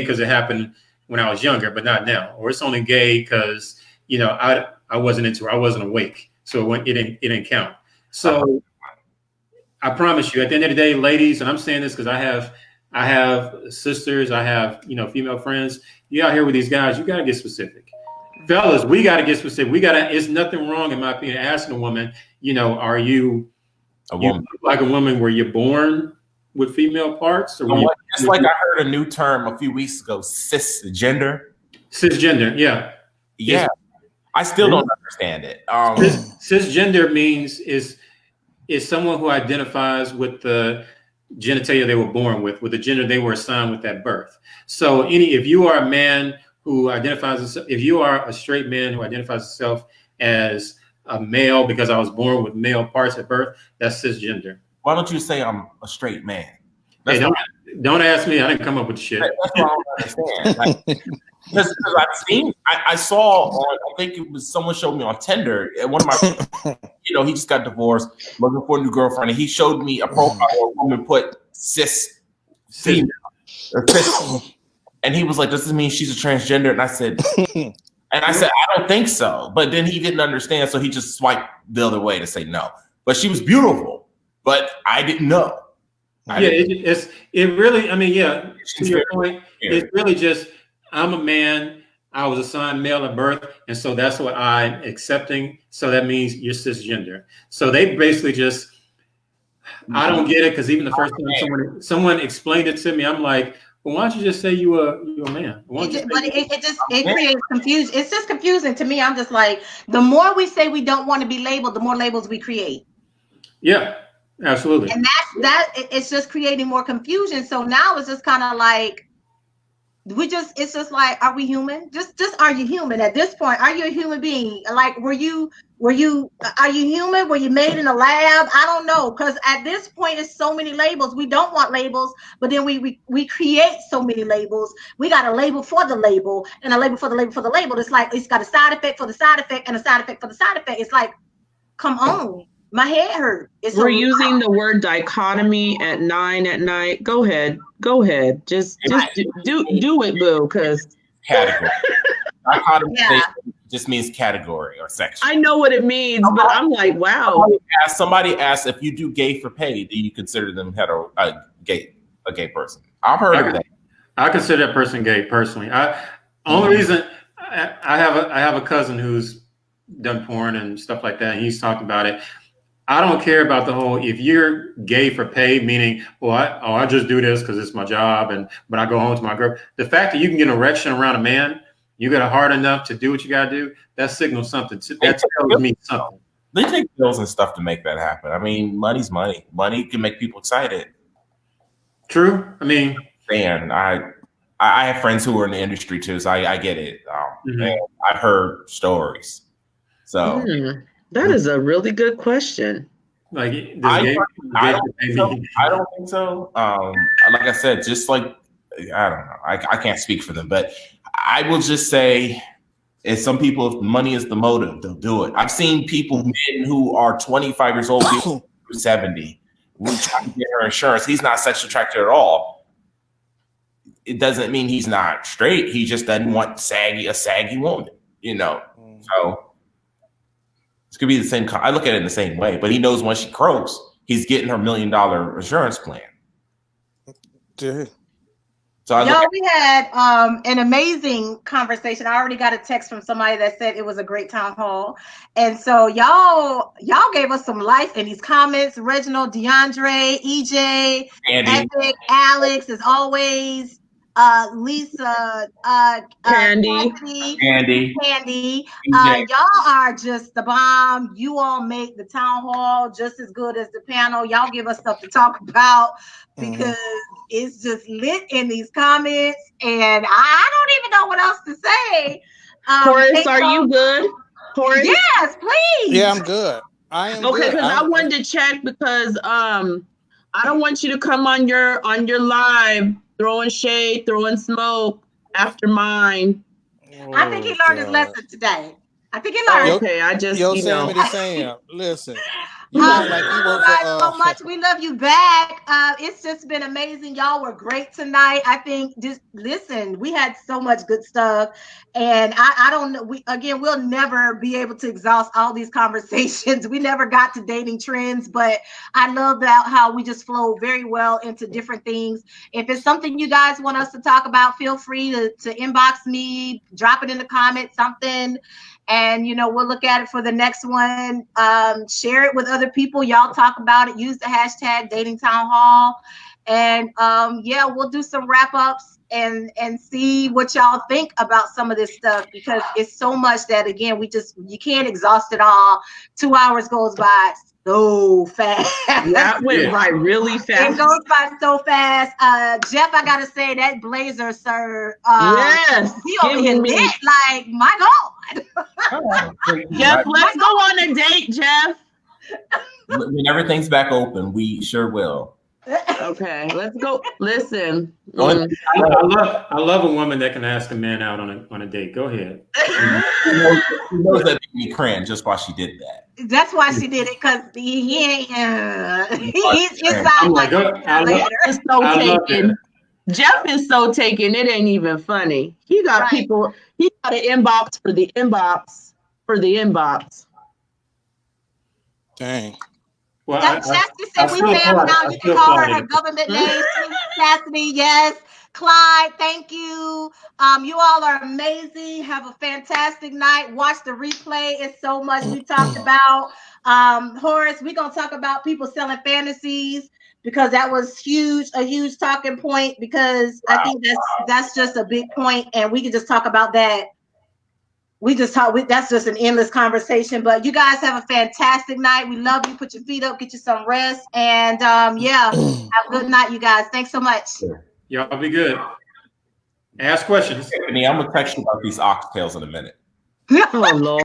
because it happened when I was younger, but not now, or it's only gay because I wasn't into it, I wasn't awake, so it didn't count. So I promise you, at the end of the day, ladies, and I'm saying this because I have sisters, I have female friends. You out here with these guys, you got to get specific. Fellas, we got to get specific. It's nothing wrong, in my opinion, asking a woman, are you a woman? You look like a woman, were you born with female parts? Or just like I heard a new term a few weeks ago, cisgender. Cisgender, yeah. Yeah. I still don't understand it. Cisgender means is someone who identifies with the genitalia they were born with the gender they were assigned with at birth. So if you are a man who identifies, if you are a straight man who identifies himself as a male because I was born with male parts at birth, that's cisgender. Why don't you say I'm a straight man? Hey, don't ask me. I didn't come up with shit. That's what I don't understand. Because I saw on, I think it was someone showed me on Tinder, and one of my, he just got divorced, looking for a new girlfriend, and he showed me a profile where a woman put cis female, or cis, and he was like, "Does this mean she's a transgender?" And I said, "I don't think so." But then he didn't understand, so he just swiped the other way to say no. But she was beautiful, but I didn't know. It really. I mean, to your point, it's really just. I'm a man. I was assigned male at birth, and so that's what I'm accepting. So that means you're cisgender. So they basically just, I don't get it, because even the first time someone explained it to me, I'm like, well, why don't you just say you a man? It creates confusion. It's just confusing to me. I'm just like, the more we say we don't want to be labeled, the more labels we create. Yeah. Absolutely. And it's just creating more confusion. So now it's just kind of like it's just like, are we human? Just are you human at this point? Are you a human being? Like, are you human? Were you made in a lab? I don't know, because at this point it's so many labels. We don't want labels, but then we create so many labels. We got a label for the label, and a label for the label for the label. It's like it's got a side effect for the side effect, and a side effect for the side effect. It's like, come on, my head hurt. It's We're a using the word dichotomy at 9 at night. Go ahead. Just do it, boo, because Category. yeah. Just means category or section. I know what it means, but I'm like, wow. Somebody asked if you do gay for pay, do you consider them a gay person? I've heard of that. I consider that person gay personally. Only reason I have a cousin who's done porn and stuff like that, and he's talked about it. I don't care about the whole, if you're gay for pay, meaning, I just do this because it's my job, but I go home to my girl. The fact that you can get an erection around a man, you got a hard enough to do what you got to do, that signals something. That tells me something. They take pills and stuff to make that happen. I mean, money's money. Money can make people excited. True. I mean, and I have friends who are in the industry too, so I get it. And I've heard stories. So that is a really good question. Like, I don't think so. Like I said, just like, I don't know. I can't speak for them, but I will just say, if some people, if money is the motive, they'll do it. I've seen people, men who are 25 years old, 70, trying to get her insurance. He's not sexually attracted at all. It doesn't mean he's not straight. He just doesn't want a saggy woman, So it's gonna be the same. I look at it in the same way, but he knows once she croaks, he's getting her $1 million insurance plan. Dude. So we had an amazing conversation. I already got a text from somebody that said it was a great town hall, and so y'all gave us some life in these comments. Reginald, DeAndre, EJ, Andy, Epic, Alex, as always. Lisa, Candy. Y'all are just the bomb. You all make the town hall just as good as the panel. Y'all give us stuff to talk about because it's just lit in these comments, and I don't even know what else to say. Horace, are you good? Horace? Yes, please. Yeah, I'm good. I am okay, good. because I wanted to check because I don't want you to come on your live throwing shade, throwing smoke after mine. I think he learned his lesson today. I think he learned. Okay, I just Sam, listen. You guys so much. We love you back. It's just been amazing. Y'all were great tonight. I think listen, we had so much good stuff. And I don't know. We'll never be able to exhaust all these conversations. We never got to dating trends, but I love how we just flow very well into different things. If it's something you guys want us to talk about, feel free to inbox me, drop it in the comments, something. And we'll look at it for the next one. Share it with other people. Y'all talk about it. Use the hashtag Dating Town Hall. And we'll do some wrap ups and see what y'all think about some of this stuff, because it's so much that, again, you can't exhaust it all. 2 hours goes by so fast. That went by really fast. It goes by so fast. Jeff, I gotta say, that blazer, sir. Yes. He over here lit, like, my God. Jeff, let's go on a date, Jeff. When everything's back open, we sure will. Okay, let's go. Listen, I love a woman that can ask a man out on a date. Go ahead. She knows that made me cringe just while she did that. That's why she did it, because he ain't. He's inside like is so taken. Jeff is so taken. It ain't even funny. He got people. He got an inbox for the inbox for the inbox. Dang. Well, Chastity said we fam now. You can call her government name. Chastity, yes. Clyde, thank you. You all are amazing. Have a fantastic night. Watch the replay. It's so much we talked about. Horace, we're gonna talk about people selling fantasies, because that was a huge talking point, because I think that's just a big point, and we can just talk about that we just talk. That's just an endless conversation. But you guys have a fantastic night. We love you. Put your feet up, get you some rest, and yeah, have a good night, you guys. Thanks so much. Y'all be good. Ask questions. Tiffany, I'm gonna text you about these oxtails in a minute. Oh Lord.